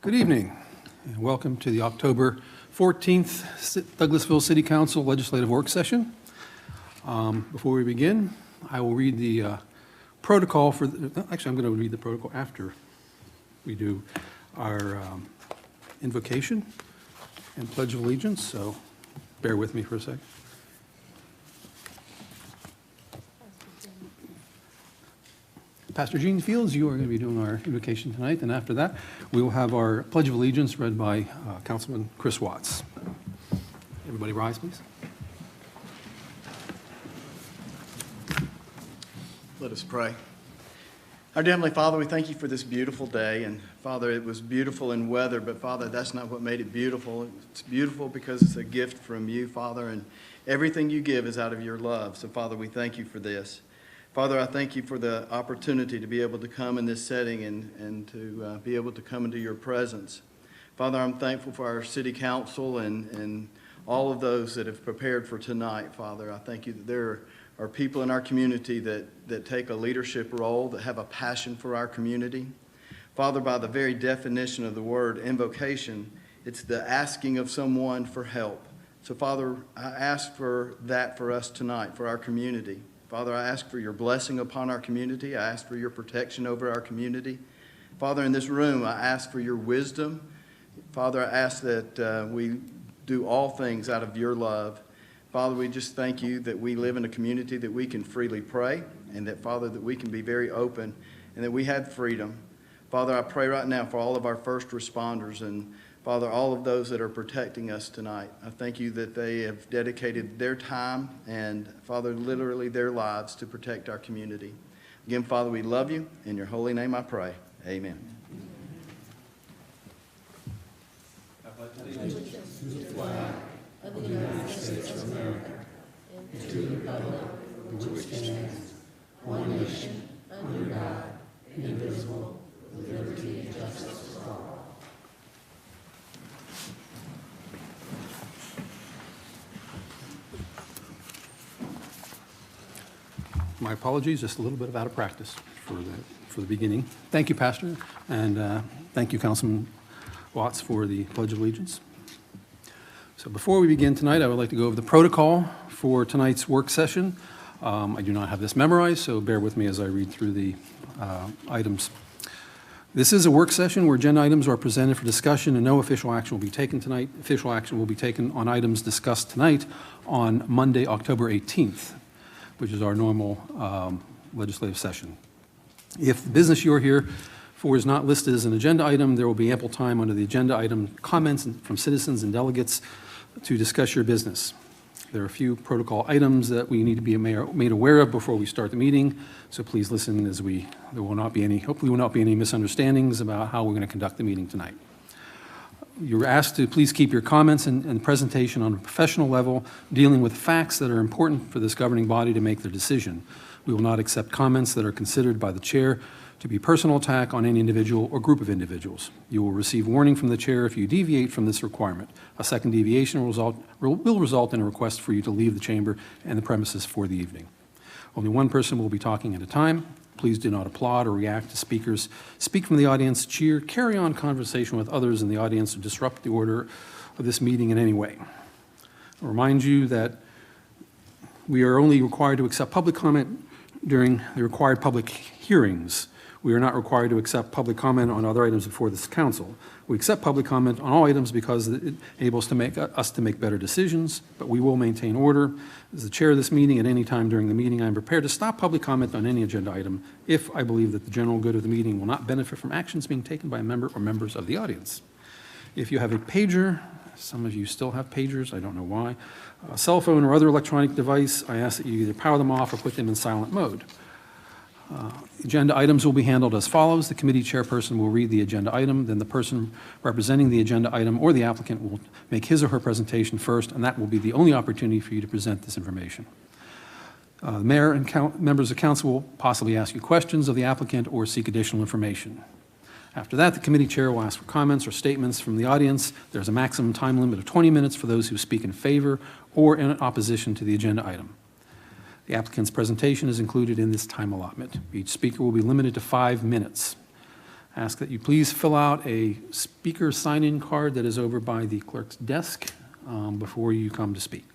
Good evening, and welcome to the October 14th Douglasville City Council Legislative Work Session. Before we begin, I will read the protocol for, actually I'm going to read the protocol after we do our invocation and Pledge of Allegiance, so bear with me for a second. Pastor Gene Fields, you are going to be doing our invocation tonight, and after that, we will have our Pledge of Allegiance read by Councilman Chris Watts. Everybody rise, please. Let us pray. Our dear Heavenly Father, we thank you for this beautiful day, and Father, it was beautiful in weather, but Father, that's not what made it beautiful. It's beautiful because it's a gift from you, Father, and everything you give is out of your love. So Father, we thank you for this. Father, I thank you for the opportunity to be able to come in this setting and to be able to come into your presence. Father, I'm thankful for our city council and all of those that have prepared for tonight, Father. I thank you that there are people in our community that take a leadership role, that have a passion for our community. Father, by the very definition of the word invocation, it's the asking of someone for help. So Father, I ask for that for us tonight, for our community. Father, I ask for your blessing upon our community. I ask for your protection over our community. Father, in this room, I ask for your wisdom. Father, I ask that we do all things out of your love. Father, we just thank you that we live in a community that we can freely pray, and that, Father, that we can be very open and that we have freedom. Father, I pray right now for all of our first responders and, Father, all of those that are protecting us tonight. I thank you that they have dedicated their time and, Father, literally their lives to protect our community. Again, Father, we love you. In your holy name I pray. Amen. I pledge allegiance to the flag of the United States of America and to the republic for which it stands, one nation, under God, indivisible, with liberty and justice for all. My apologies, just a little bit of out of practice for the beginning. Thank you, Pastor, and thank you, Councilman Watts, for the Pledge of Allegiance. So before we begin tonight, I would like to go over the protocol for tonight's work session. I do not have this memorized, so bear with me as I read through the items. This is a work session where agenda items are presented for discussion and no official action will be taken tonight. Official action will be taken on items discussed tonight on Monday, October 18th. Which is our normal legislative session. If the business you're here for is not listed as an agenda item, there will be ample time under the agenda item comments from citizens and delegates to discuss your business. There are a few protocol items that we need to be made aware of before we start the meeting, so please listen as there will not be any, hopefully will not be any misunderstandings about how we're going to conduct the meeting tonight. You're asked to please keep your comments and presentation on a professional level, dealing with facts that are important for this governing body to make their decision. We will not accept comments that are considered by the chair to be personal attack on any individual or group of individuals. You will receive warning from the chair if you deviate from this requirement. A second deviation will result in a request for you to leave the chamber and the premises for the evening. Only one person will be talking at a time. Please do not applaud or react to speakers. Speak from the audience, cheer, carry on conversation with others in the audience, or disrupt the order of this meeting in any way. I'll remind you that we are only required to accept public comment during the required public hearings. We are not required to accept public comment on other items before this council. We accept public comment on all items because it enables us to make better decisions, but we will maintain order. As the chair of this meeting, at any time during the meeting, I am prepared to stop public comment on any agenda item if I believe that the general good of the meeting will not benefit from actions being taken by a member or members of the audience. If you have a pager, some of you still have pagers, I don't know why, a cell phone or other electronic device, I ask that you either power them off or put them in silent mode. Agenda items will be handled as follows. The committee chairperson will read the agenda item, then the person representing the agenda item or the applicant will make his or her presentation first, and that will be the only opportunity for you to present this information. The mayor and members of council will possibly ask you questions of the applicant or seek additional information. After that, the committee chair will ask for comments or statements from the audience. There's a maximum time limit of 20 minutes for those who speak in favor or in opposition to the agenda item. The applicant's presentation is included in this time allotment. Each speaker will be limited to 5 minutes. Ask that you please fill out a speaker sign-in card that is over by the clerk's desk before you come to speak.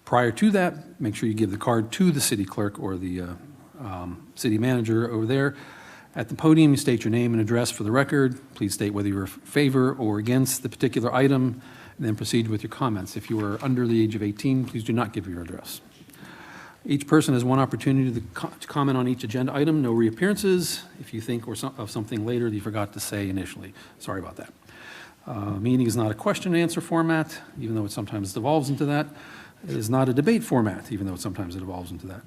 Prior to that, make sure you give the card to the city clerk or the city manager over there. At the podium, you state your name and address for the record. Please state whether you're in favor or against the particular item, and then proceed with your comments. If you are under the age of 18, please do not give your address. Each person has one opportunity to comment on each agenda item. No reappearances if you think of something later that you forgot to say initially. Sorry about that. Meeting is not a question and answer format, even though it sometimes devolves into that. It is not a debate format, even though sometimes it evolves into that,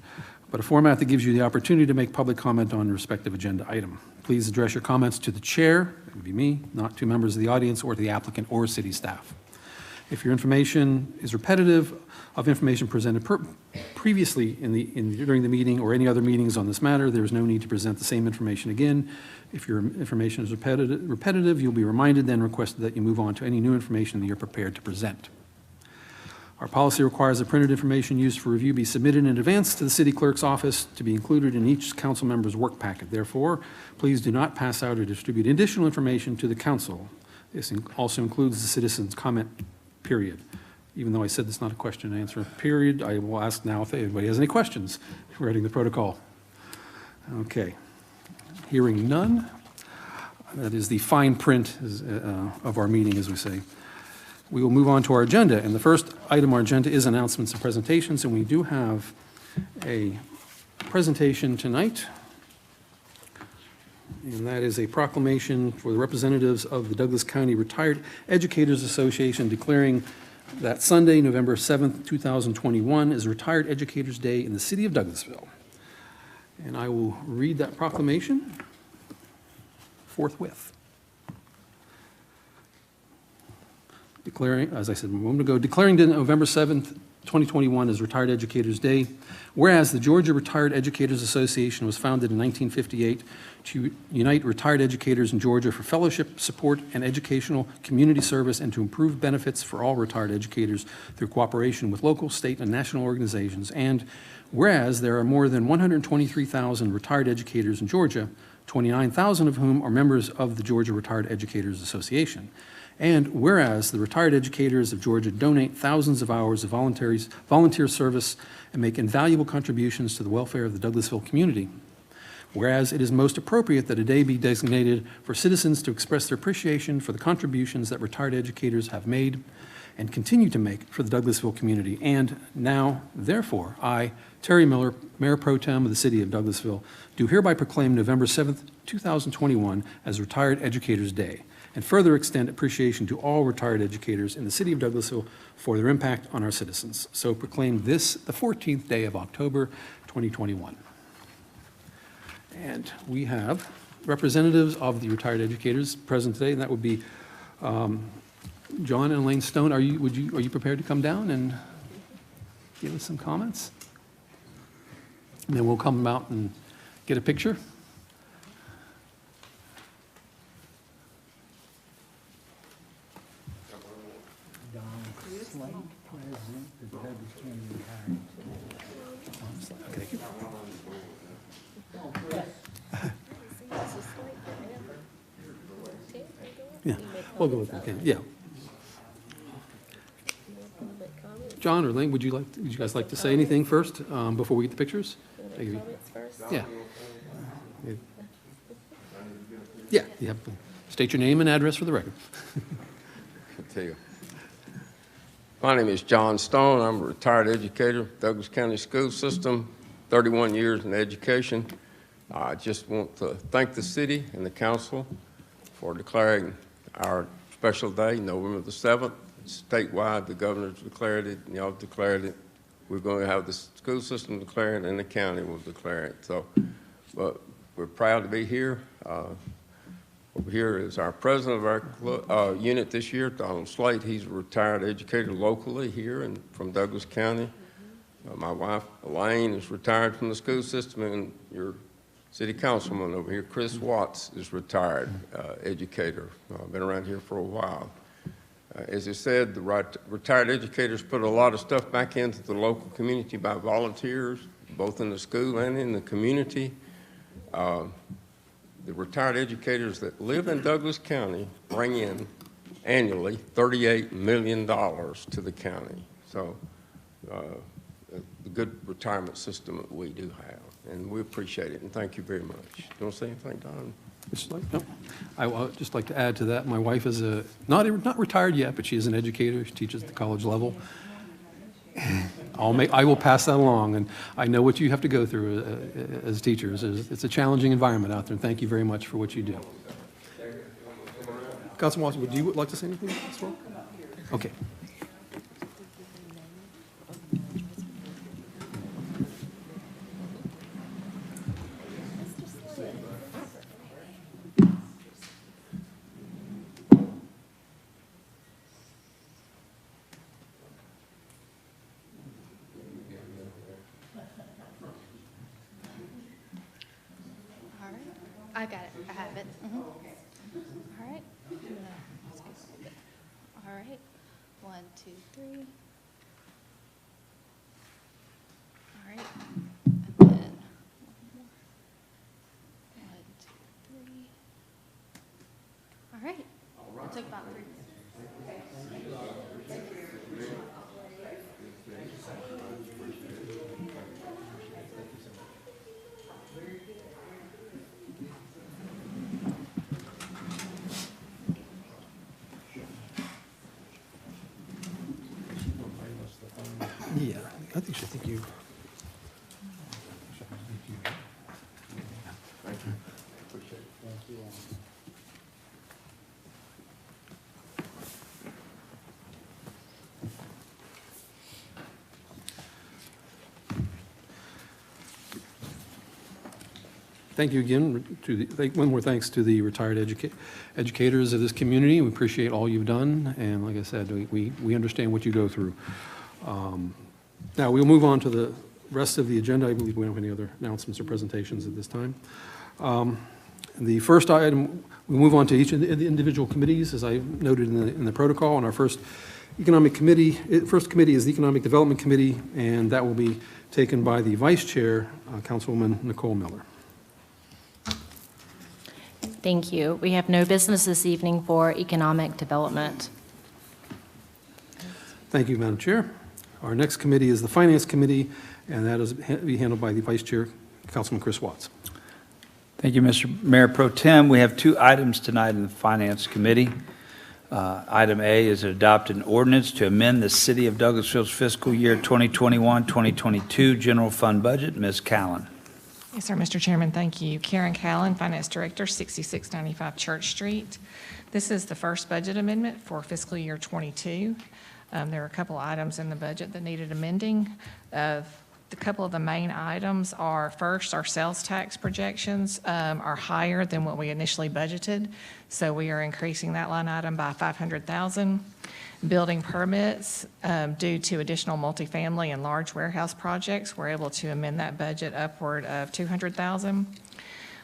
but a format that gives you the opportunity to make public comment on the respective agenda item. Please address your comments to the chair, that would be me, not to members of the audience or to the applicant or city staff. If your information is repetitive of information presented previously during the meeting or any other meetings on this matter, there is no need to present the same information again. If your information is repetitive, you'll be reminded, then requested that you move on to any new information that you're prepared to present. Our policy requires that printed information used for review be submitted in advance to the city clerk's office to be included in each council member's work packet. Therefore, please do not pass out or distribute additional information to the council. This also includes the citizens' comment period. Even though I said it's not a question and answer period, I will ask now if anybody has any questions regarding the protocol. Okay. Hearing none. That is the fine print of our meeting, as we say. We will move on to our agenda, and the first item on our agenda is announcements and presentations, and we do have a presentation tonight, and that is a proclamation for the representatives of the Douglas County Retired Educators Association declaring that Sunday, November 7th, 2021 is Retired Educators Day in the city of Douglasville. And I will read that proclamation forthwith. Declaring, as I said a moment ago, declaring November 7th, 2021 as Retired Educators Day. Whereas the Georgia Retired Educators Association was founded in 1958 to unite retired educators in Georgia for fellowship, support, and educational community service, and to improve benefits for all retired educators through cooperation with local, state, and national organizations. And whereas there are more than 123,000 retired educators in Georgia, 29,000 of whom are members of the Georgia Retired Educators Association. And whereas the retired educators of Georgia donate thousands of hours of volunteer service and make invaluable contributions to the welfare of the Douglasville community. Whereas it is most appropriate that a day be designated for citizens to express their appreciation for the contributions that retired educators have made and continue to make for the Douglasville community. And now, therefore, I, Terry Miller, Mayor Pro Tem of the city of Douglasville, do hereby proclaim November 7th, 2021 as Retired Educators Day, and further extend appreciation to all retired educators in the city of Douglasville for their impact on our citizens. So proclaim this the 14th day of October, 2021. And we have representatives of the retired educators present today, and that would be John and Elaine Stone. Are you prepared to come down and give us some comments? And then we'll come out and get a picture. Okay. Yeah, we'll go with that. Yeah. John or Elaine, would you guys like to say anything first before we get the pictures? Yeah. Yeah. You have to state your name and address for the record. I'll tell you. My name is John Stone. I'm a retired educator, Douglas County School System, 31 years in education. I just want to thank the city and the council for declaring our special day, November the 7th. It's statewide, the governor's declared it, and y'all declared it. We're going to have the school system declare it, and the county will declare it. So, but we're proud to be here. Over here is our president of our unit this year, Donald Slate. He's a retired educator locally here and from Douglas County. My wife, Elaine, is retired from the school system, and your city councilman over here, Chris Watts, is retired educator. Been around here for a while. As I said, the retired educators put a lot of stuff back into the local community by volunteers, both in the school and in the community. The retired educators that live in Douglas County bring in annually $38 million to the county. So the good retirement system that we do have, and we appreciate it, and thank you very much. You want to say anything, Don? No. I would just like to add to that, my wife is not retired yet, but she is an educator. She teaches at the college level. I will pass that along, and I know what you have to go through as teachers. It's a challenging environment out there, and thank you very much for what you do. Councilman Watson, would you like to say anything as well? Okay. I got it. I have it. All right. All right. 1, 2, 3. All right. And then 1 more. 1, 2, 3. All right. It took about 3 minutes. Yeah, I think you. Thank you. Appreciate it. Thank you. Thank you again. One more thanks to the retired educators of this community. We appreciate all you've done, and like I said, we understand what you go through. Now, we'll move on to the rest of the agenda. I believe we don't have any other announcements or presentations at this time. The first item, we move on to each of the individual committees, as I noted in the protocol. And our first committee is the Economic Development Committee, and that will be taken by the Vice Chair, Councilwoman Nicole Miller. Thank you. We have no business this evening for economic development. Thank you, Madam Chair. Our next committee is the Finance Committee, and that is be handled by the Vice Chair, Councilman Chris Watts. Thank you, Mr. Mayor Pro Tem. We have 2 items tonight in the Finance Committee. Item A is adopt an ordinance to amend the City of Douglasville's fiscal year 2021-2022 general fund budget. Ms. Callen. Yes, sir, Mr. Chairman, thank you. Karen Callen, Finance Director, 6695 Church Street. This is the first budget amendment for fiscal year 22. There are a couple items in the budget that needed amending. The couple of the main items are, first, our sales tax projections are higher than what we initially budgeted, so we are increasing that line item by $500,000. Building permits, due to additional multifamily and large warehouse projects, we're able to amend that budget upward of $200,000.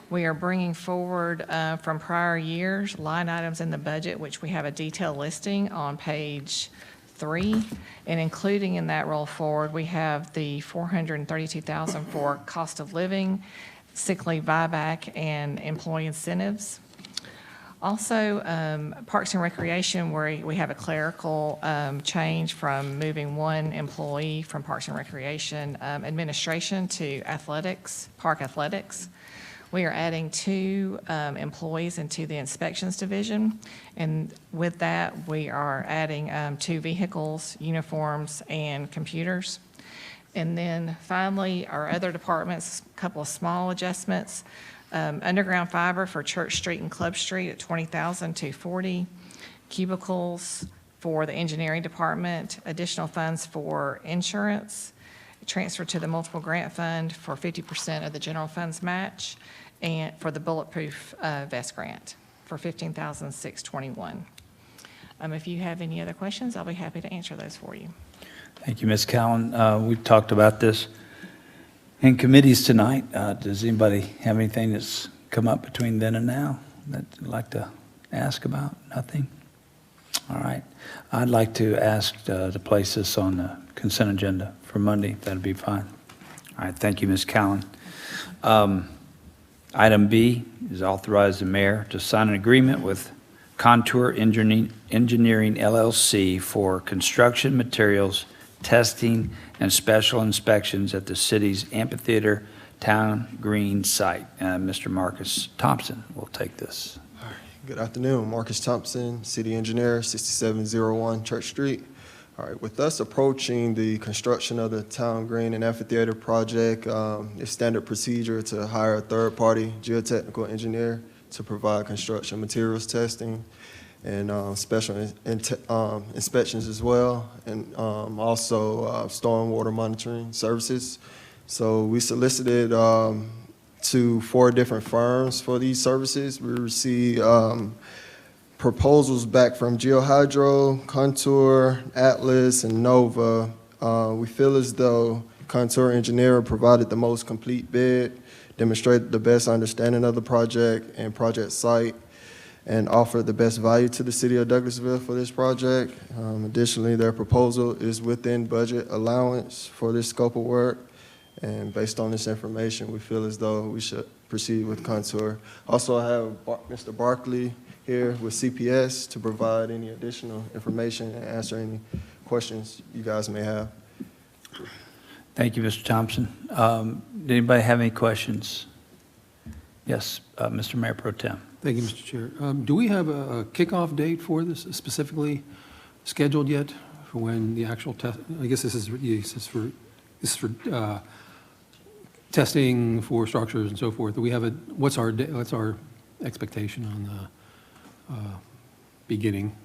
We are bringing forward from prior years line items in the budget, which we have a detailed listing on page 3, and including in that roll forward, we have the $432,000 for cost of living, sick leave buyback, and employee incentives. Also, Parks and Recreation, where we have a clerical change from moving 1 employee from Parks and Recreation administration to athletics, park athletics. We are adding 2 employees into the inspections division, and with that, we are adding 2 vehicles, uniforms, and computers. And then finally, our other departments, a couple of small adjustments. Underground fiber for Church Street and Club Street at $20,000 to $40,000. Cubicles for the engineering department, additional funds for insurance, transfer to the multiple grant fund for 50% of the general funds match, and for the bulletproof vest grant for $15,621. If you have any other questions, I'll be happy to answer those for you. Thank you, Ms. Callen. We talked about this in committees tonight. Does anybody have anything that's come up between then and now that you'd like to ask about? Nothing? All right. I'd like to ask to place this on the consent agenda for Monday. That'd be fine. All right. Thank you, Ms. Callen. Item B is authorize the mayor to sign an agreement with Contour Engineering LLC for construction materials, testing, and special inspections at the city's Amphitheater Town Green site. Mr. Marcus Thompson will take this. Good afternoon, Marcus Thompson, City Engineer, 6701 Church Street. All right, with us approaching the construction of the Town Green and Amphitheater project, it's standard procedure to hire a third-party geotechnical engineer to provide construction materials testing and special inspections as well, and also stormwater monitoring services. So we solicited to 4 different firms for these services. We received proposals back from GeoHydro, Contour, Atlas, and Nova. We feel as though Contour Engineering provided the most complete bid, demonstrated the best understanding of the project and project site, and offered the best value to the city of Douglasville for this project. Additionally, their proposal is within budget allowance for this scope of work. And based on this information, we feel as though we should proceed with Contour. Also, I have Mr. Barkley here with CPS to provide any additional information and answer any questions you guys may have. Thank you, Mr. Thompson. Did anybody have any questions? Yes, Mr. Mayor Pro Tem. Thank you, Mr. Chair. Do we have a kickoff date for this specifically scheduled yet for when the actual test? I guess this is for testing for structures and so forth. Do we have what's our expectation on the beginning?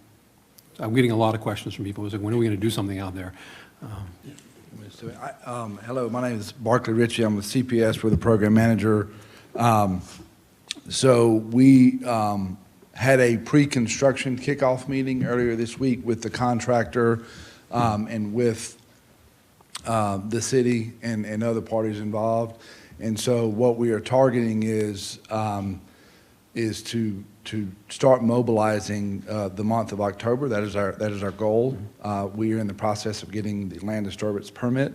I'm getting a lot of questions from people. It's like, when are we going to do something out there? Hello, my name is Barkley Ritchie. I'm with CPS. We're the program manager. So we had a pre-construction kickoff meeting earlier this week with the contractor and with the city and other parties involved. And so what we are targeting is to start mobilizing the month of October. That is our goal. We are in the process of getting the land disturbance permit,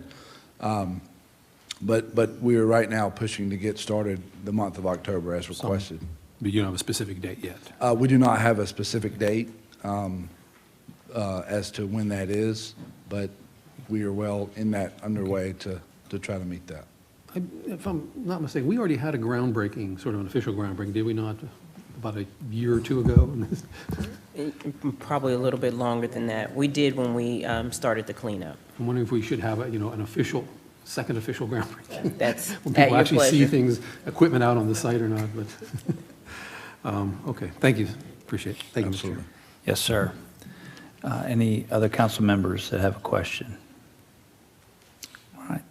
but we are right now pushing to get started the month of October as requested. But you don't have a specific date yet? We do not have a specific date as to when that is, but we are well in that underway to try to meet that. If I'm not mistaken, we already had a groundbreaking, sort of an official groundbreaking, did we not, about a year or two ago? Probably a little bit longer than that. We did when we started the cleanup. I'm wondering if we should have an second official groundbreaking. That's when at people your actually see pleasure. things, equipment out on the site or not, but, okay, thank you, appreciate it. Thank you, Mr. Chairman. Yes, sir. Any other council members that have a question? All right.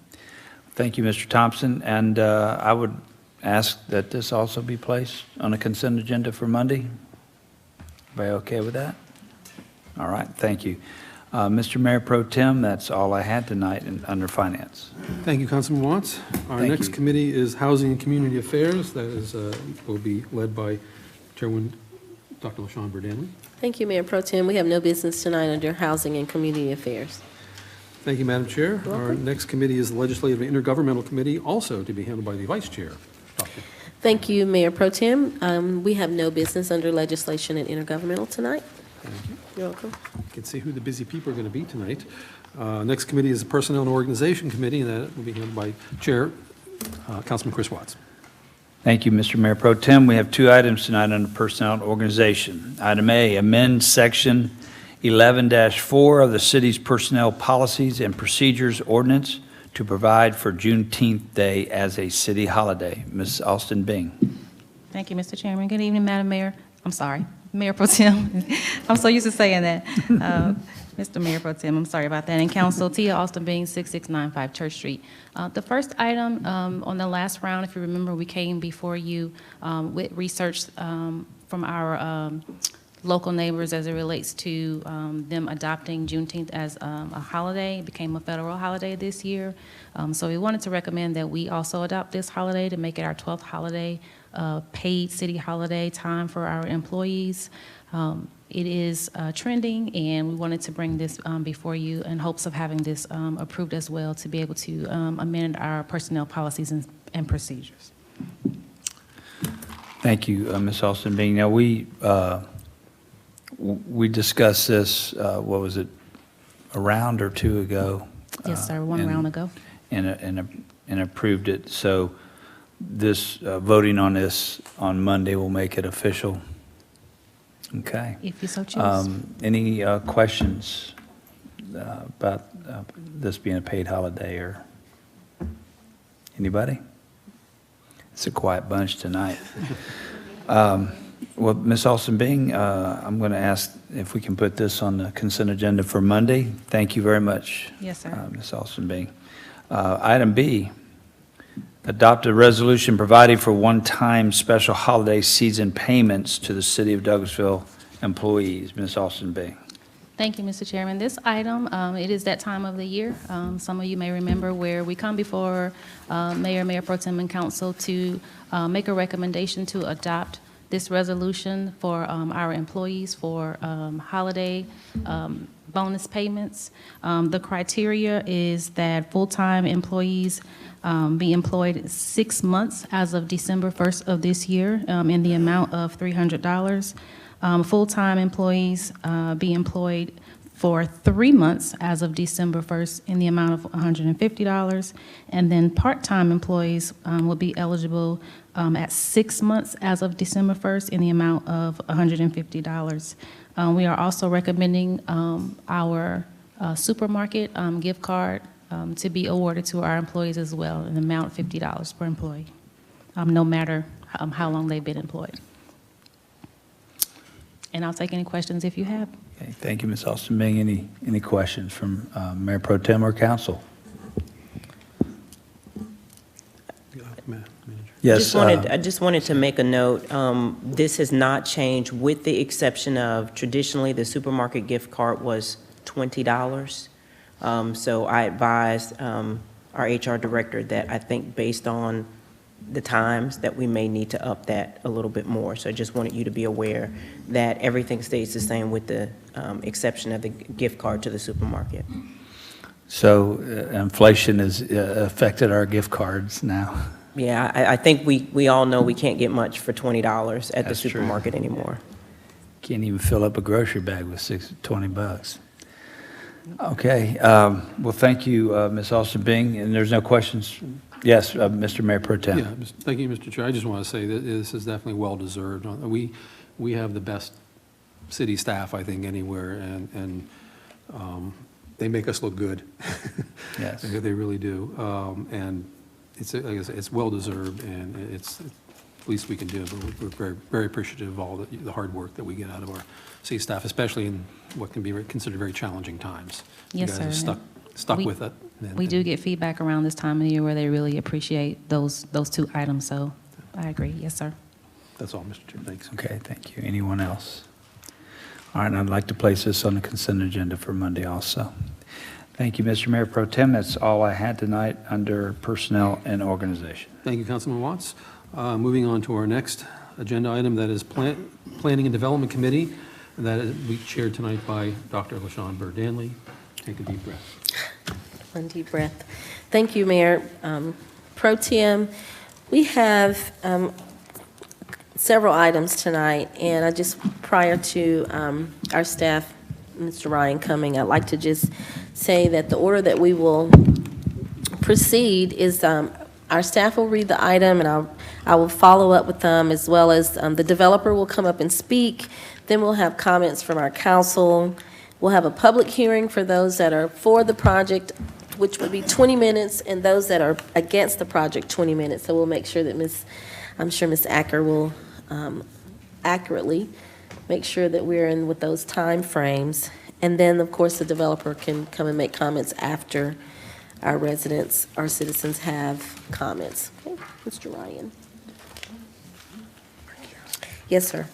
Thank you, Mr. Thompson. And I would ask that this also be placed on a consent agenda for Monday. Everybody okay with that? All right, thank you. Mr. Mayor Pro Tem, that's all I had tonight under finance. Thank you, Councilman Watts. Our Thank next you. committee is Housing and Community Affairs. That is, will be led by Chairwoman Dr. LaShun Danley. Thank you, Mayor Pro Tem. We have no business tonight under Housing and Community Affairs. Thank you, Madam Chair. You're Our welcome. next committee is the Legislative and Intergovernmental Committee, also to be handled by the Vice Chair. Doctor. Thank you, Mayor Pro Tem. We have no business under Legislation and Intergovernmental tonight. Thank you. You're welcome. You can see who the busy people are going to be tonight. Next committee is the Personnel and Organization Committee, and that will be handled by Chair Councilman Chris Watts. Thank you, Mr. Mayor Pro Tem. We have 2 items tonight under Personnel and Organization. Item A, amend Section 11-4 of the city's Personnel Policies and Procedures Ordinance to provide for Juneteenth Day as a city holiday. Ms. Austin Bing. Thank you, Mr. Chairman. Good evening, Madam Mayor. I'm sorry, Mayor Pro Tem. I'm so used to saying that. Mr. Mayor Pro Tem, I'm sorry about that. And Council, Tia Austin Bing, 6695 Church Street. The first item on the last round, if you remember, we came before you with research from our local neighbors as it relates to them adopting Juneteenth as a holiday. It became a federal holiday this year. So we wanted to recommend that we also adopt this holiday to make it our 12th holiday, paid city holiday time for our employees. It is trending, and we wanted to bring this before you in hopes of having this approved as well to be able to amend our personnel policies and procedures. Thank you, Ms. Austin Bean. Now, we discussed this, what was it, a round or two ago? Yes, sir, one round ago. And approved it. So this, voting on this on Monday will make it official. Okay. If you so choose. Any questions about this being a paid holiday, or anybody? It's a quiet bunch tonight. Well, Ms. Austin Bing, I'm going to ask if we can put this on the consent agenda for Monday. Thank you very much. Yes, sir. Ms. Austin Bing. Item B, adopt a resolution providing for one-time special holiday season payments to the City of Douglasville employees. Ms. Austin Bing. Thank you, Mr. Chairman. This item, it is that time of the year. Some of you may remember where we come before Mayor Pro Tem, and Council to make a recommendation to adopt this resolution for our employees for holiday bonus payments. The criteria is that full-time employees be employed 6 months as of December 1st of this year in the amount of $300. Full-time employees be employed for 3 months as of December 1st in the amount of $150. And then part-time employees will be eligible at 6 months as of December 1st in the amount of $150. We are also recommending our supermarket gift card to be awarded to our employees as well, in the amount of $50 per employee, no matter how long they've been employed. And I'll take any questions if you have. Okay, thank you, Ms. Austin Bing. Any questions from Mayor Pro Tem or Council? Yes. I just wanted to make a note. This has not changed, with the exception of traditionally the supermarket gift card was $20. So I advised our HR director that I think based on the times that we may need to up that a little bit more. So I just wanted you to be aware that everything stays the same with the exception of the gift card to the supermarket. So inflation has affected our gift cards now. Yeah, I think we all know we can't get much for $20 at the That's true. supermarket anymore. Can't even fill up a grocery bag with $20. Okay, well, thank you, Ms. Austin Bing, and there's no questions. Yes, Mr. Mayor Pro Tem. Yeah, thank you, Mr. Chair. I just want to say that this is definitely well-deserved. We have the best city staff, I think, anywhere, and they make us look good. Yes. They really do. And it's well-deserved, and it's the least we can do, but we're very, very appreciative of all the hard work that we get out of our city staff, especially in what can be considered very challenging times. Yes, You guys sir. are stuck with it. We do get feedback around this time of year where they really appreciate those two items, so I agree. Yes, sir. That's all, Mr. Chair. Thanks. Okay, thank you. Anyone else? All right, and I'd like to place this on the consent agenda for Monday also. Thank you, Mr. Mayor Pro Tem. That's all I had tonight under Personnel and Organization. Thank you, Councilman Watts. Moving on to our next agenda item, that is Planning and Development Committee, that will be chaired tonight by Dr. LaShun Danley. Take a deep breath. One deep breath. Thank you, Mayor. Pro Tem, we have several items tonight, and I just, prior to our staff, Mr. Ryan coming, I'd like to just say that the order that we will proceed is our staff will read the item, and I will follow up with them, as well as the developer will come up and speak. Then we'll have comments from our council. We'll have a public hearing for those that are for the project, which would be 20 minutes, and those that are against the project, 20 minutes. So we'll make sure that I'm sure Ms. Acker will accurately make sure that we're in with those time frames. And then, of course, the developer can come and make comments after our residents, our citizens have comments. Okay, Mr. Ryan. Yes, sir.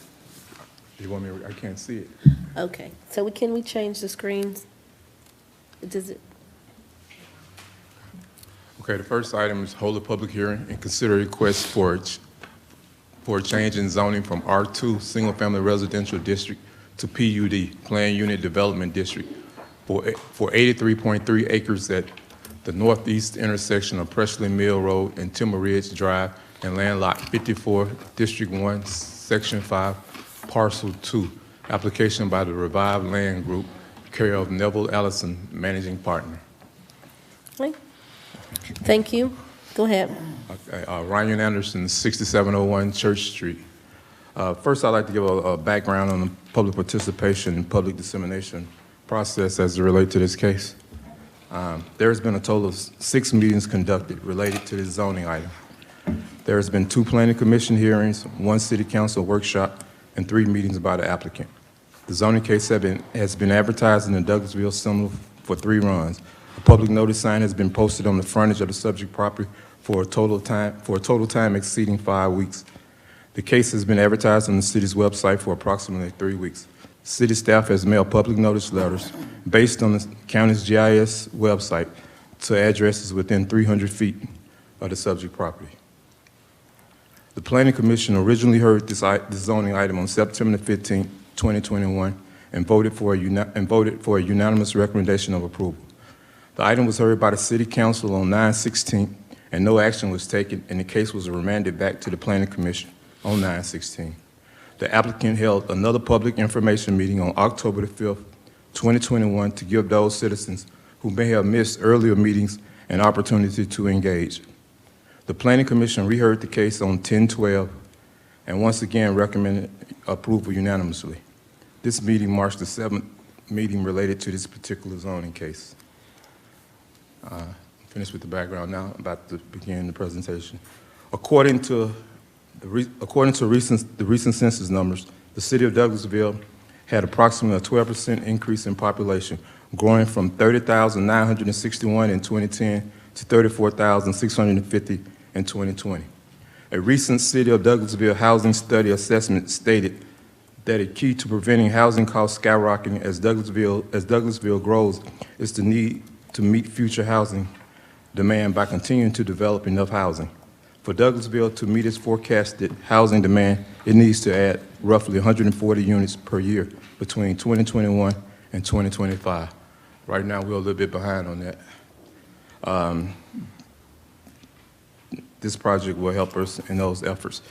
You want me, I can't see it. Okay, so can we change the screens? Does it? Okay, the first item is hold a public hearing and consider requests for a change in zoning from R2 Single Family Residential District to PUD, Planned Unit Development District, for 83.3 acres at the northeast intersection of Presley Mill Road and Timber Ridge Drive and land lot 54, District 1, Section 5, Parcel 2. Application by the Revived Land Group, care of Neville Allison, Managing Partner. Okay. Thank you. Go ahead. Okay, Ryan Anderson, 6701 Church Street. First, I'd like to give a background on the public participation and public dissemination process as it relates to this case. There's been a total of 6 meetings conducted related to this zoning item. There has been 2 planning commission hearings, 1 city council workshop, and 3 meetings by the applicant. The zoning case has been advertised in the Douglasville Sentinel for 3 runs. A public notice sign has been posted on the frontage of the subject property for a total time exceeding 5 weeks. The case has been advertised on the city's website for approximately 3 weeks. City staff has mailed public notice letters based on the county's GIS website to addresses within 300 feet of the subject property. The Planning Commission originally heard this zoning item on September 15, 2021, and voted for a unanimous recommendation of approval. The item was heard by the City Council on 9/16, and no action was taken, and the case was remanded back to the Planning Commission on 9/16. The applicant held another public information meeting on October the 5th, 2021, to give those citizens who may have missed earlier meetings an opportunity to engage. The Planning Commission reheard the case on 10/12 and once again recommended approval unanimously. This meeting marks the 7th meeting related to this particular zoning case. Finished with the background now, I'm about to begin the presentation. According to the recent census numbers, the city of Douglasville had approximately a 12% increase in population, growing from 30,961 in 2010 to 34,650 in 2020. A recent City of Douglasville housing study assessment stated that a key to preventing housing costs skyrocketing as Douglasville grows is the need to meet future housing demand by continuing to develop enough housing. For Douglasville to meet its forecasted housing demand, it needs to add roughly 140 units per year between 2021 and 2025. Right now, we're a little bit behind on that. This project will help us in those efforts.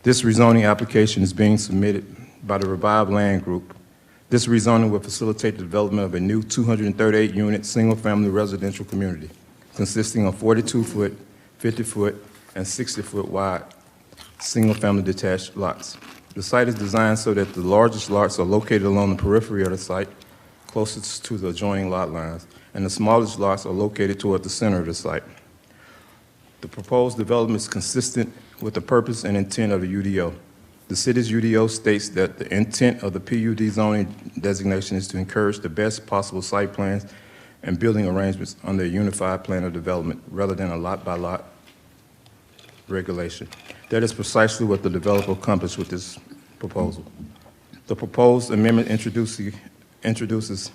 This rezoning application is being submitted by the Revived Land Group. This rezoning will facilitate the development of a new 238-unit single-family residential community consisting of 42-foot, 50-foot, and 60-foot wide single-family detached lots. The site is designed so that the largest lots are located along the periphery of the site, closest to the adjoining lot lines, and the smallest lots are located toward the center of the site. The proposed development is consistent with the purpose and intent of the UDO. The city's UDO states that the intent of the PUD zoning designation is to encourage the best possible site plans and building arrangements under a unified plan of development rather than a lot-by-lot regulation. That is precisely what the developer accomplished with this proposal. The proposed amendment introduces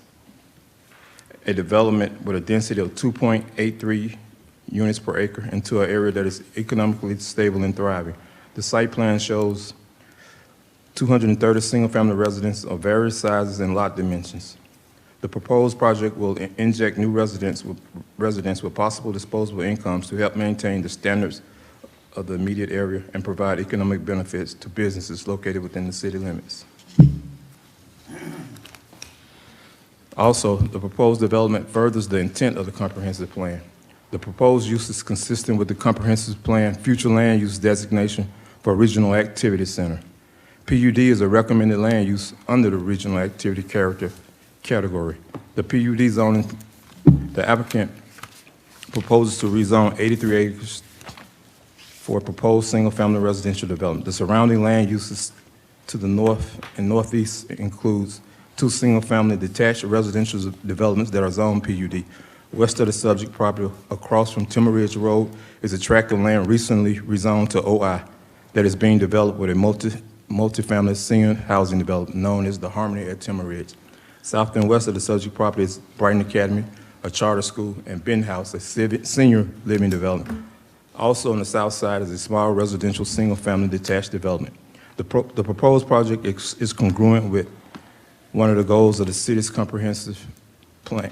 a development with a density of 2.83 units per acre into an area that is economically stable and thriving. The site plan shows 230 single-family residences of various sizes and lot dimensions. The proposed project will inject new residents with possible disposable incomes to help maintain the standards of the immediate area and provide economic benefits to businesses located within the city limits. Also, the proposed development furthers the intent of the comprehensive plan. The proposed use is consistent with the comprehensive plan future land use designation for a regional activity center. PUD is a recommended land use under the regional activity category. The PUD zoning, the applicant proposes to rezone 83 acres for a proposed single-family residential development. The surrounding land uses to the north and northeast includes 2 single-family detached residential developments that are zoned PUD. West of the subject property, across from Timber Ridge Road, is a tract of land recently rezoned to OI that is being developed with a multi-family senior housing development known as the Harmony at Timber Ridge. South and west of the subject property is Brighton Academy, a charter school, and Ben House, a senior living development. Also on the south side is a small residential single-family detached development. The proposed project is congruent with one of the goals of the city's comprehensive plan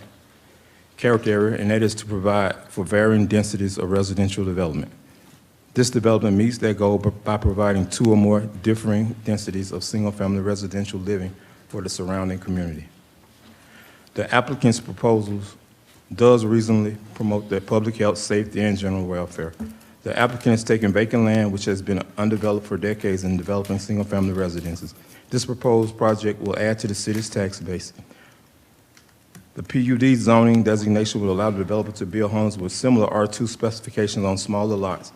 character area, and that is to provide for varying densities of residential development. This development meets that goal by providing 2 or more differing densities of single-family residential living for the surrounding community. The applicant's proposals does reasonably promote the public health, safety, and general welfare. The applicant is taking vacant land which has been undeveloped for decades and developing single-family residences. This proposed project will add to the city's tax base. The PUD zoning designation will allow the developer to build homes with similar R2 specifications on smaller lots.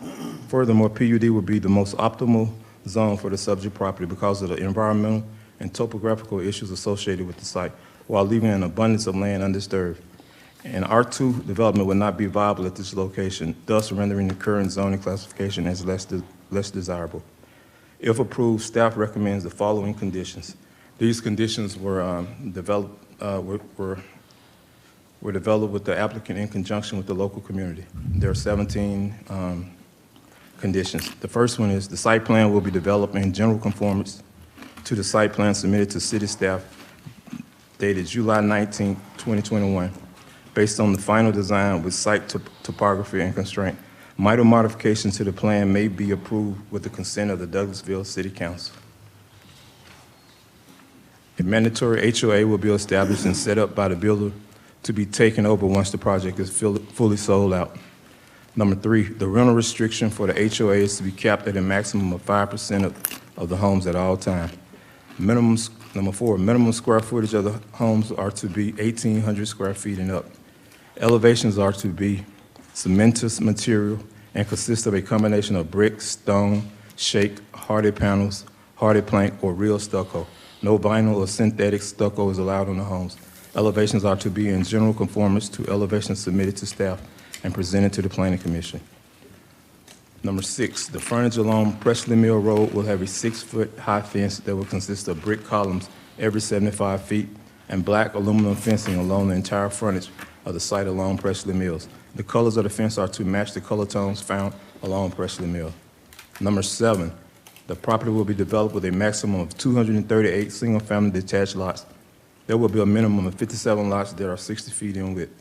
Furthermore, PUD will be the most optimal zone for the subject property because of the environmental and topographical issues associated with the site, while leaving an abundance of land undisturbed. An R2 development would not be viable at this location, thus rendering the current zoning classification as less desirable. If approved, staff recommends the following conditions. These conditions were developed with the applicant in conjunction with the local community. There are 17 conditions. The first one is the site plan will be developed in general conformance to the site plan submitted to city staff dated July 19, 2021, based on the final design with site topography and constraint. Minor modifications to the plan may be approved with the consent of the Douglasville City Council. A mandatory HOA will be established and set up by the builder to be taken over once the project is fully sold out. Number 3, the rental restriction for the HOA is to be capped at a maximum of 5% of the homes at all times. Number 4, minimum square footage of the homes are to be 1,800 square feet and up. Elevations are to be cementous material and consist of a combination of brick, stone, shake, hardy panels, hardy plank, or real stucco. No vinyl or synthetic stucco is allowed on the homes. Elevations are to be in general conformance to elevations submitted to staff and presented to the Planning Commission. Number 6, the frontage along Presley Mill Road will have a 6-foot high fence that will consist of brick columns every 75 feet and black aluminum fencing along the entire frontage of the site along Presley Mills. The colors of the fence are to match the color tones found along Presley Mill. Number 7, the property will be developed with a maximum of 238 single-family detached lots. There will be a minimum of 57 lots that are 60 feet in width.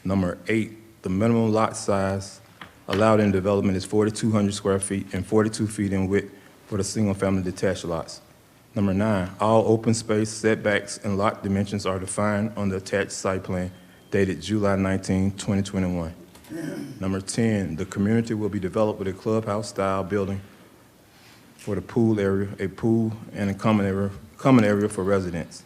Number 8, the minimum lot size allowed in development is 4,200 square feet and 42 feet in width for the single-family detached lots. Number 9, all open space setbacks and lot dimensions are defined on the attached site plan dated July 19, 2021. Number 10, the community will be developed with a clubhouse-style building for the pool area, a pool, and a common area for residents.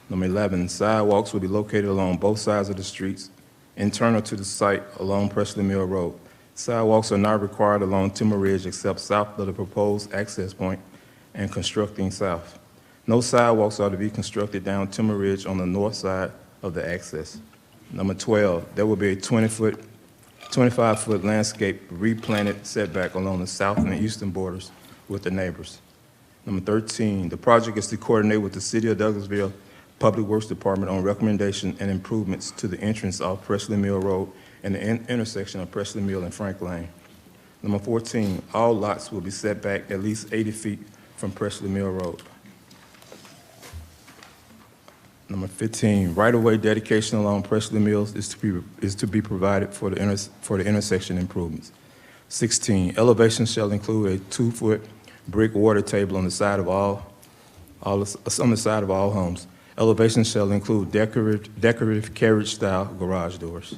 Number 11, sidewalks will be located along both sides of the streets, internal to the site along Presley Mill Road. Sidewalks are not required along Timber Ridge except south of the proposed access point and constructing south. No sidewalks are to be constructed down Timber Ridge on the north side of the access. Number 12, there will be a 25-foot landscape replanted setback along the south and eastern borders with the neighbors. Number 13, the project is to coordinate with the City of Douglasville Public Works Department on recommendation and improvements to the entrance off Presley Mill Road and the intersection of Presley Mill and Frank Lane. Number 14, all lots will be set back at least 80 feet from Presley Mill Road. Number 15, right-of-way dedication along Presley Mills is to be provided for the intersection improvements. 16, elevation shall include a 2-foot brick water table on the side of all homes. Elevation shall include decorative carriage-style garage doors.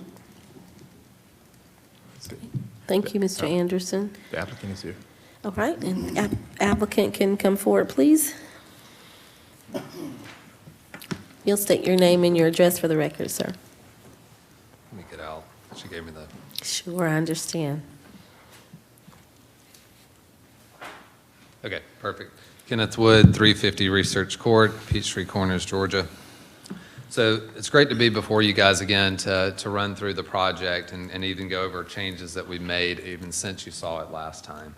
Thank you, Mr. Anderson. The applicant is here. All right, and applicant can come forward, please. You'll state your name and your address for the record, sir. Let me get out. She gave me the. Sure, I understand. Okay, perfect. Kenneth Wood, 350 Research Court, Peachtree Corners, Georgia. So it's great to be before you guys again to run through the project and even go over changes that we made even since you saw it last time.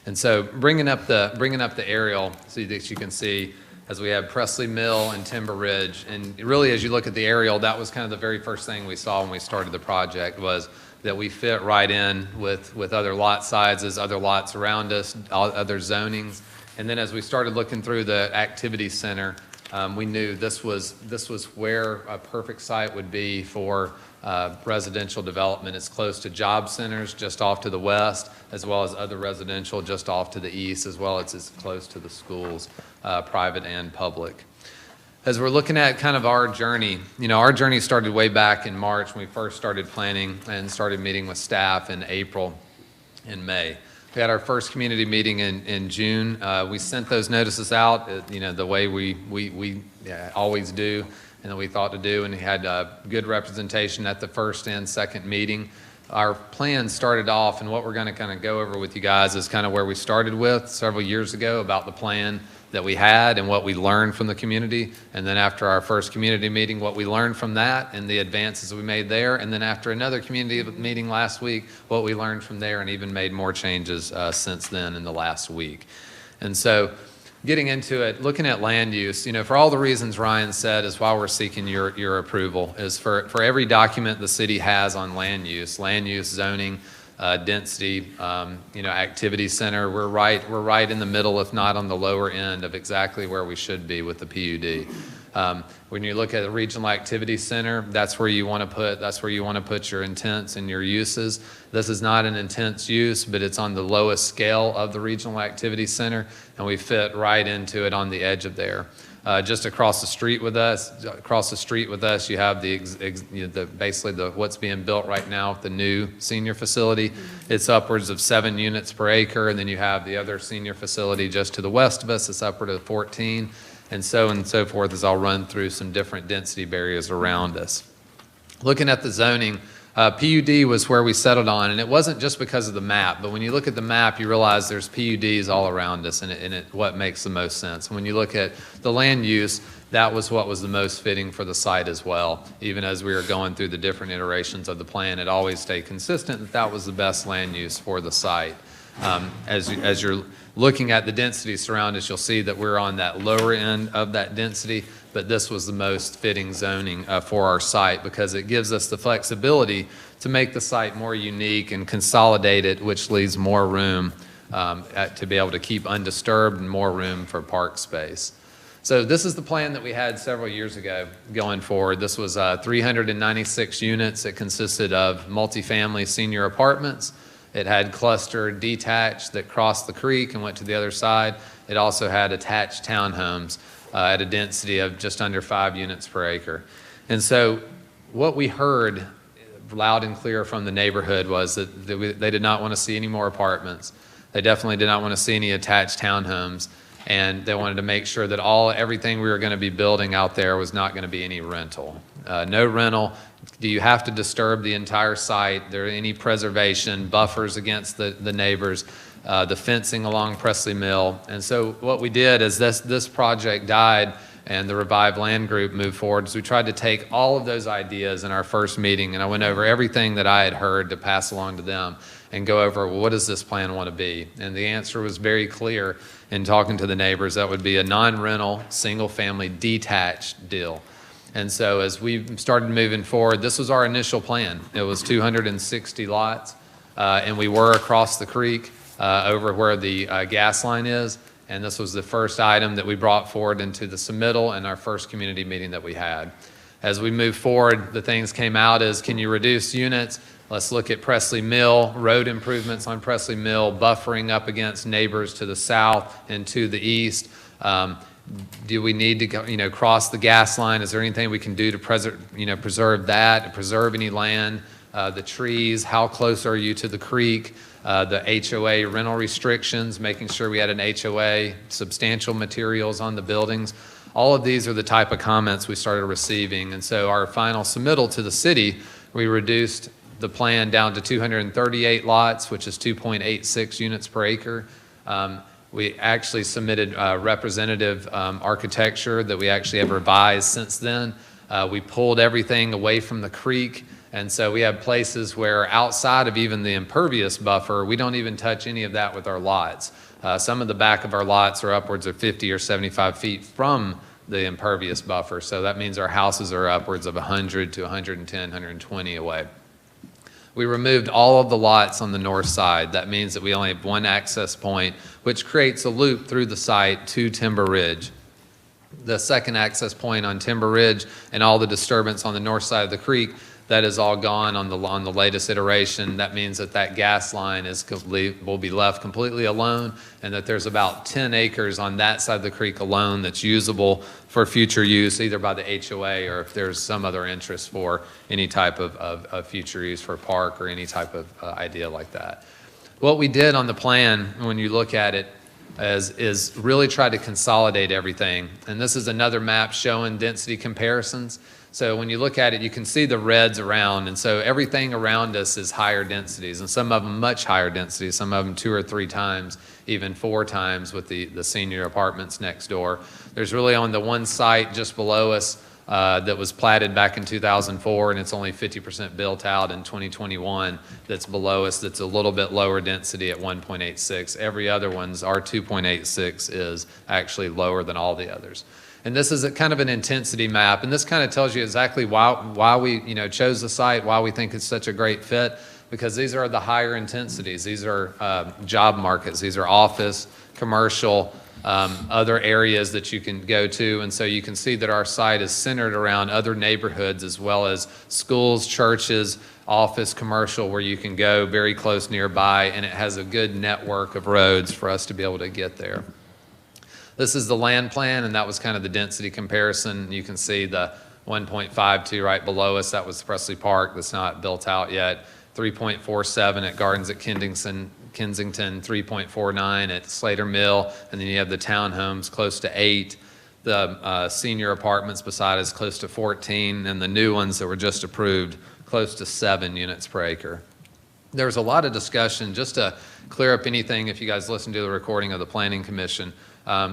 And so bringing up the aerial so that you can see as we have Presley Mill and Timber Ridge. And really, as you look at the aerial, that was kind of the very first thing we saw when we started the project was that we fit right in with other lot sizes, other lots around us, other zonings. And then as we started looking through the activity center, we knew this was where a perfect site would be for residential development. It's close to job centers just off to the west, as well as other residential just off to the east, as well as it's close to the schools, private and public. As we're looking at kind of our journey, our journey started way back in March when we first started planning and started meeting with staff in April and May. We had our first community meeting in June. We sent those notices out, the way we always do and that we thought to do, and we had good representation at the first and second meeting. Our plan started off, and what we're going to kind of go over with you guys is kind of where we started with several years ago about the plan that we had and what we learned from the community. And then after our first community meeting, what we learned from that and the advances we made there. And then after another community meeting last week, what we learned from there and even made more changes since then in the last week. And so getting into it, looking at land use, for all the reasons Ryan said is why we're seeking your approval, is for every document the city has on land use, zoning, density, activity center, we're right in the middle, if not on the lower end of exactly where we should be with the PUD. When you look at the regional activity center, that's where you want to put your intents and your uses. This is not an intense use, but it's on the lowest scale of the regional activity center, and we fit right into it on the edge of there. Just across the street with us, you have basically what's being built right now with the new senior facility. It's upwards of 7 units per acre, and then you have the other senior facility just to the west of us. It's upward of 14, and so forth, as I'll run through some different density barriers around us. Looking at the zoning, PUD was where we settled on, and it wasn't just because of the map, but when you look at the map, you realize there's PUDs all around us, and what makes the most sense. When you look at the land use, that was what was the most fitting for the site as well. Even as we were going through the different iterations of the plan, it always stayed consistent that was the best land use for the site. As you're looking at the density surrounding us, you'll see that we're on that lower end of that density, but this was the most fitting zoning for our site because it gives us the flexibility to make the site more unique and consolidate it, which leaves more room to be able to keep undisturbed and more room for park space. So this is the plan that we had several years ago going forward. This was 396 units. It consisted of multifamily senior apartments. It had clustered detached that crossed the creek and went to the other side. It also had attached townhomes at a density of just under 5 units per acre. And so what we heard loud and clear from the neighborhood was that they did not want to see any more apartments. They definitely did not want to see any attached townhomes. And they wanted to make sure that everything we were going to be building out there was not going to be any rental. No rental. Do you have to disturb the entire site? There any preservation, buffers against the neighbors, the fencing along Presley Mill. And so what we did is this project died and the Revive Land Group moved forward. So we tried to take all of those ideas in our first meeting, and I went over everything that I had heard to pass along to them and go over, well, what does this plan want to be? And the answer was very clear in talking to the neighbors. That would be a non-rental, single-family, detached deal. And so as we started moving forward, this was our initial plan. It was 260 lots, and we were across the creek over where the gas line is. And this was the first item that we brought forward into the submittal and our first community meeting that we had. As we moved forward, the things came out as, can you reduce units? Let's look at Presley Mill, road improvements on Presley Mill, buffering up against neighbors to the south and to the east. Do we need to go, cross the gas line? Is there anything we can do to preserve that, preserve any land, the trees? How close are you to the creek? The HOA rental restrictions, making sure we had an HOA, substantial materials on the buildings. All of these are the type of comments we started receiving. And so our final submittal to the city, we reduced the plan down to 238 lots, which is 2.86 units per acre. We actually submitted representative architecture that we actually have revised since then. We pulled everything away from the creek. And so we have places where outside of even the impervious buffer, we don't even touch any of that with our lots. Some of the back of our lots are upwards of 50 or 75 feet from the impervious buffer. So that means our houses are upwards of 100 to 110, 120 away. We removed all of the lots on the north side. That means that we only have one access point, which creates a loop through the site to Timber Ridge. The second access point on Timber Ridge and all the disturbance on the north side of the creek, That is all gone on the latest iteration. That means that that gas line will be left completely alone, and that there's about 10 acres on that side of the creek alone that's usable for future use, either by the HOA or if there's some other interest for any type of future use for a park or any type of idea like that. What we did on the plan, when you look at it, is really try to consolidate everything. And this is another map showing density comparisons. So when you look at it, you can see the reds around, and so everything around us is higher densities, and some of them much higher densities, some of them 2 or 3 times, even 4 times with the senior apartments next door. There's really on the one site just below us that was platted back in 2004, and it's only 50% built out in 2021 that's below us, that's a little bit lower density at 1.86. Every other one's, our 2.86 is actually lower than all the others. And this is a kind of an intensity map, and this kind of tells you exactly why we chose the site, why we think it's such a great fit, because these are the higher intensities. These are job markets. These are office, commercial, other areas that you can go to. And so you can see that our site is centered around other neighborhoods as well as schools, churches, office, commercial, where you can go very close nearby, and it has a good network of roads for us to be able to get there. This is the land plan, and that was kind of the density comparison. You can see the 1.52 right below us. That was Presley Park. That's not built out yet. 3.47 at Gardens at Kensington, 3.49 at Slater Mill, and then you have the townhomes close to 8. The senior apartments beside us close to 14, and the new ones that were just approved close to 7 units per acre. There was a lot of discussion, just to clear up anything if you guys listened to the recording of the Planning Commission.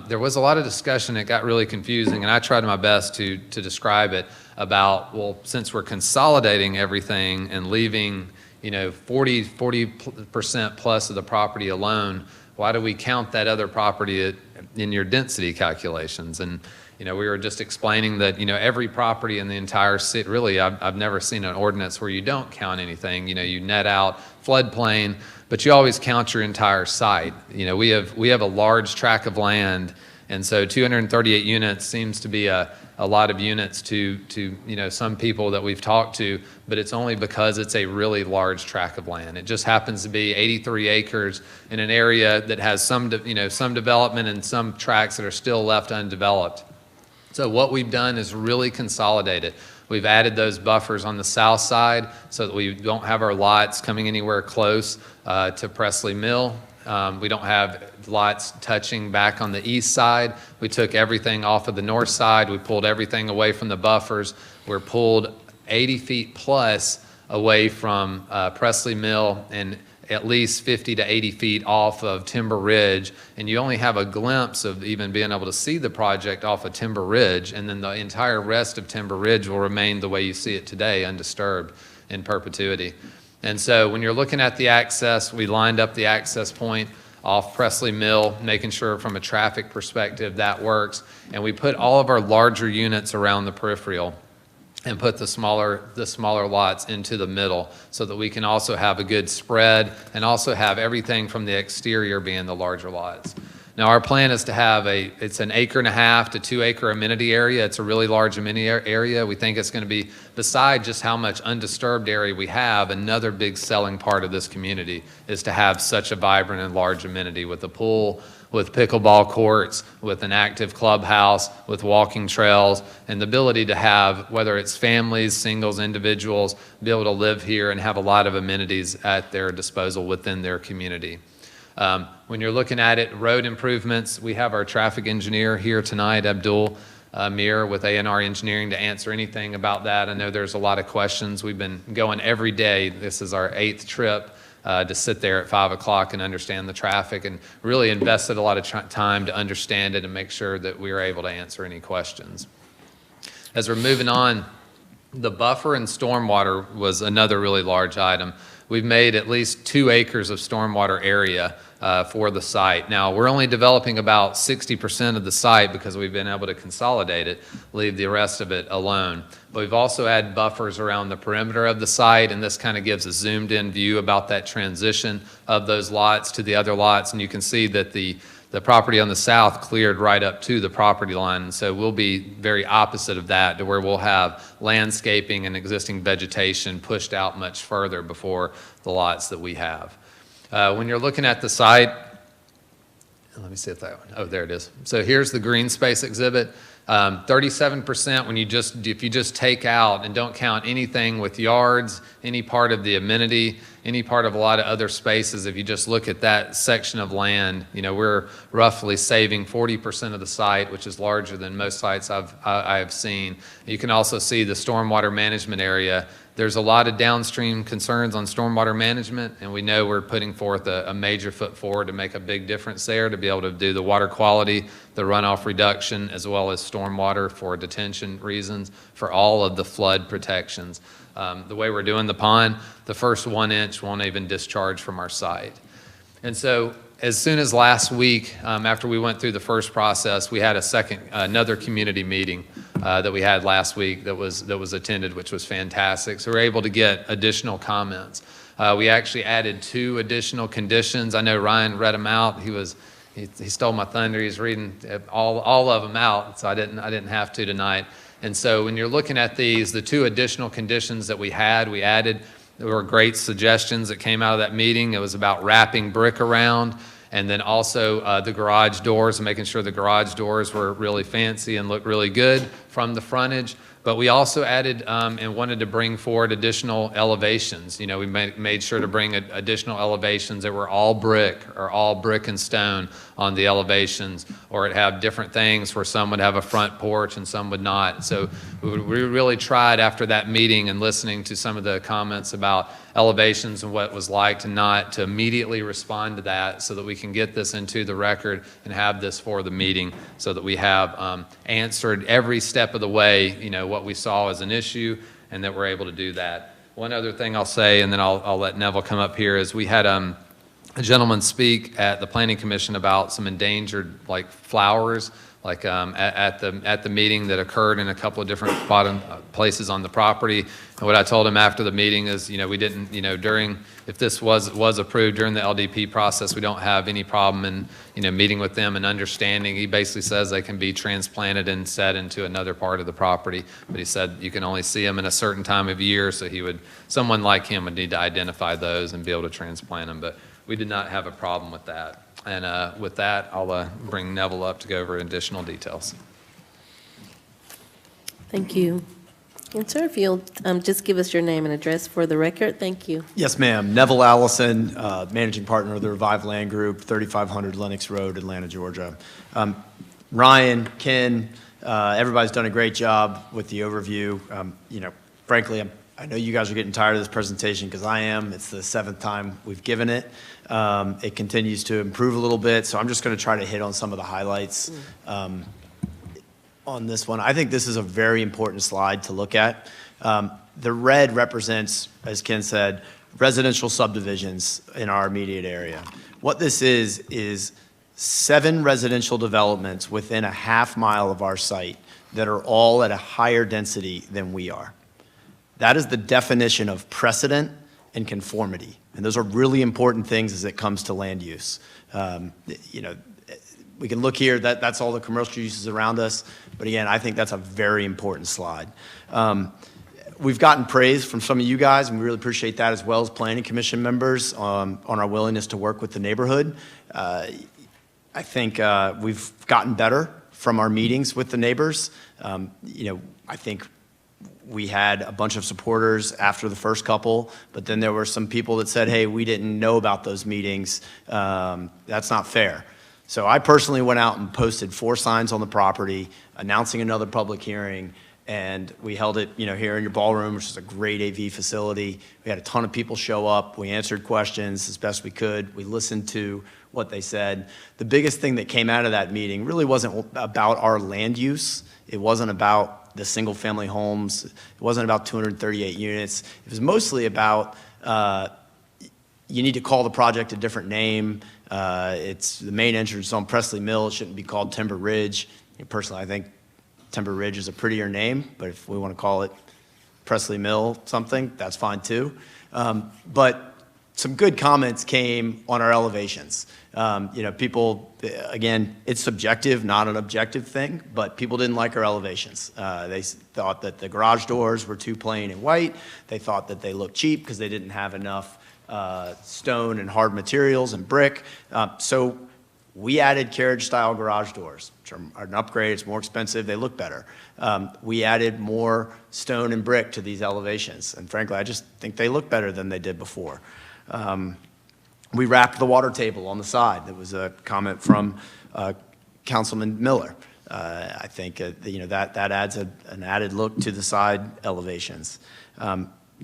There was a lot of discussion. It got really confusing, and I tried my best to describe it about, well, since we're consolidating everything and leaving 40% plus of the property alone, why do we count that other property in your density calculations? And we were just explaining that every property in the entire city, really, I've never seen an ordinance where you don't count anything. You net out floodplain, but you always count your entire site. We have a large tract of land, and so 238 units seems to be a lot of units to some people that we've talked to, but it's only because it's a really large tract of land. It just happens to be 83 acres in an area that has some development and some tracts that are still left undeveloped. So what we've done is really consolidate it. We've added those buffers on the south side so that we don't have our lots coming anywhere close to Presley Mill. We don't have lots touching back on the east side. We took everything off of the north side. We pulled everything away from the buffers. We're pulled 80 feet plus away from Presley Mill and at least 50 to 80 feet off of Timber Ridge, and you only have a glimpse of even being able to see the project off of Timber Ridge, and then the entire rest of Timber Ridge will remain the way you see it today, undisturbed in perpetuity. And so when you're looking at the access, we lined up the access point off Presley Mill, making sure from a traffic perspective that works, and we put all of our larger units around the peripheral and put the smaller lots into the middle so that we can also have a good spread and also have everything from the exterior being the larger lots. Now our plan is to have it's an 1.5 to 2 acre amenity area. It's a really large amenity area. We think it's going to be, beside just how much undisturbed area we have, another big selling part of this community is to have such a vibrant and large amenity with a pool, with pickleball courts, with an active clubhouse, with walking trails, and the ability to have, whether it's families, singles, individuals, be able to live here and have a lot of amenities at their disposal within their community. When you're looking at it, road improvements, we have our traffic engineer here tonight, Abdul Mir with A&R Engineering, to answer anything about that. I know there's a lot of questions. We've been going every day. This is our 8th trip to sit there at 5 o'clock and understand the traffic, and really invested a lot of time to understand it and make sure that we were able to answer any questions. As we're moving on, the buffer and stormwater was another really large item. We've made at least 2 acres of stormwater area for the site. Now, we're only developing about 60% of the site because we've been able to consolidate it, leave the rest of it alone. But we've also added buffers around the perimeter of the site, and this kind of gives a zoomed in view about that transition of those lots to the other lots. And you can see that the The property on the south cleared right up to the property line, and so we'll be very opposite of that, to where we'll have landscaping and existing vegetation pushed out much further before the lots that we have. When you're looking at the site, let me see if that one, oh, there it is. So here's the green space exhibit. 37% if you just take out and don't count anything with yards, any part of the amenity, any part of a lot of other spaces, if you just look at that section of land, we're roughly saving 40% of the site, which is larger than most sites I have seen. You can also see the stormwater management area. There's a lot of downstream concerns on stormwater management, and we know we're putting forth a major foot forward to make a big difference there, to be able to do the water quality, the runoff reduction, as well as stormwater for detention reasons, for all of the flood protections. The way we're doing the pond, the first 1 inch won't even discharge from our site. And so as soon as last week, after we went through the first process, we had another community meeting that we had last week that was attended, which was fantastic. So we were able to get additional comments. We actually added 2 additional conditions. I know Ryan read them out. He stole my thunder. He's reading all of them out, so I didn't have to tonight. And so when you're looking at these, the 2 additional conditions that we added, there were great suggestions that came out of that meeting. It was about wrapping brick around, and then also the garage doors, and making sure the garage doors were really fancy and looked really good from the frontage. But we also added and wanted to bring forward additional elevations. We made sure to bring additional elevations that were all brick or all brick and stone on the elevations, or it have different things where some would have a front porch and some would not. So we really tried, after that meeting and listening to some of the comments about elevations and what it was like to immediately respond to that, so that we can get this into the record and have this for the meeting, so that we have answered every step of the way, what we saw as an issue, and that we're able to do that. One other thing I'll say, and then I'll let Neville come up here, is we had a gentleman speak at the Planning Commission about some endangered flowers, at the meeting that occurred in a couple of different places on the property. And what I told him after the meeting is, we didn't, if this was approved during the LDP process, we don't have any problem in, meeting with them and understanding. He basically says they can be transplanted and set into another part of the property, but he said you can only see them in a certain time of year, so someone like him would need to identify those and be able to transplant them. But we did not have a problem with that. And with that, I'll bring Neville up to go over additional details. Thank you. And sir, if you'll just give us your name and address for the record. Thank you. Yes, ma'am. Neville Allison, managing partner of the Revive Land Group, 3500 Lenox Road, Atlanta, Georgia. Ryan, Ken, everybody's done a great job with the overview. Frankly, I know you guys are getting tired of this presentation, because I am. It's the 7th time we've given it. It continues to improve a little bit, so I'm just going to try to hit on some of the highlights on this one. I think this is a very important slide to look at. The red represents, as Ken said, residential subdivisions in our immediate area. What this is 7 residential developments within a half mile of our site that are all at a higher density than we are. That is the definition of precedent and conformity. And those are really important things as it comes to land use. We can look here, that's all the commercial uses around us. But again, I think that's a very important slide. We've gotten praise from some of you guys, and we really appreciate that, as well as Planning Commission members, on our willingness to work with the neighborhood. I think we've gotten better from our meetings with the neighbors. I think we had a bunch of supporters after the first couple, but then there were some people that said, hey, we didn't know about those meetings. That's not fair. So I personally went out and posted 4 signs on the property announcing another public hearing, and we held it, here in your ballroom, which is a great AV facility. We had a ton of people show up. We answered questions as best we could. We listened to what they said. The biggest thing that came out of that meeting really wasn't about our land use. It wasn't about the single-family homes. It wasn't about 238 units. It was mostly about you need to call the project a different name. It's the main entrance on Presley Mill. It shouldn't be called Timber Ridge. Personally, I think Timber Ridge is a prettier name, but if we want to call it Presley Mill something, that's fine too. But some good comments came on our elevations. People, again, it's subjective, not an objective thing, but people didn't like our elevations. They thought that the garage doors were too plain and white. They thought that they looked cheap because they didn't have enough stone and hard materials and brick. So we added carriage-style garage doors, which are an upgrade. It's more expensive. They look better. We added more stone and brick to these elevations. And frankly, I just think they look better than they did before. We wrapped the water table on the side. There was a comment from Councilman Miller. I think that adds an added look to the side elevations.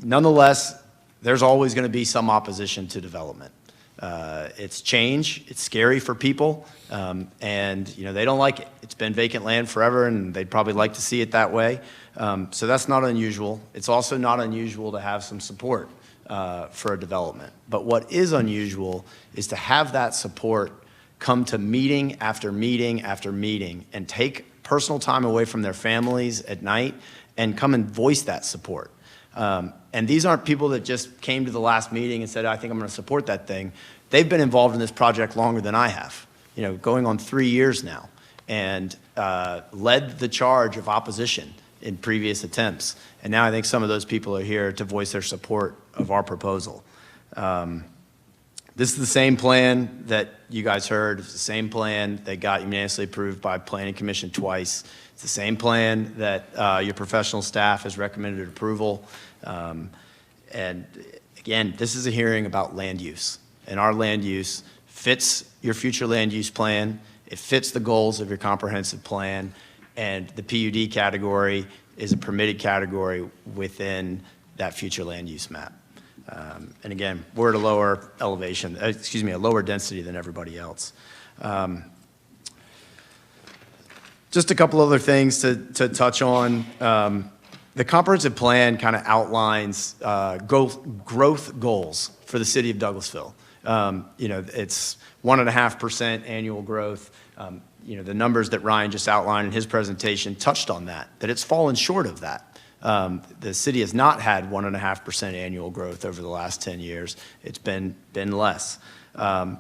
Nonetheless, there's always going to be some opposition to development. It's change. It's scary for people, and they don't like it. It's been vacant land forever, and they'd probably like to see it that way. So that's not unusual. It's also not unusual to have some support for a development. But what is unusual is to have that support come to meeting after meeting after meeting and take personal time away from their families at night and come and voice that support. And these aren't people that just came to the last meeting and said, I think I'm going to support that thing. They've been involved in this project longer than I have, going on 3 years now, and led the charge of opposition in previous attempts. And now I think some of those people are here to voice their support of our proposal. This is the same plan that you guys heard. It's the same plan that got unanimously approved by Planning Commission twice. It's the same plan that your professional staff has recommended approval. And again, this is a hearing about land use. And our land use fits your future land use plan. It fits the goals of your comprehensive plan. And the PUD category is a permitted category within that future land use map. And again, we're at a lower elevation, a lower density than everybody else. Just a couple other things to touch on. The comprehensive plan kind of outlines growth goals for the city of Douglasville. It's 1.5% annual growth. The numbers that Ryan just outlined in his presentation touched on that it's fallen short of that. The city has not had 1.5% annual growth over the last 10 years. It's been less. And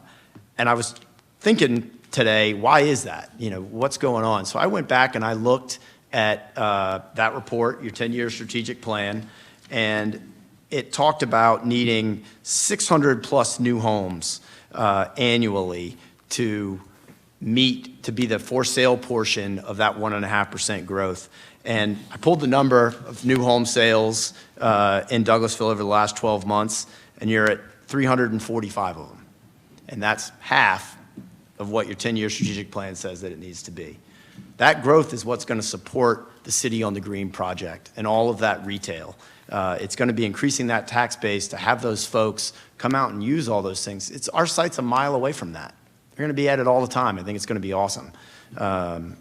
I was thinking today, why is that? What's going on? So I went back and I looked at that report, your 10-year strategic plan, and it talked about needing 600 plus new homes annually to be the for sale portion of that 1.5% growth. And I pulled the number of new home sales in Douglasville over the last 12 months, and you're at 345 of them. And that's half of what your 10-year strategic plan says that it needs to be. That growth is what's going to support the City on the Green project and all of that retail. It's going to be increasing that tax base to have those folks come out and use all those things. Our site's a mile away from that. They're going to be at it all the time. I think it's going to be awesome.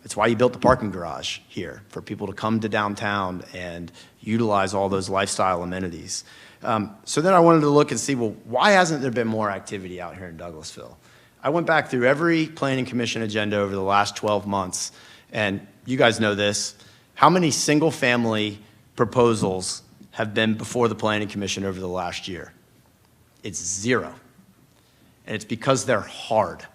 It's why you built the parking garage here, for people to come to downtown and utilize all those lifestyle amenities. So then I wanted to look and see, well, why hasn't there been more activity out here in Douglasville? I went back through every Planning Commission agenda over the last 12 months, and you guys know this. How many single-family proposals have been before the Planning Commission over the last year? It's 0. And it's because they're hard.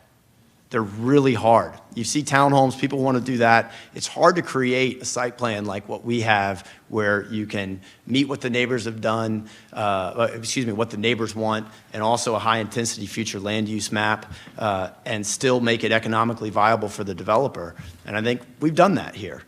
They're really hard. You see townhomes, people want to do that. It's hard to create a site plan like what we have, where you can meet what the neighbors have done, what the neighbors want, and also a high-intensity future land use map, and still make it economically viable for the developer. And I think we've done that here.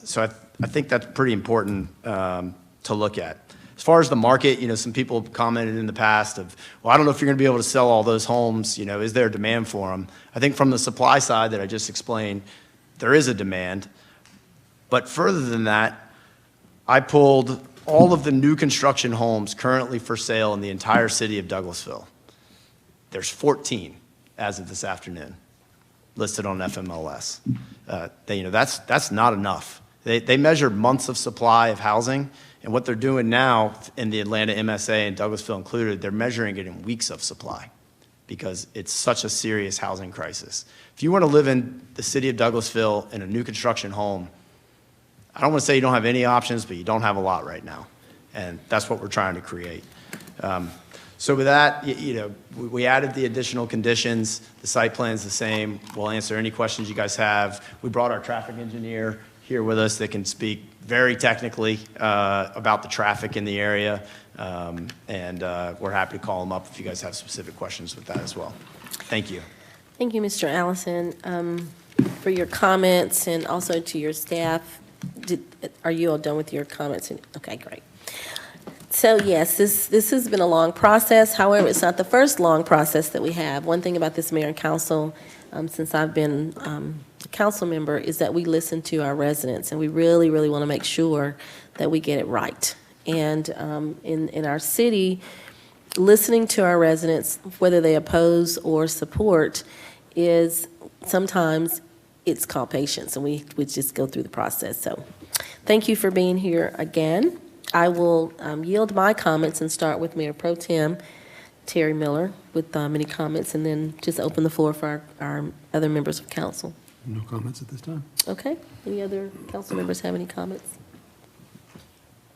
So I think that's pretty important to look at. As far as the market, some people have commented in the past of, well, I don't know if you're going to be able to sell all those homes. Is there a demand for them? I think from the supply side that I just explained, there is a demand. But further than that, I pulled all of the new construction homes currently for sale in the entire city of Douglasville. There's 14 as of this afternoon listed on FMLS. That's not enough. They measure months of supply of housing. And what they're doing now in the Atlanta MSA and Douglasville included, they're measuring it in weeks of supply because it's such a serious housing crisis. If you want to live in the city of Douglasville in a new construction home, I don't want to say you don't have any options, but you don't have a lot right now. And that's what we're trying to create. So with that, you know, we added the additional conditions. The site plan's the same. We'll answer any questions you guys have. We brought our traffic engineer here with us that can speak very technically about the traffic in the area. And we're happy to call him up if you guys have specific questions with that as well. Thank you. Thank you, Mr. Allison, for your comments and also to your staff. Are you all done with your comments? Okay, great. So yes, this has been a long process. However, it's not the first long process that we have. One thing about this mayor and council, since I've been a council member, is that we listen to our residents, and we really, really want to make sure that we get it right. And in our city, listening to our residents, whether they oppose or support, is sometimes it's called patience, and we just go through the process. So thank you for being here again. I will yield my comments and start with Mayor Pro Tem Terry Miller with any comments, and then just open the floor for our other members of council. No comments at this time. Okay. Any other council members have any comments?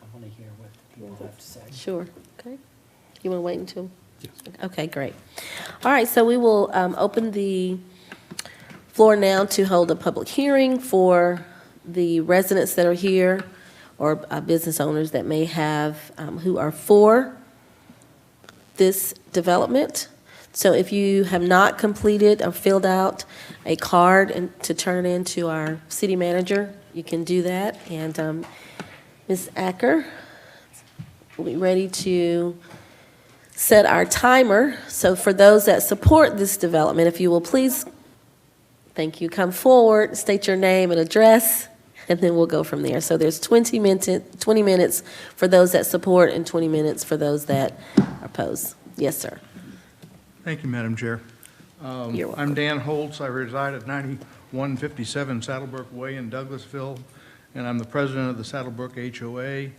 I want to hear what people have to say. Sure. Okay. You want to wait until? Yes. Okay, great. All right, so we will open the floor now to hold a public hearing for the residents that are here, or business owners that may have, who are for this development. So if you have not completed or filled out a card and to turn in to our city manager, you can do that. And Ms. Acker will be ready to set our timer. So for those that support this development, if you will please, thank you, come forward, state your name and address, and then we'll go from there. So there's 20 minutes for those that support and 20 minutes for those that oppose. Yes, sir. Thank you, Madam Chair. You're welcome. I'm Dan Holtz. I reside at 9157 Saddlebrook Way in Douglasville, and I'm the president of the Saddlebrook HOA.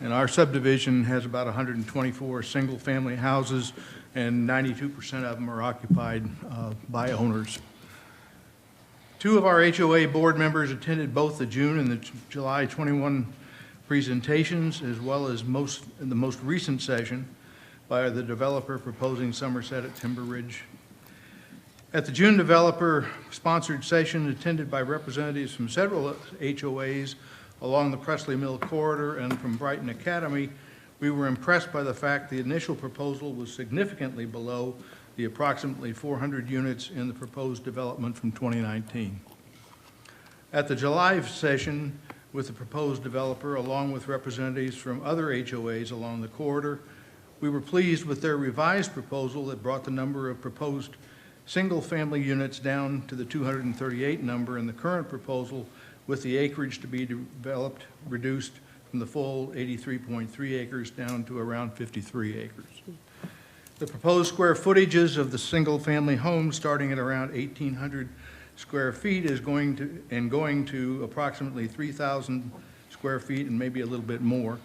And our subdivision has about 124 single-family houses, and 92% of them are occupied by owners. Two of our HOA board members attended both the June and the July 21 presentations, as well as the most recent session by the developer proposing Somerset at Timber Ridge. At the June developer-sponsored session attended by representatives from several HOAs along the Presley Mill corridor and from Brighton Academy, we were impressed by the fact the initial proposal was significantly below the approximately 400 units in the proposed development from 2019. At the July session with the proposed developer, along with representatives from other HOAs along the corridor, we were pleased with their revised proposal that brought the number of proposed single-family units down to the 238 number in the current proposal, with the acreage to be developed reduced from the full 83.3 acres down to around 53 acres. The proposed square footages of the single-family homes, starting at around 1,800 square feet, is going to approximately 3,000 square feet and maybe a little bit more,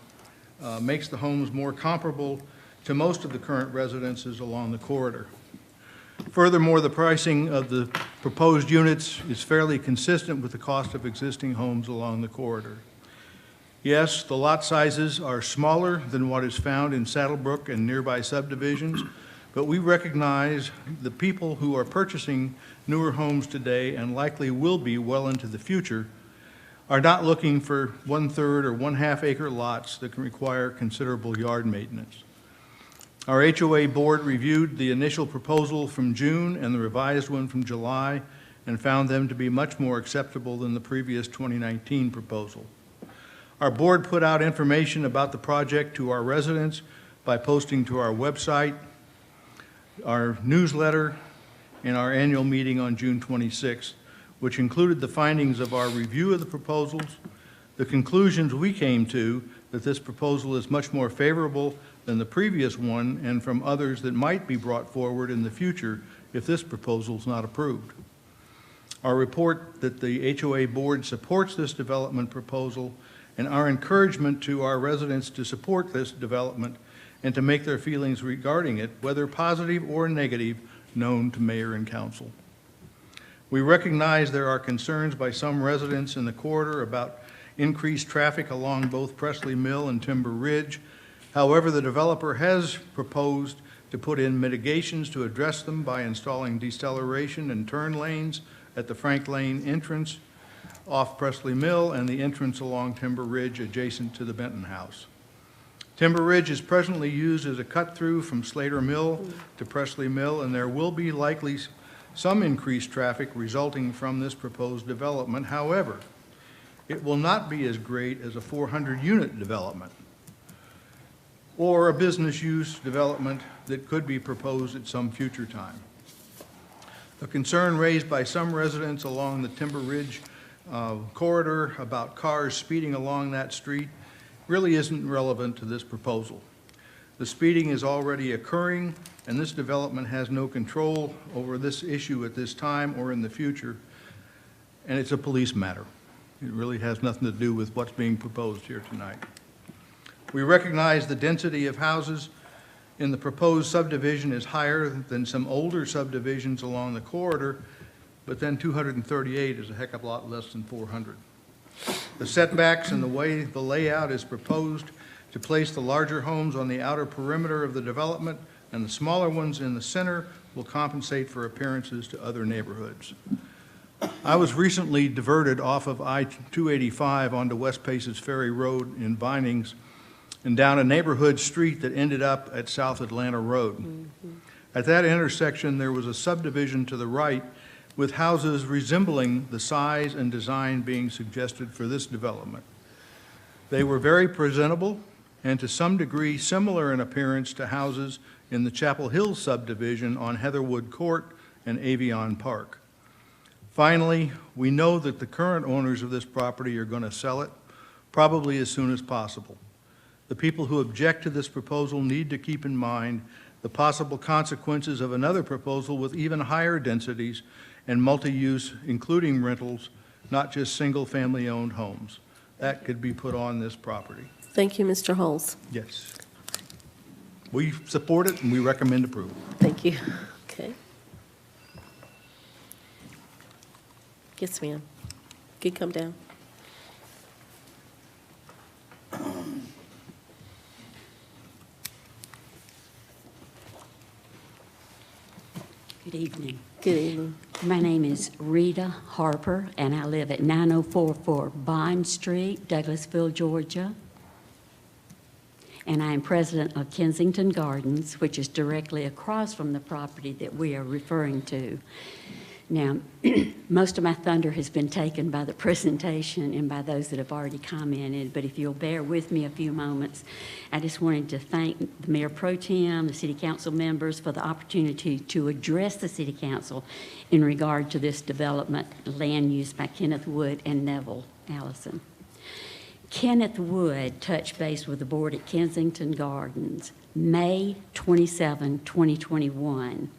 makes the homes more comparable to most of the current residences along the corridor. Furthermore, the pricing of the proposed units is fairly consistent with the cost of existing homes along the corridor. Yes, the lot sizes are smaller than what is found in Saddlebrook and nearby subdivisions, but we recognize the people who are purchasing newer homes today, and likely will be well into the future, are not looking for 1/3 or 1/2 acre lots that can require considerable yard maintenance. Our HOA board reviewed the initial proposal from June and the revised one from July, and found them to be much more acceptable than the previous 2019 proposal. Our board put out information about the project to our residents by posting to our website, our newsletter, and our annual meeting on June 26th, which included the findings of our review of the proposals, the conclusions we came to that this proposal is much more favorable than the previous one, and from others that might be brought forward in the future if this proposal is not approved. Our report that the HOA board supports this development proposal, and our encouragement to our residents to support this development and to make their feelings regarding it, whether positive or negative, known to mayor and council. We recognize there are concerns by some residents in the corridor about increased traffic along both Presley Mill and Timber Ridge. However, the developer has proposed to put in mitigations to address them by installing deceleration and turn lanes at the Frank Lane entrance off Presley Mill and the entrance along Timber Ridge adjacent to the Benton House. Timber Ridge is presently used as a cut-through from Slater Mill to Presley Mill, and there will be likely some increased traffic resulting from this proposed development. However, it will not be as great as a 400-unit development or a business use development that could be proposed at some future time. A concern raised by some residents along the Timber Ridge corridor about cars speeding along that street really isn't relevant to this proposal. The speeding is already occurring, and this development has no control over this issue at this time or in the future, and it's a police matter. It really has nothing to do with what's being proposed here tonight. We recognize the density of houses in the proposed subdivision is higher than some older subdivisions along the corridor, but then 238 is a heck of a lot less than 400. The setbacks and the way the layout is proposed to place the larger homes on the outer perimeter of the development and the smaller ones in the center will compensate for appearances to other neighborhoods. I was recently diverted off of I-285 onto West Paces Ferry Road in Vinings and down a neighborhood street that ended up at South Atlanta Road. At that intersection, there was a subdivision to the right with houses resembling the size and design being suggested for this development. They were very presentable and to some degree similar in appearance to houses in the Chapel Hill subdivision on Heatherwood Court and Avion Park. Finally, we know that the current owners of this property are going to sell it, probably as soon as possible. The people who object to this proposal need to keep in mind the possible consequences of another proposal with even higher densities and multi-use, including rentals, not just single-family owned homes. That could be put on this property. Thank you, Mr. Hulse. Yes. We support it and we recommend approval. Thank you. Okay. Yes, ma'am. Can you come down? Good evening. Good evening. My name is Rita Harper, and I live at 9044 Bond Street, Douglasville, Georgia. And I am president of Kensington Gardens, which is directly across from the property that we are referring to. Now, most of my thunder has been taken by the presentation and by those that have already commented, but if you'll bear with me a few moments, I just wanted to thank the Mayor Pro Tem, the City Council members for the opportunity to address the City Council in regard to this development land use by Kenneth Wood and Neville Allison. Kenneth Wood touched base with the board at Kensington Gardens May 27, 2021,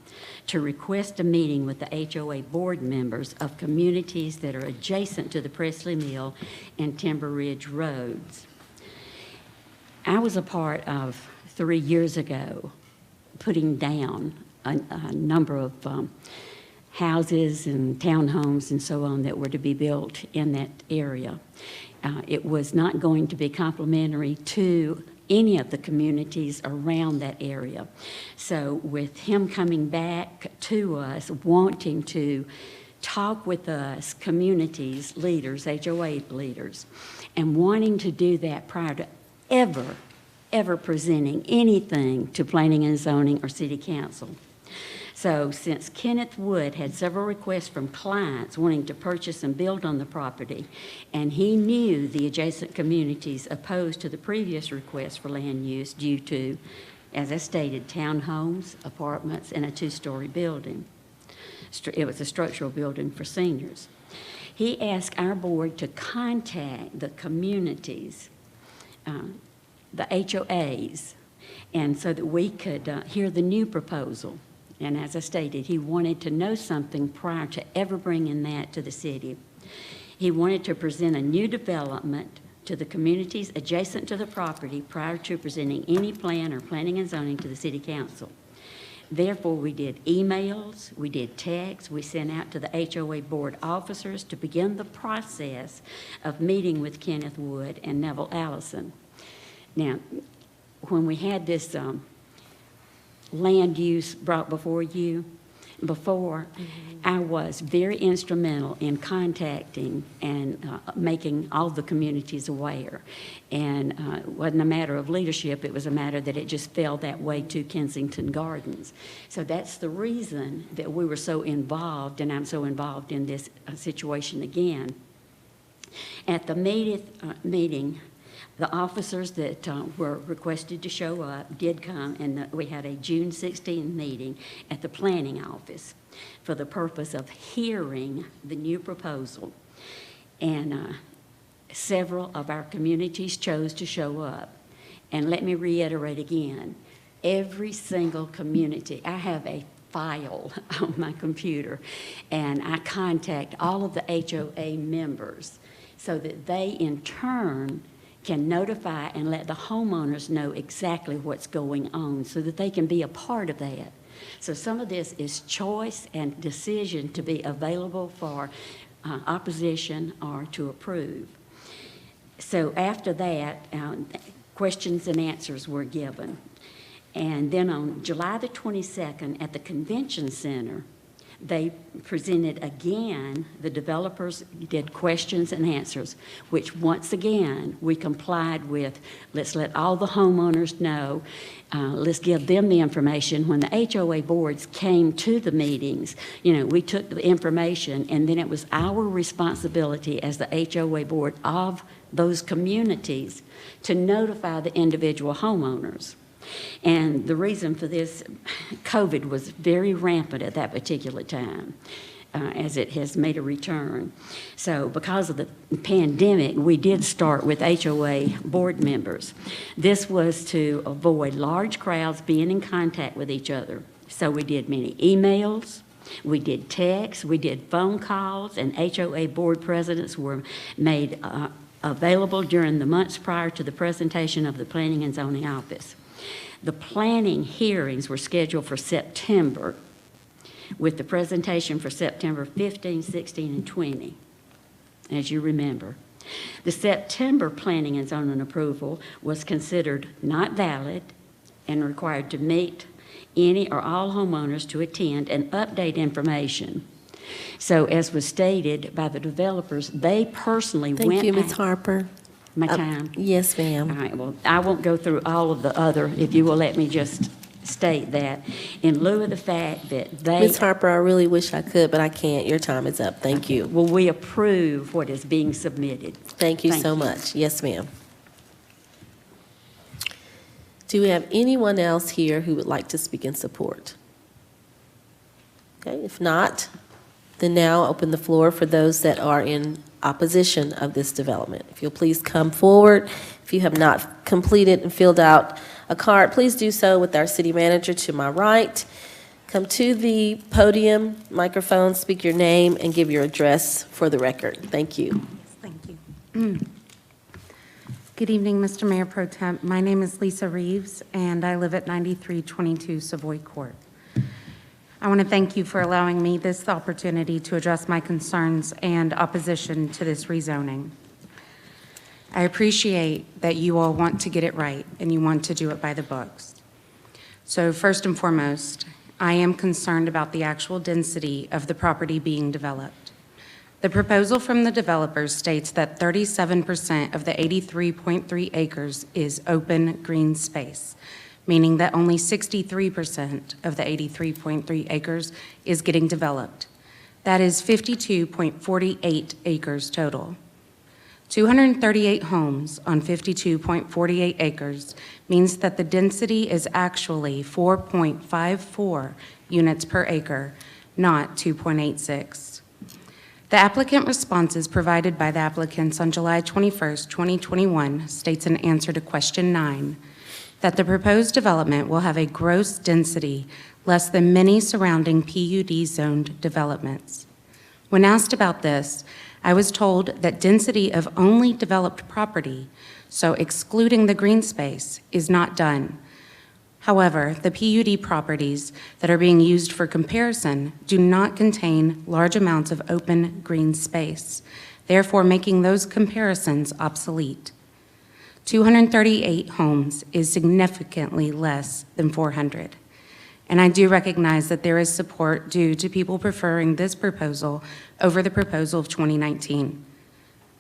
to request a meeting with the HOA board members of communities that are adjacent to the Presley Mill and Timber Ridge roads. I was a part of 3 years ago putting down a number of houses and townhomes and so on that were to be built in that area. It was not going to be complimentary to any of the communities around that area. So with him coming back to us, wanting to talk with us, communities, leaders, HOA leaders, and wanting to do that prior to ever presenting anything to Planning and Zoning or City Council. So since Kenneth Wood had several requests from clients wanting to purchase and build on the property, and he knew the adjacent communities opposed to the previous request for land use due to, as I stated, townhomes, apartments, and a two-story building. It was a structural building for seniors. He asked our board to contact the communities, the HOAs, and so that we could hear the new proposal. And as I stated, he wanted to know something prior to ever bringing that to the city. He wanted to present a new development to the communities adjacent to the property prior to presenting any plan or planning and zoning to the city council. Therefore, we did emails, we did texts, we sent out to the HOA board officers to begin the process of meeting with Kenneth Wood and Neville Allison. Now, when we had this land use brought before you before, I was very instrumental in contacting and making all the communities aware. And it wasn't a matter of leadership, it was a matter that it just fell that way to Kensington Gardens. So that's the reason that we were so involved, and I'm so involved in this situation again. At the meeting, the officers that were requested to show up did come, and we had a June 16th meeting at the planning office for the purpose of hearing the new proposal. And several of our communities chose to show up. And let me reiterate again, every single community, I have a file on my computer, and I contact all of the HOA members so that they in turn can notify and let the homeowners know exactly what's going on so that they can be a part of that. So some of this is choice and decision to be available for opposition or to approve. So after that, questions and answers were given. And then on July the 22nd at the Convention Center, they presented again, the developers did questions and answers, which once again, we complied with. Let's let all the homeowners know. Let's give them the information. When the HOA boards came to the meetings, you know, we took the information, and then it was our responsibility as the HOA board of those communities to notify the individual homeowners. And the reason for this, COVID was very rampant at that particular time, as it has made a return. So because of the pandemic, we did start with HOA board members. This was to avoid large crowds being in contact with each other. So we did many emails, we did texts, we did phone calls, and HOA board presidents were made available during the months prior to the presentation of the Planning and Zoning Office. The planning hearings were scheduled for September, with the presentation for September 15, 16, and 20, as you remember. The September planning and zoning approval was considered not valid and required to meet any or all homeowners to attend and update information. So as was stated by the developers, they personally went out. Thank you, Ms. Harper. My time? Yes, ma'am. All right, well, I won't go through all of the other, if you will let me just state that. In lieu of the fact that they... Ms. Harper, I really wish I could, but I can't. Your time is up. Thank you. Will we approve what is being submitted? Thank you so much. Yes, ma'am. Do we have anyone else here who would like to speak in support? Okay, if not, then now open the floor for those that are in opposition of this development. If you'll please come forward. If you have not completed and filled out a card, please do so with our city manager to my right. Come to the podium, microphone, speak your name, and give your address for the record. Thank you. Thank you. Good evening, Mr. Mayor Pro Tem. My name is Lisa Reeves, and I live at 9322 Savoy Court. I want to thank you for allowing me this opportunity to address my concerns and opposition to this rezoning. I appreciate that you all want to get it right and you want to do it by the books. So first and foremost, I am concerned about the actual density of the property being developed. The proposal from the developers states that 37% of the 83.3 acres is open green space, meaning that only 63% of the 83.3 acres is getting developed. That is 52.48 acres total. 238 homes on 52.48 acres means that the density is actually 4.54 units per acre, not 2.86. The applicant responses provided by the applicants on July 21st, 2021 states in answer to question 9 that the proposed development will have a gross density less than many surrounding PUD-zoned developments. When asked about this, I was told that density of only developed property, so excluding the green space, is not done. However, the PUD properties that are being used for comparison do not contain large amounts of open green space, therefore making those comparisons obsolete. 238 homes is significantly less than 400. and I do recognize that there is support due to people preferring this proposal over the proposal of 2019.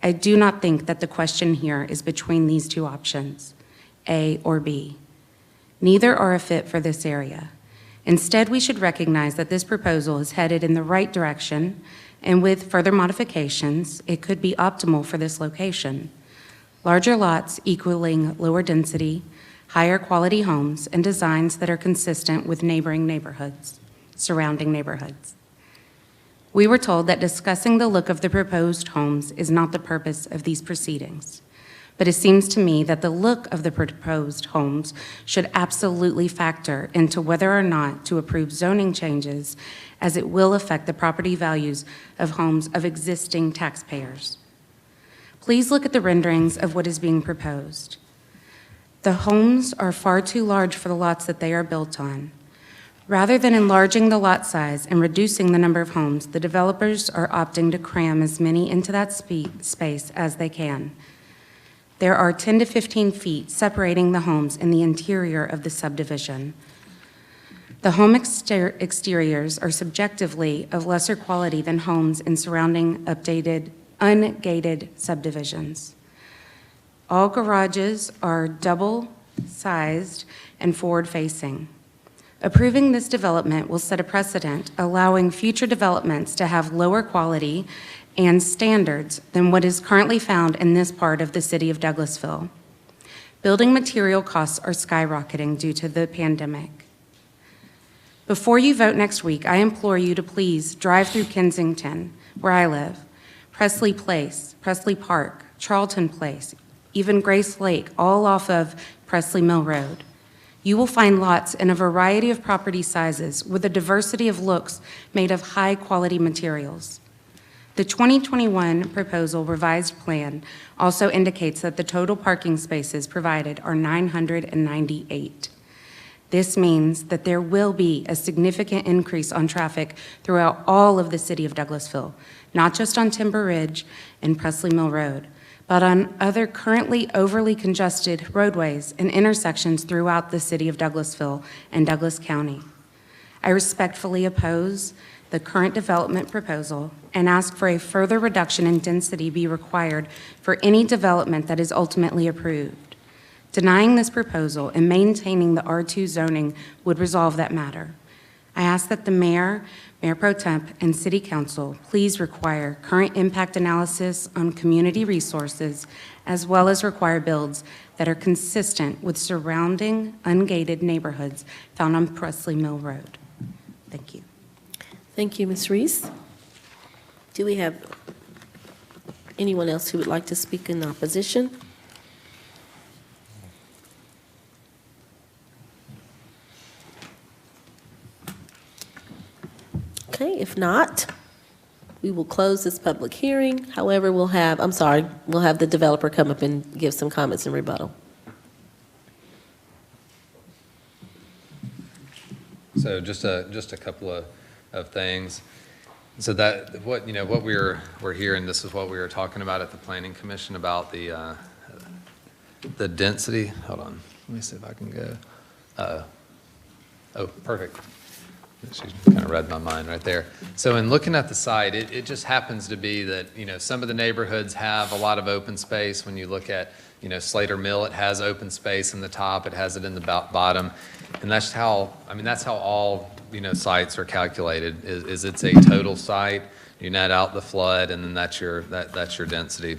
I do not think that the question here is between these two options, A or B. Neither are a fit for this area. Instead, we should recognize that this proposal is headed in the right direction, and with further modifications, it could be optimal for this location. Larger lots equaling lower density, higher quality homes, and designs that are consistent with neighboring neighborhoods, surrounding neighborhoods. We were told that discussing the look of the proposed homes is not the purpose of these proceedings. But it seems to me that the look of the proposed homes should absolutely factor into whether or not to approve zoning changes, as it will affect the property values of homes of existing taxpayers. Please look at the renderings of what is being proposed. The homes are far too large for the lots that they are built on. Rather than enlarging the lot size and reducing the number of homes, the developers are opting to cram as many into that space as they can. There are 10 to 15 feet separating the homes in the interior of the subdivision. The home exteriors are subjectively of lesser quality than homes in surrounding ungated subdivisions. All garages are double-sized and forward-facing. Approving this development will set a precedent, allowing future developments to have lower quality and standards than what is currently found in this part of the city of Douglasville. Building material costs are skyrocketing due to the pandemic. Before you vote next week, I implore you to please drive through Kensington, where I live, Presley Place, Presley Park, Charlton Place, even Grace Lake, all off of Presley Mill Road. You will find lots in a variety of property sizes with a diversity of looks made of high-quality materials. The 2021 proposal revised plan also indicates that the total parking spaces provided are 998. This means that there will be a significant increase on traffic throughout all of the city of Douglasville, not just on Timber Ridge and Presley Mill Road, but on other currently overly congested roadways and intersections throughout the city of Douglasville and Douglas County. I respectfully oppose the current development proposal and ask for a further reduction in density be required for any development that is ultimately approved. Denying this proposal and maintaining the R2 zoning would resolve that matter. I ask that the mayor, Mayor Pro Tem, and City Council please require current impact analysis on community resources, as well as require builds that are consistent with surrounding ungated neighborhoods found on Presley Mill Road. Thank you. Thank you, Ms. Reese. Do we have anyone else who would like to speak in opposition? Okay, if not, we will close this public hearing. However, we'll have the developer come up and give some comments and rebuttal. So just a couple of things. So that what we're hearing, this is what we were talking about at the Planning Commission about the density. Hold on, let me see if I can go. Oh, perfect. She kind of read my mind right there. So in looking at the site, it just happens to be that, some of the neighborhoods have a lot of open space. When you look at, Slater Mill, it has open space in the top, it has it in the bottom. And that's how all, sites are calculated, is it's a total site. You net out the flood, and then that's your density.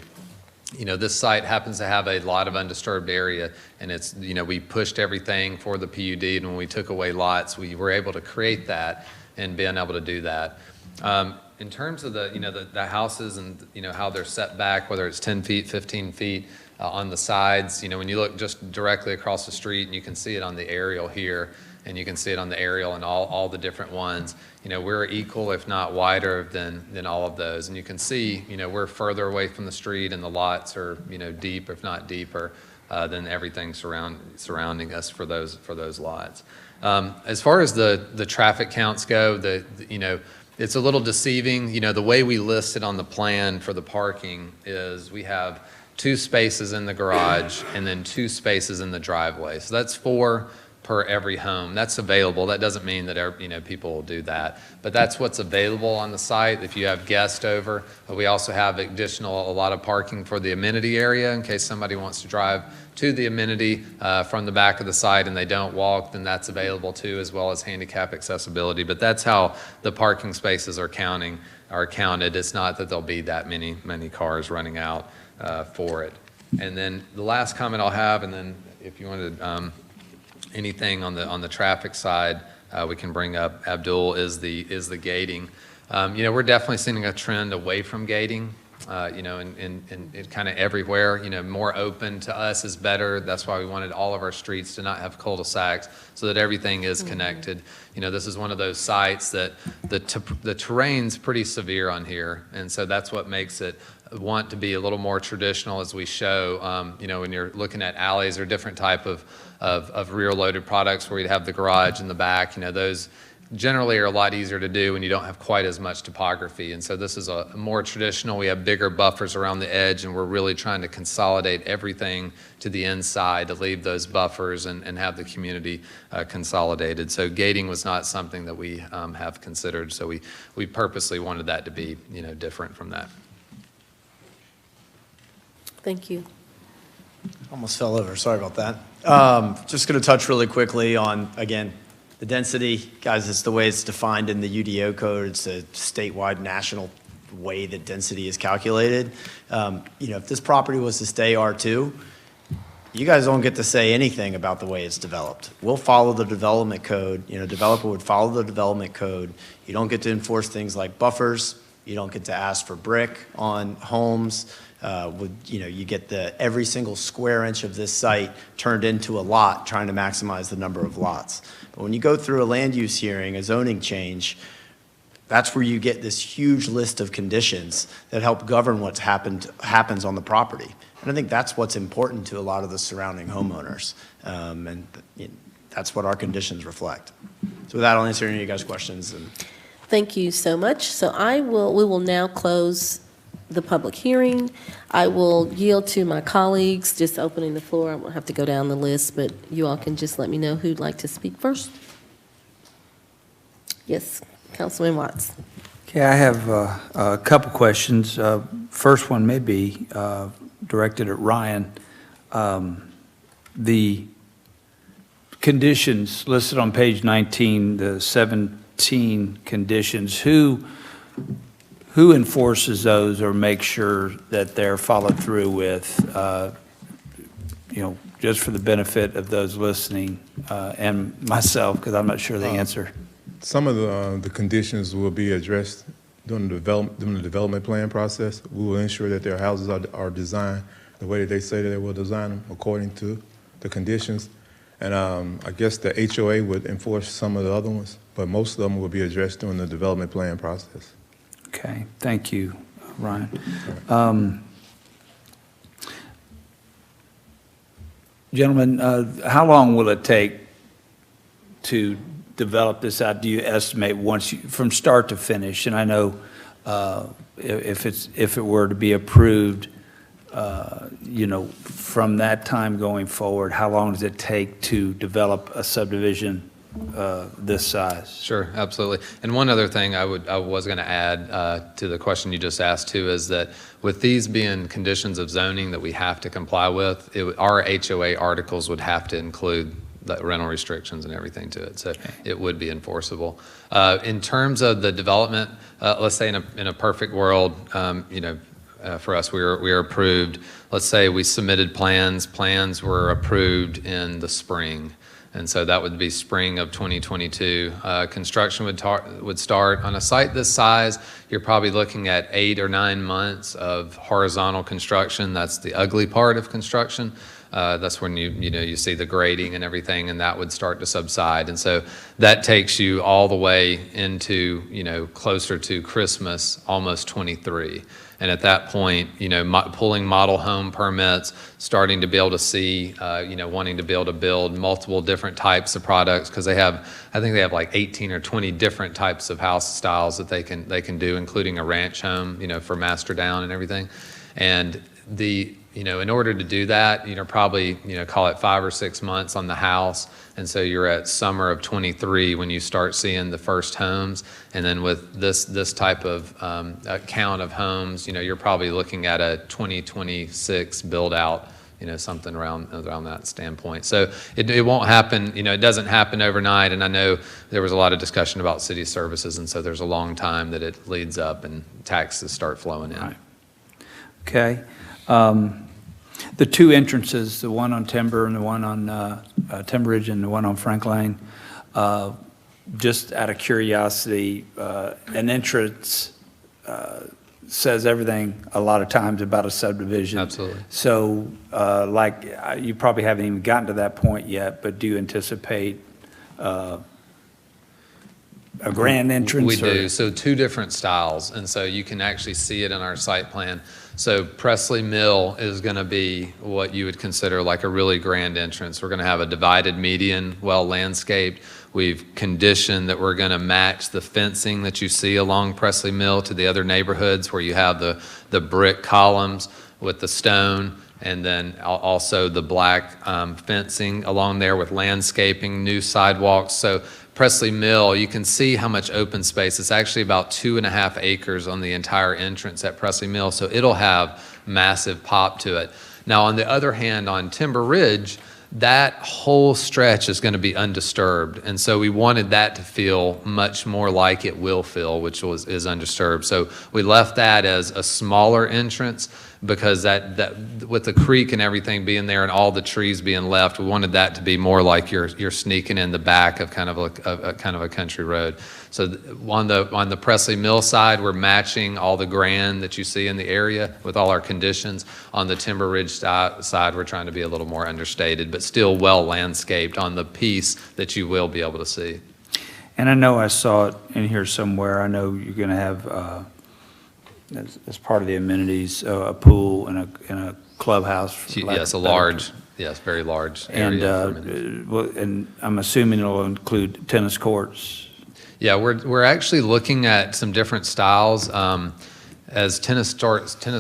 This site happens to have a lot of undisturbed area, and it's, we pushed everything for the PUD, and when we took away lots, we were able to create that and being able to do that. In terms of the houses and, how they're set back, whether it's 10 feet, 15 feet on the sides, when you look just directly across the street, and you can see it on the aerial here, and you can see it on the aerial and all the different ones. We're equal, if not wider, than all of those. And you can see, we're further away from the street, and the lots are, deep, if not deeper, than everything surrounding us for those lots. As far as the traffic counts go, it's a little deceiving. The way we list it on the plan for the parking is we have 2 spaces in the garage and then 2 spaces in the driveway. So that's 4 per every home. That's available. That doesn't mean that, you know, people will do that, but that's what's available on the site if you have guests over. But we also have a lot of parking for the amenity area in case somebody wants to drive to the amenity from the back of the site and they don't walk, then that's available too, as well as handicap accessibility. But that's how the parking spaces are counted. It's not that there'll be that many cars running out for it. And then the last comment I'll have, and then if you wanted anything on the traffic side, we can bring up, Abdul, is the gating. You know, we're definitely seeing a trend away from gating. You know, in kind of everywhere. You know, more open to us is better. That's why we wanted all of our streets to not have cul-de-sacs, so that everything is connected. You know, this is one of those sites that the terrain's pretty severe on here, and so that's what makes it want to be a little more traditional as we show. You know, when you're looking at alleys or different type of rear-loaded products where you'd have the garage in the back, you know, those generally are a lot easier to do when you don't have quite as much topography. And so this is a more traditional. We have bigger buffers around the edge, and we're really trying to consolidate everything to the inside to leave those buffers and have the community consolidated. So gating was not something that we have considered. So we purposely wanted that to be, you know, different from that. Thank you. Almost fell over, sorry about that. Just going to touch really quickly on, again, the density. Guys, it's the way it's defined in the UDO code. It's a statewide national way that density is calculated. You know, if this property was to stay R2, you guys don't get to say anything about the way it's developed. We'll follow the development code. You know, developer would follow the development code. You don't get to enforce things like buffers. You don't get to ask for brick on homes. You know, you get every single square inch of this site turned into a lot, trying to maximize the number of lots. But when you go through a land use hearing, a zoning change, that's where you get this huge list of conditions that help govern what happens on the property. And I think that's what's important to a lot of the surrounding homeowners. And that's what our conditions reflect. So with that, I'll answer any of you guys' questions. Thank you so much. So we will now close the public hearing. I will yield to my colleagues, just opening the floor. I won't have to go down the list, but you all can just let me know who'd like to speak first. Yes, Councilman Watts. Okay, I have a couple questions. First one may be directed at Ryan. The conditions listed on page 19, the 17 conditions, who enforces those or makes sure that they're followed through with, you know, just for the benefit of those listening and myself, because I'm not sure the answer. Some of the conditions will be addressed during the development plan process. We will ensure that their houses are designed the way that they say that they will design them according to the conditions. And I guess the HOA would enforce some of the other ones, but most of them will be addressed during the development plan process. Okay, thank you, Ryan. Gentlemen, how long will it take to develop this out? Do you estimate from start to finish? And I know if it were to be approved, you know, from that time going forward, how long does it take to develop a subdivision this size? Sure, absolutely. And one other thing I was going to add to the question you just asked too is that with these being conditions of zoning that we have to comply with, our HOA articles would have to include the rental restrictions and everything to it, so it would be enforceable. In terms of the development, let's say in a perfect world, you know, for us, we were approved. Let's say we submitted plans. Plans were approved in the spring. And so that would be spring of 2022. Construction would start on a site this size. You're probably looking at 8 or 9 months of horizontal construction. That's the ugly part of construction. That's when you see the grading and everything, and that would start to subside. And so that takes you all the way into, you know, closer to Christmas, almost 23. And at that point, you know, pulling model home permits, starting to be able to see, you know, wanting to be able to build multiple different types of products, because I think they have like 18 or 20 different types of house styles that they can do, including a ranch home, you know, for master down and everything. And in order to do that, probably, call it 5 or 6 months on the house. And so you're at summer of '23 when you start seeing the first homes. And then with this type of count of homes, you're probably looking at a 2026 build out, something around that standpoint. So it won't happen, it doesn't happen overnight. And I know there was a lot of discussion about city services. And so there's a long time that it leads up and taxes start flowing in. Right. Okay. The two entrances, the one on Timber and the one on Timber Ridge and the one on Frank Lane, just out of curiosity, an entrance says everything a lot of times about a subdivision. Absolutely. So you probably haven't even gotten to that point yet, but do you anticipate a grand entrance? We do. So 2 different styles. And so you can actually see it in our site plan. So Presley Mill is going to be what you would consider like a really grand entrance. We're going to have a divided median, well landscaped. We've conditioned that we're going to match the fencing that you see along Presley Mill to the other neighborhoods where you have the brick columns with the stone, and then also the black fencing along there with landscaping, new sidewalks. So Presley Mill, you can see how much open space. It's actually about 2.5 acres on the entire entrance at Presley Mill, so it'll have massive pop to it. Now, on the other hand, on Timber Ridge, that whole stretch is going to be undisturbed, and so we wanted that to feel much more like it will feel, which is undisturbed. So we left that as a smaller entrance because that with the creek and everything being there and all the trees being left, we wanted that to be more like you're sneaking in the back of kind of a country road. So on the Presley Mill side, we're matching all the grand that you see in the area with all our conditions. On the Timber Ridge side, we're trying to be a little more understated, but still well landscaped on the piece that you will be able to see. And I know I saw it in here somewhere. I know you're going to have, as part of the amenities, a pool and a clubhouse. Yes, very large area. And I'm assuming it'll include tennis courts. Yeah, we're actually looking at some different styles. As tennis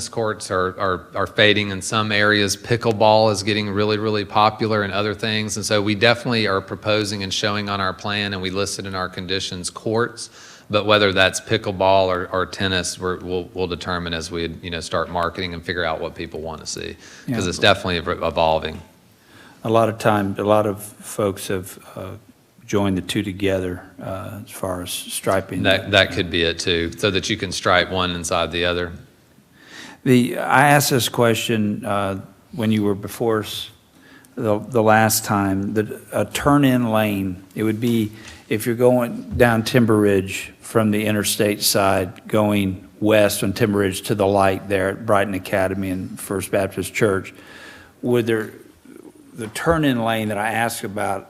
courts are fading in some areas, pickleball is getting really, really popular in other things. And so we definitely are proposing and showing on our plan, and we listed in our conditions courts. But whether that's pickleball or tennis, we'll determine as we start marketing and figure out what people want to see, because it's definitely evolving. A lot of folks have joined the two together as far as striping. That could be it too, so that you can stripe one inside the other. I asked this question when you were before us the last time, that a turn-in lane, it would be if you're going down Timber Ridge from the interstate side going west on Timber Ridge to the light there at Brighton Academy and First Baptist Church, would the turn-in lane that I asked about,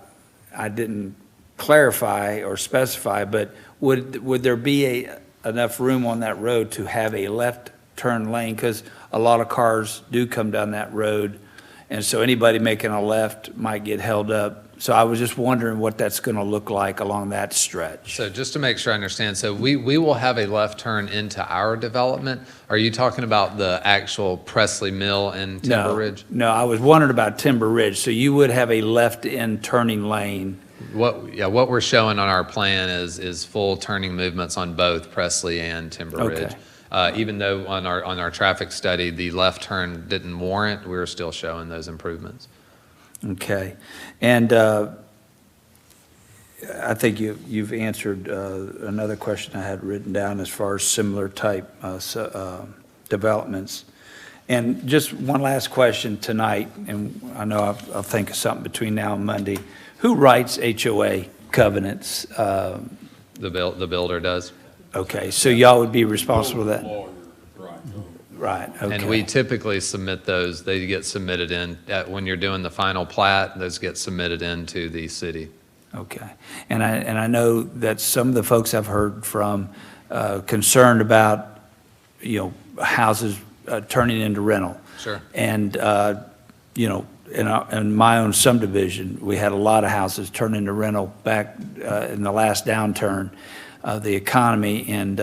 I didn't clarify or specify, but would there be enough room on that road to have a left turn lane? Because a lot of cars do come down that road, and so anybody making a left might get held up. So I was just wondering what that's going to look like along that stretch. So just to make sure I understand, so we will have a left turn into our development. Are you talking about the actual Presley Mill and Timber Ridge? No, I was wondering about Timber Ridge. So you would have a left-in turning lane. What we're showing on our plan is full turning movements on both Presley and Timber Ridge. Even though on our traffic study, the left turn didn't warrant, we were still showing those improvements. Okay. And I think you've answered another question I had written down as far as similar type developments. And just one last question tonight, and I know I'll think of something between now and Monday. Who writes HOA covenants? The builder does. Okay, so y'all would be responsible for that? Right, okay. And we typically submit those, they get submitted in, when you're doing the final plat, those get submitted into the city. Okay. And I know that some of the folks I've heard from concerned about, houses turning into rental. Sure. And, in my own subdivision, we had a lot of houses turn into rental back in the last downturn of the economy, and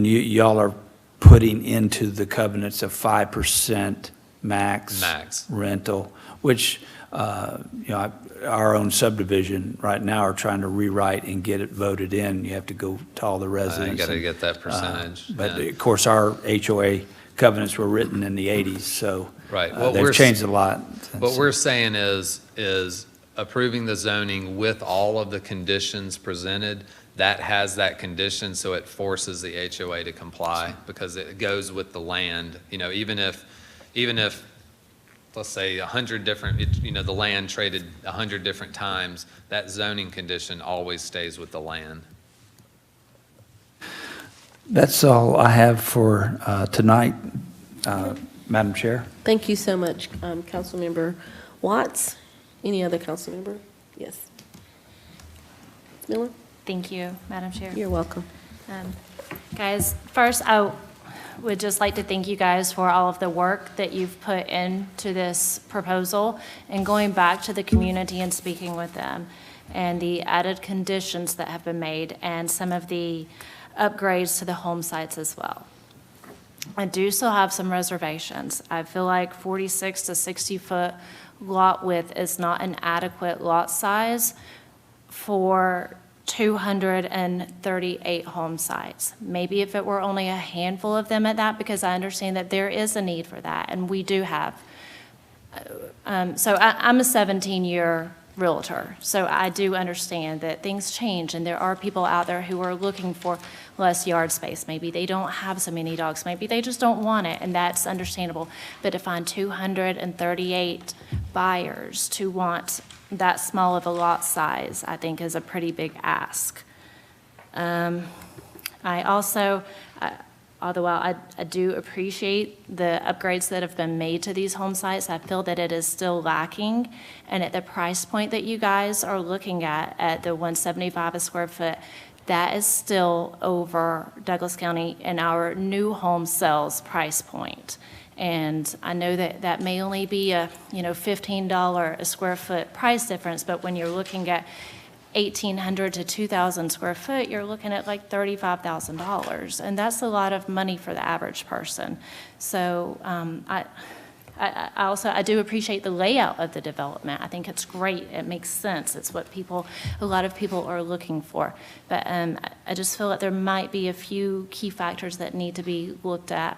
y'all are putting into the covenants a 5% max rental, which, our own subdivision right now are trying to rewrite and get it voted in. You have to go to all the residents. You got to and, get that percentage. But yeah. of course, our HOA covenants were written in the 80s, so Right. they've changed a lot. What we're saying is approving the zoning with all of the conditions presented, that has that condition, so it forces the HOA to comply because it goes with the land. Even if, let's say 100 different, the land traded 100 different times, that zoning condition always stays with the land. That's all I have for tonight, Madam Chair. Thank you so much, Councilmember Watts. Any other council member? Yes. Miller? Thank you, Madam Chair. You're welcome. Guys, first, I would just like to thank you guys for all of the work that you've put into this proposal and going back to the community and speaking with them and the added conditions that have been made and some of the upgrades to the home sites as well. I do still have some reservations. I feel like 46 to 60-foot lot width is not an adequate lot size for 238 home sites. Maybe if it were only a handful of them at that, because I understand that there is a need for that, and we do have. So I'm a 17-year realtor, so I do understand that things change, and there are people out there who are looking for less yard space. Maybe they don't have so many dogs. Maybe they just don't want it, and that's understandable. But to find 238 buyers to want that small of a lot size, I think is a pretty big ask. I also, although I do appreciate the upgrades that have been made to these home sites, I feel that it is still lacking. And at the price point that you guys are looking at the $175 a square foot, that is still over Douglas County and our new home sales price point. And I know that that may only be a $15 a square foot price difference, but when you're looking at 1,800 to 2,000 square foot, you're looking at like $35,000, and that's a lot of money for the average person. So I do appreciate the layout of the development. I think it's great. It makes sense. It's what a lot of people are looking for. But I just feel that there might be a few key factors that need to be looked at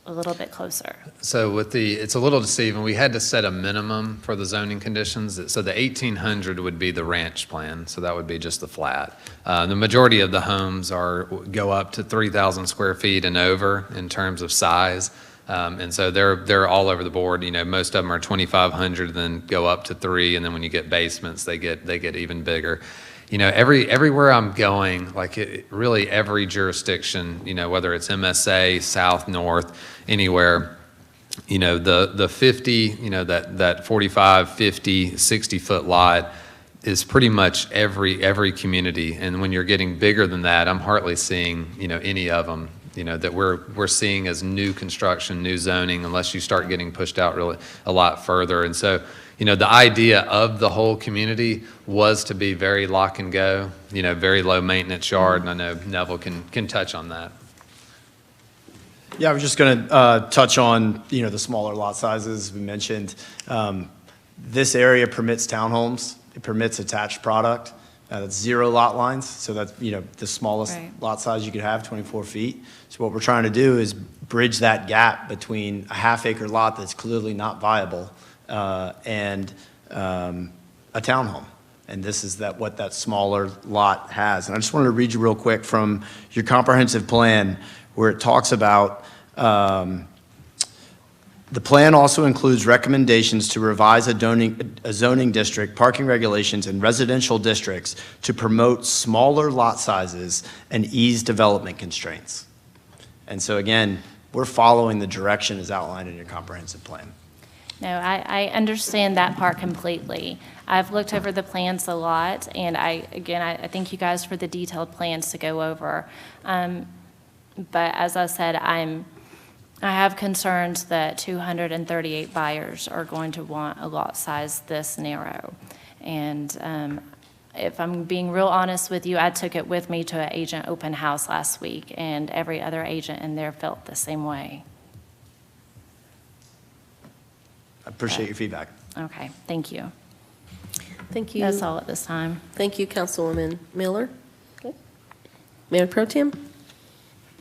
a little bit closer. So it's a little deceiving. We had to set a minimum for the zoning conditions. So the 1,800 would be the ranch plan. So that would be just the flat. The majority of the homes go up to 3,000 square feet and over in terms of size. And so they're all over the board. Most of them are 2,500, then go up to 3, and then when you get basements, they get even bigger. Everywhere I'm going, really every jurisdiction, whether it's MSA, South, North, anywhere, the 50, that 45, 50, 60-foot lot is pretty much every community. And when you're getting bigger than that, I'm hardly seeing, any of them, that we're seeing as new construction, new zoning, unless you start getting pushed out really a lot further. And so, the idea of the whole community was to be very lock and go, very low maintenance yard, and I know Neville can touch on that. Yeah, I was just going to touch on, the smaller lot sizes we mentioned. This area permits townhomes. It permits attached product. That's 0 lot lines, so that's, the smallest lot size you could have, 24 feet. So what we're trying to do is bridge that gap between a half-acre lot that's clearly not viable and a townhome. And this is what that smaller lot has. And I just wanted to read you real quick from your comprehensive plan where it talks about the plan also includes recommendations to revise a zoning district, parking regulations, and residential districts to promote smaller lot sizes and ease development constraints. And so again, we're following the direction as outlined in your comprehensive plan. No, I understand that part completely. I've looked over the plans a lot, and I thank you guys for the detailed plans to go over. But as I said, I have concerns that 238 buyers are going to want a lot size this narrow. And if I'm being real honest with you, I took it with me to an agent open house last week, and every other agent in there felt the same way. I appreciate your feedback. Okay, thank you. Thank you. That's all at this time. Thank you, Councilwoman Miller. Okay. Mayor Pro Tem?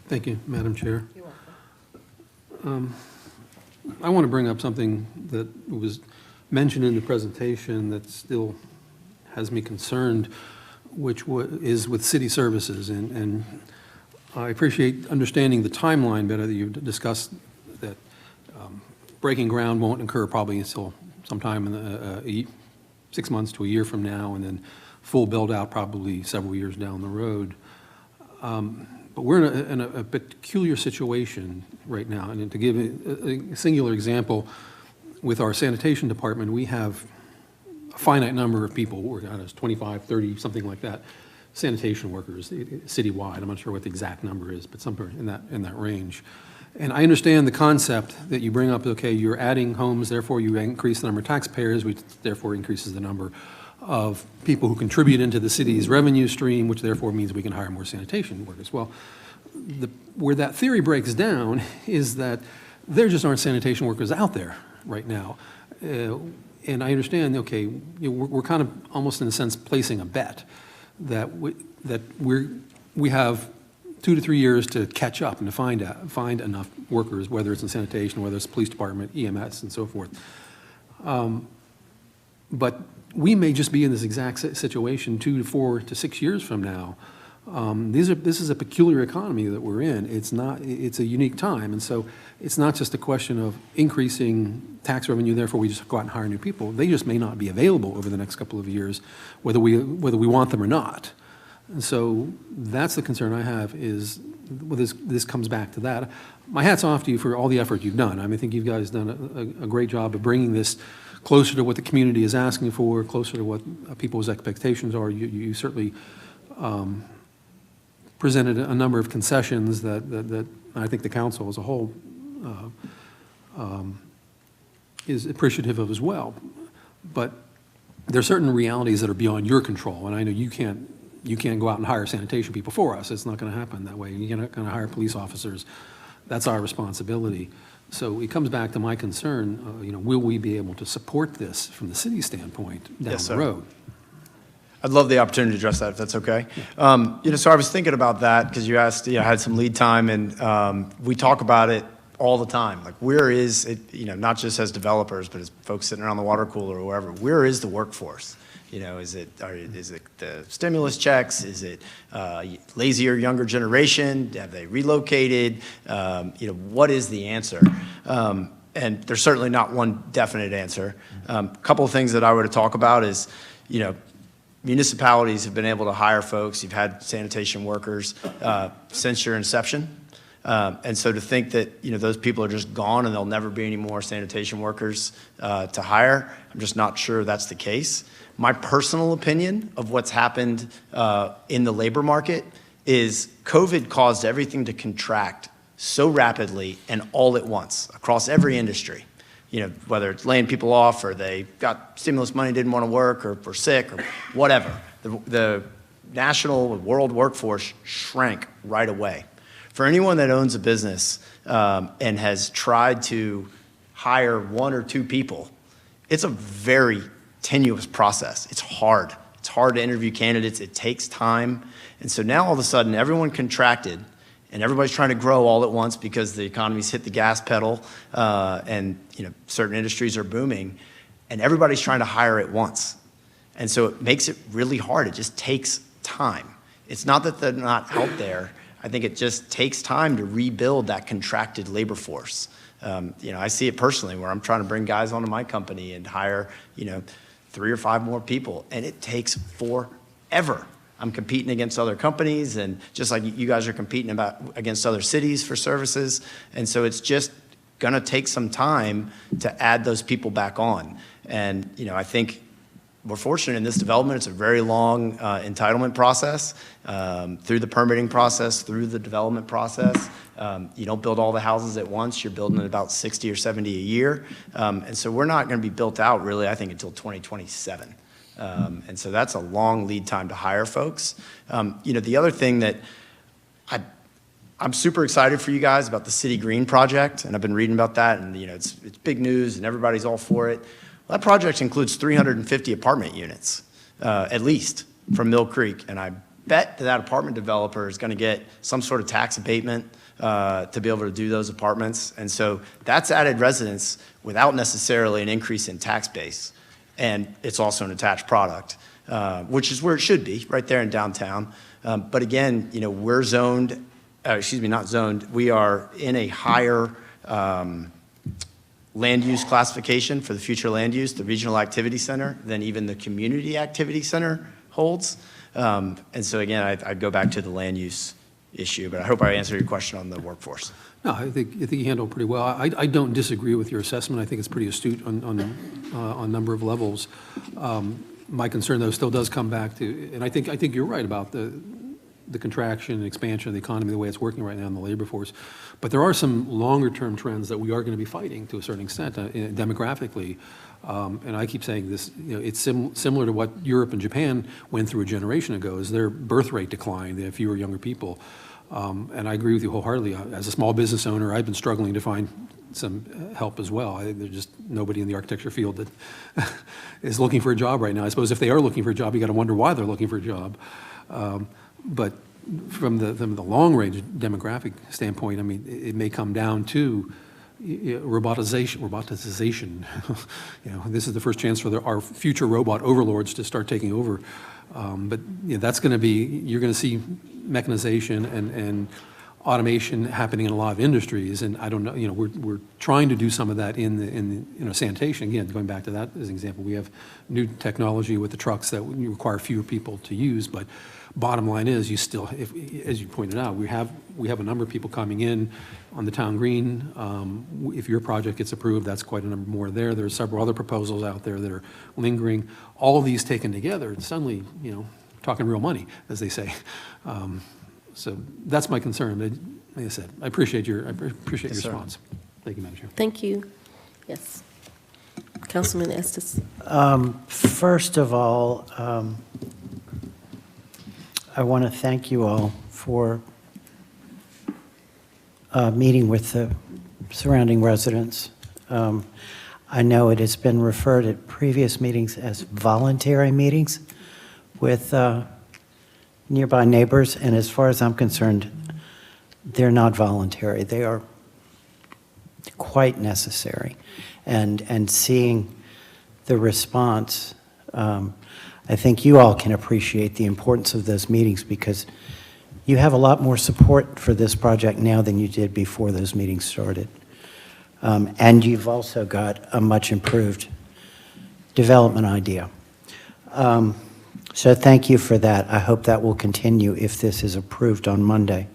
Thank you, Madam Chair. I want to bring up something that was mentioned in the presentation that still has me concerned, which is with city services. And I appreciate understanding the timeline better that you've discussed, that breaking ground won't occur probably until sometime in the 6 months to a year from now, and then full build-out probably several years down the road. But we're in a peculiar situation right now. And to give a singular example, with our sanitation department, we have a finite number of people, we're at 25, 30, something like that, sanitation workers citywide. I'm not sure what the exact number is, but somewhere in that range. And I understand the concept that you bring up, okay, you're adding homes, therefore you increase the number of taxpayers, which therefore increases the number of people who contribute into the city's revenue stream, which therefore means we can hire more sanitation workers. Well, where that theory breaks down is that there just aren't sanitation workers out there right now. And I understand, okay, we're kind of almost in a sense placing a bet that we have 2 to 3 years to catch up and to find enough workers, whether it's in sanitation, whether it's police department, EMS, and so forth. But we may just be in this exact situation 2 to 4 to 6 years from now. This is a peculiar economy that we're in. It's a unique time, and so it's not just a question of increasing tax revenue, therefore we just go out and hire new people. They just may not be available over the next couple of years, whether we want them or not. And so that's the concern I have, is well, this comes back to that. My hat's off to you for all the effort you've done. I mean, I think you guys done a great job of bringing this closer to what the community is asking for, closer to what people's expectations are. You certainly presented a number of concessions that I think the council as a whole is appreciative of as well. But there are certain realities that are beyond your control, and I know you can't go out and hire sanitation people for us. It's not going to happen that way. You're not going to hire police officers. That's our responsibility. So it comes back to my concern, will we be able to support this from the city standpoint down the road? I'd love the opportunity to address that, if that's okay. So I was thinking about that because you asked, I had some lead time, and we talk about it all the time. Like, where is it, not just as developers, but as folks sitting around the water cooler or wherever, where is the workforce? Is it the stimulus checks? Is it lazier younger generation? Have they relocated? What is the answer? And there's certainly not one definite answer. A couple of things that I were to talk about is, municipalities have been able to hire folks. You've had sanitation workers since your inception. And so to think that, those people are just gone and there'll never be any more sanitation workers to hire, I'm just not sure that's the case. My personal opinion of what's happened in the labor market is COVID caused everything to contract so rapidly and all at once across every industry. Whether it's laying people off or they got stimulus money, didn't want to work, or were sick, or whatever. The national world workforce shrank right away. For anyone that owns a business and has tried to hire 1 or 2 people, it's a very tenuous process. It's hard. It's hard to interview candidates. It takes time. And so now all of a sudden everyone contracted and everybody's trying to grow all at once because the economy's hit the gas pedal and certain industries are booming, and everybody's trying to hire at once. And so it makes it really hard. It just takes time. It's not that they're not out there. I think it just takes time to rebuild that contracted labor force. I see it personally where I'm trying to bring guys onto my company and hire, 3 or 5 more people, and it takes forever. I'm competing against other companies, and just like you guys are competing against other cities for services. And so it's just going to take some time to add those people back on. And, I think we're fortunate in this development. It's a very long entitlement process, through the permitting process, through the development process. You don't build all the houses at once. You're building at about 60 or 70 a year. And so we're not going to be built out really, I think, until 2027. And so that's a long lead time to hire folks. The other thing that I'm super excited for you guys about the City Green project, and I've been reading about that, and it's big news, and everybody's all for it. Well, that project includes 350 apartment units, at least, from Mill Creek, and I bet that apartment developer is going to get some sort of tax abatement to be able to do those apartments, and so that's added residents without necessarily an increase in tax base, and it's also an attached product, which is where it should be, right there in downtown. But again, we're zoned. Not zoned, we are in a higher land use classification for the future land use, the regional activity center, than even the community activity center holds. And so again, I'd go back to the land use issue, but I hope I answered your question on the workforce. No, I think you handled it pretty well. I don't disagree with your assessment. I think it's pretty astute on a number of levels. My concern, though, still does come back to, and I think you're right about the contraction and expansion of the economy, the way it's working right now in the labor force. But there are some longer-term trends that we are going to be fighting to a certain extent demographically. And I keep saying this, it's similar to what Europe and Japan went through a generation ago, is their birth rate declined, they have fewer younger people. And I agree with you wholeheartedly. As a small business owner, I've been struggling to find some help as well. There's just nobody in the architecture field that is looking for a job right now. I suppose if they are looking for a job, you got to wonder why they're looking for a job. But from the long-range demographic standpoint, I mean, it may come down to robotization. This is the first chance for our future robot overlords to start taking over. But that's going to be, you're going to see mechanization and automation happening in a lot of industries, and I don't know, we're trying to do some of that in sanitation. Again, going back to that as an example, we have new technology with the trucks that require fewer people to use, but bottom line is, you still, as you pointed out, we have a number of people coming in on the town green. If your project gets approved, that's quite a number more there. There are several other proposals out there that are lingering. All of these taken together, suddenly, talking real money, as they say. So that's my concern. Like I said, I appreciate your response. Thank you, Madam Chair. Thank you. Yes. Councilman Estes. First of all, I want to thank you all for meeting with the surrounding residents. I know it has been referred at previous meetings as voluntary meetings with nearby neighbors, and as far as I'm concerned, they're not voluntary. They are quite necessary. And seeing the response, I think you all can appreciate the importance of those meetings, because you have a lot more support for this project now than you did before those meetings started. And you've also got a much improved development idea. So thank you for that. I hope that will continue if this is approved on Monday.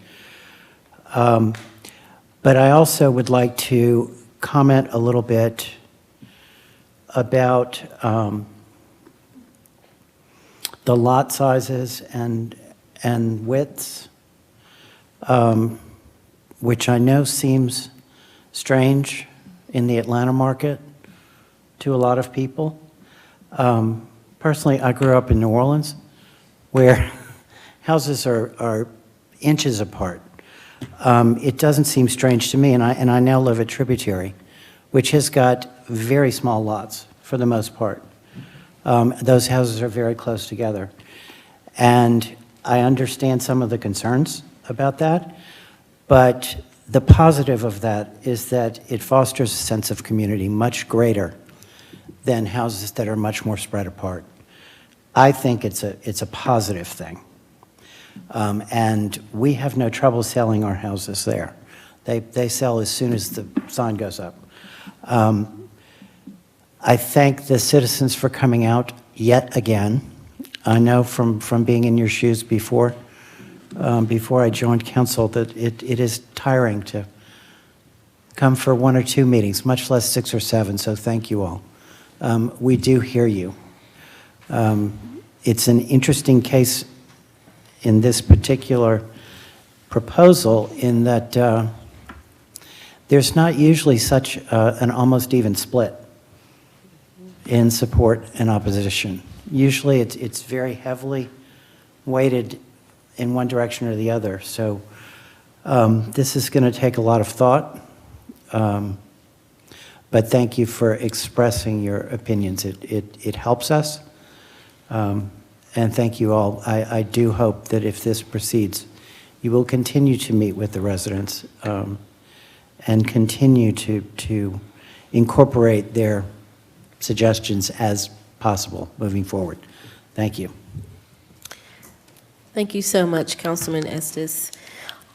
But I also would like to comment a little bit about the lot sizes and widths, which I know seems strange in the Atlanta market to a lot of people. Personally, I grew up in New Orleans, where houses are inches apart. It doesn't seem strange to me, and I now live at Tributary, which has got very small lots for the most part. Those houses are very close together. And I understand some of the concerns about that, but the positive of that is that it fosters a sense of community much greater than houses that are much more spread apart. I think it's a positive thing. And we have no trouble selling our houses there. They sell as soon as the sign goes up. I thank the citizens for coming out yet again. I know from being in your shoes before I joined council that it is tiring to come for 1 or 2 meetings, much less 6 or 7, so thank you all. We do hear you. It's an interesting case in this particular proposal in that there's not usually such an almost even split in support and opposition. Usually, it's very heavily weighted in one direction or the other. So this is going to take a lot of thought. But thank you for expressing your opinions. It helps us. And thank you all. I do hope that if this proceeds, you will continue to meet with the residents and continue to incorporate their suggestions as possible moving forward. Thank you. Thank you so much, Councilman Estes.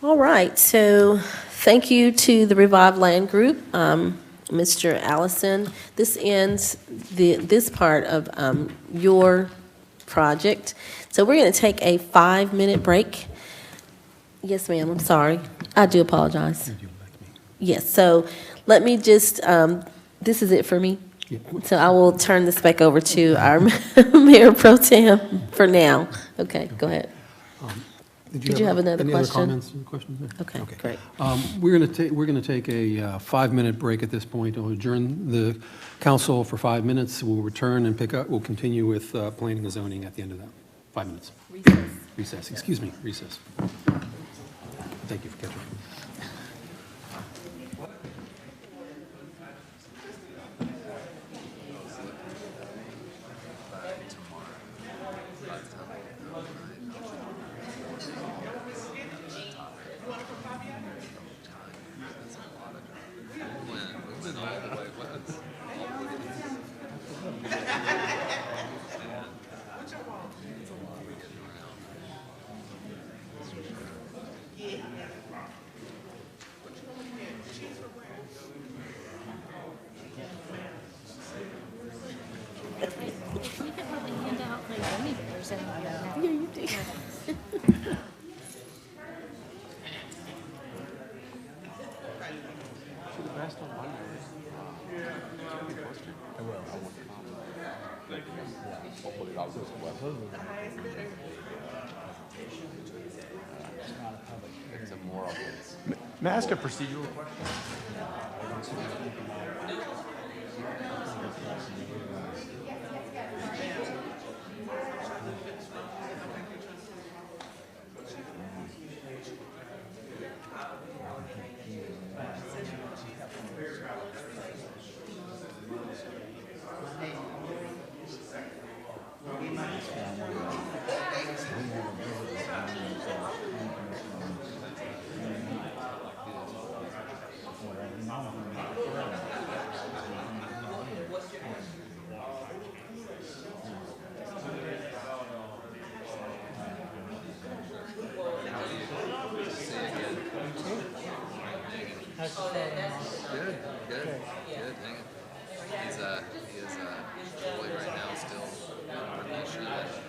All right, so thank you to the Revived Land Group, Mr. Allison. This ends this part of your project. So we're going to take a 5-minute break. Yes, ma'am, I'm sorry. I do apologize. Yes, so let me just, this is it for me. So I will turn this back over to our Mayor Pro Tem for now. Okay, go ahead. Did you have another any question? Other comments and questions? Okay, great. We're going to take a 5-minute break at this point. We'll adjourn the council for 5 minutes. We'll return and pick up. We'll continue with planning and zoning at the end of that. 5 minutes. Recess. Excuse me. Recess. Thank you for catching me. May I ask a procedural question?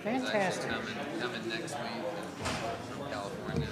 Fantastic. Coming next week from California.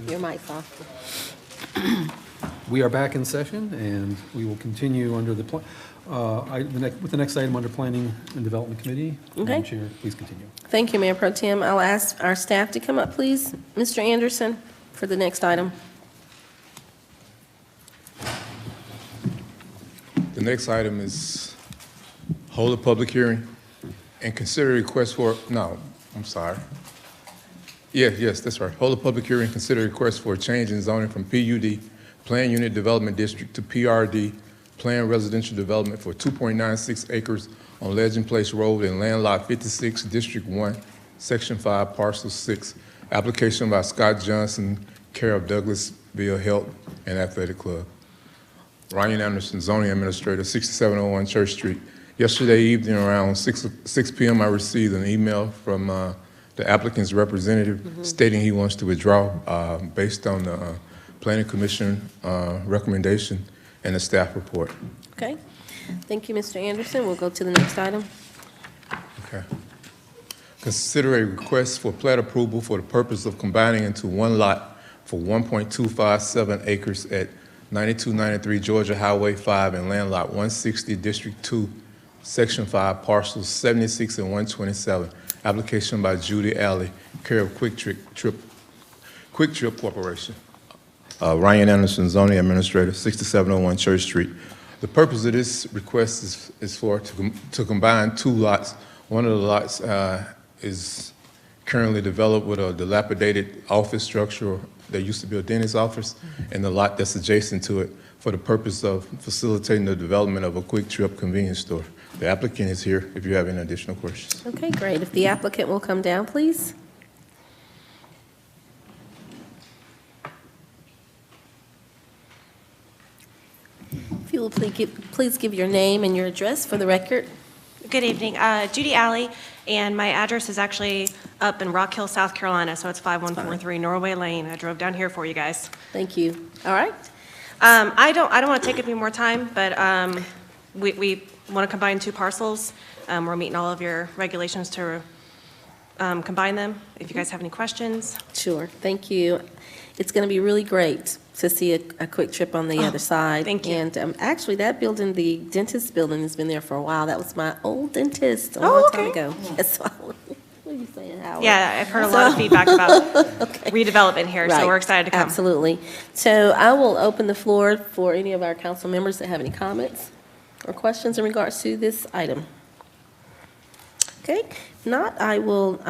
Your mic's off. We are back in session, and we will continue under the, with the next item under Planning and Development Committee. Madam Okay. Chair, please continue. Thank you, Mayor Pro Tem. I'll ask our staff to come up, please. Mr. Anderson, for the next item. The next item is hold a public hearing and consider a request for, no, I'm sorry. Yes, that's right. Hold a public hearing and consider a request for a change in zoning from PUD, Planned Unit Development District, to PRD, Planned Residential Development for 2.96 acres on Legend Place Road in Land Lot 56, District 1, Section 5, Parcel 6. Application by Scott Johnson, care of Douglasville Health and Athletic Club. Ryan Anderson, zoning administrator, 6701 Church Street. Yesterday evening around 6 p.m., I received an email from the applicant's representative stating he wants to withdraw based on the Planning Commission recommendation and the staff report. Okay. Thank you, Mr. Anderson. We'll go to the next item. Okay. Consider a request for plat approval for the purpose of combining into one lot for 1.257 acres at 9293 Georgia Highway 5 and Land Lot 160, District 2, Section 5, Parcels 76 and 127. Application by Judy Alley, care of Quick Trip Corporation. Ryan Anderson, zoning administrator, 6701 Church Street. The purpose of this request is for to combine two lots. One of the lots is currently developed with a dilapidated office structure that used to be a dentist's office, and the lot that's adjacent to it for the purpose of facilitating the development of a Quick Trip convenience store. The applicant is here if you have any additional questions. Okay, great. If the applicant will come down, please. If you will please give your name and your address for the record. Good evening. Judy Alley, and my address is actually up in Rock Hill, South Carolina, so it's 5143 Norway Lane. I drove down here for you guys. Thank you. All right. I don't want to take up any more time, but we want to combine two parcels. We're meeting all of your regulations to combine them. If you guys have any questions. Sure. Thank you. It's going to be really great to see a Quick Trip on the other side. Thank you. And actually, that building, the dentist building, has been there for a while. That was my old dentist a long time ago. That's why. What are you saying, Howard? Yeah, I've heard a lot of feedback about redevelopment here, so we're excited to come. Absolutely. So I will open the floor for any of our council members that have any comments or questions in regards to this item. Okay, if not, I will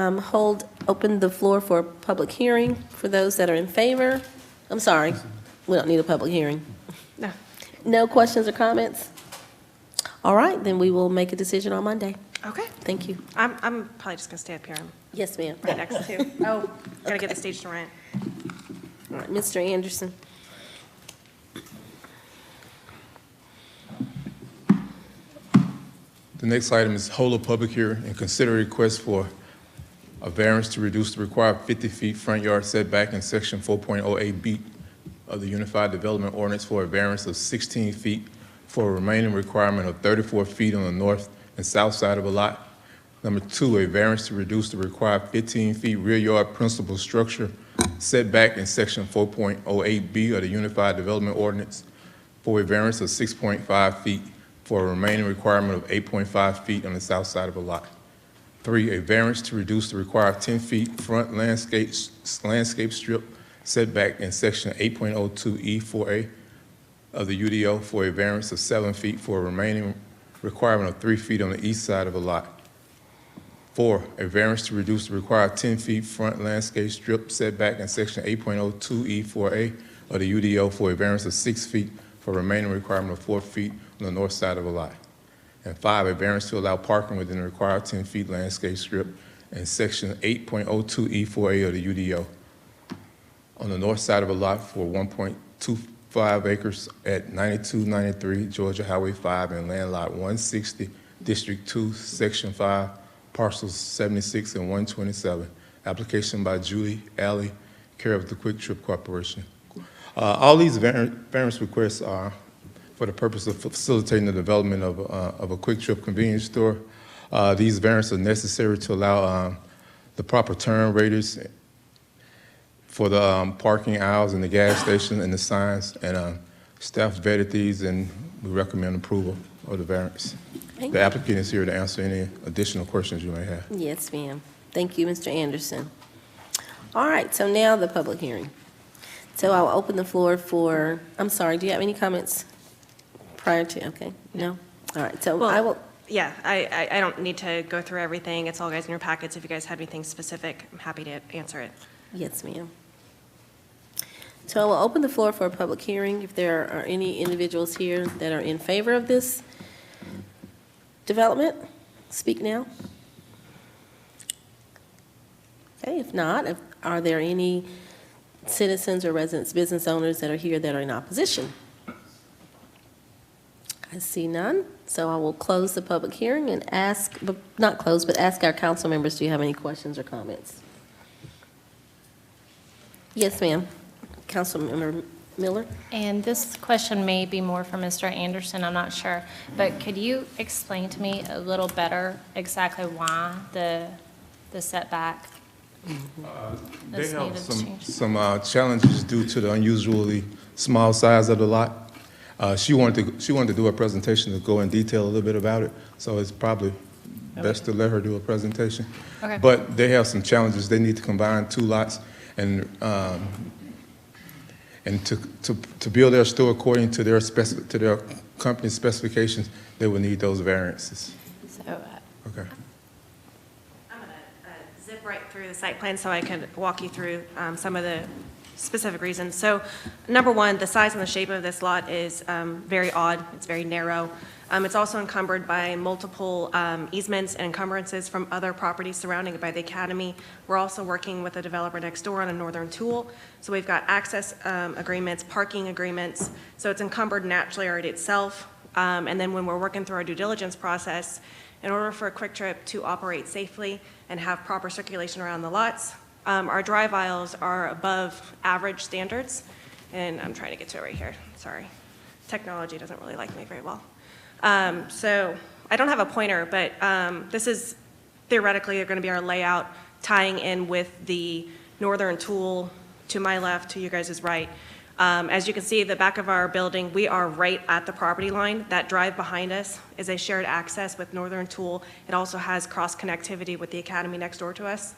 open the floor for a public hearing for those that are in favor. I'm sorry, we don't need a public hearing. No. No questions or comments? All right, then we will make a decision on Monday. Okay. Thank you. I'm probably just going to stay up here. I'm Yes, ma'am. right next to you. Oh, got to get the stage to rent. All right, Mr. Anderson. The next item is hold a public hearing and consider a request for a variance to reduce the required 50 feet front yard setback in section 4.08B of the Unified Development Ordinance for a variance of 16 feet for a remaining requirement of 34 feet on the north and south side of a lot. Number two, a variance to reduce the required 15 feet rear yard principal structure setback in section 4.08B of the Unified Development Ordinance for a variance of 6.5 feet for a remaining requirement of 8.5 feet on the south side of a lot. Three, a variance to reduce the required 10 feet front landscape strip setback in section 8.02E4A of the UDO for a variance of 7 feet for a remaining requirement of 3 feet on the east side of a lot. Four, a variance to reduce the required 10 feet front landscape strip setback in section 8.02E4A of the UDO for a variance of 6 feet for a remaining requirement of 4 feet on the north side of a lot. And five, a variance to allow parking within the required 10 feet landscape strip in section 8.02E4A of the UDO. on the north side of a lot for 1.25 acres at 9293 Georgia Highway 5 and land lot 160, District 2, Section 5, parcels 76 and 127. Application by Julie Alley, care of the Quick Trip Corporation. All these variance requests are for the purpose of facilitating the development of a Quick Trip convenience store. These variants are necessary to allow the proper turn radius for the parking aisles and the gas station and the signs. And staff vetted these, and we recommend approval of the variance. The applicant is here to answer any additional questions you may have. Yes, ma'am. Thank you, Mr. Anderson. All right, so now the public hearing. So I'll open the floor for, I'm sorry, do you have any comments prior to, okay, no? All right, so I will. Yeah, I don't need to go through everything. It's all guys in your packets. If you guys have anything specific, I'm happy to answer it. Yes, ma'am. So I will open the floor for a public hearing. If there are any individuals here that are in favor of this development, speak now. Okay, if not, are there any citizens or residents, business owners that are here that are in opposition? I see none, so I will close the public hearing and ask, but not close, but ask our council members, do you have any questions or comments? Yes, ma'am. Councilmember Miller? And this question may be more for Mr. Anderson, I'm not sure, but could you explain to me a little better exactly why the setback They is have needed to change? some challenges due to the unusually small size of the lot. She wanted to do a presentation to go in detail a little bit about it, so it's probably best to let her do a presentation. Okay. But they have some challenges. They need to combine two lots, and to build their store according to their company specifications, they will need those variances. So, Okay. I'm going to zip right through the site plan so I can walk you through some of the specific reasons. So number one, the size and the shape of this lot is very odd. It's very narrow. It's also encumbered by multiple easements and encumbrances from other properties surrounding it by the academy. We're also working with a developer next door on a northern tool. So we've got access agreements, parking agreements. So it's encumbered naturally already itself. And then when we're working through our due diligence process, in order for a Quick Trip to operate safely and have proper circulation around the lots, our drive aisles are above average standards. And I'm trying to get to it right here. Sorry. Technology doesn't really like me very well. So I don't have a pointer, but this is theoretically going to be our layout tying in with the northern tool to my left, to you guys' right. As you can see, the back of our building, we are right at the property line. That drive behind us is a shared access with northern tool. It also has cross connectivity with the academy next door to us.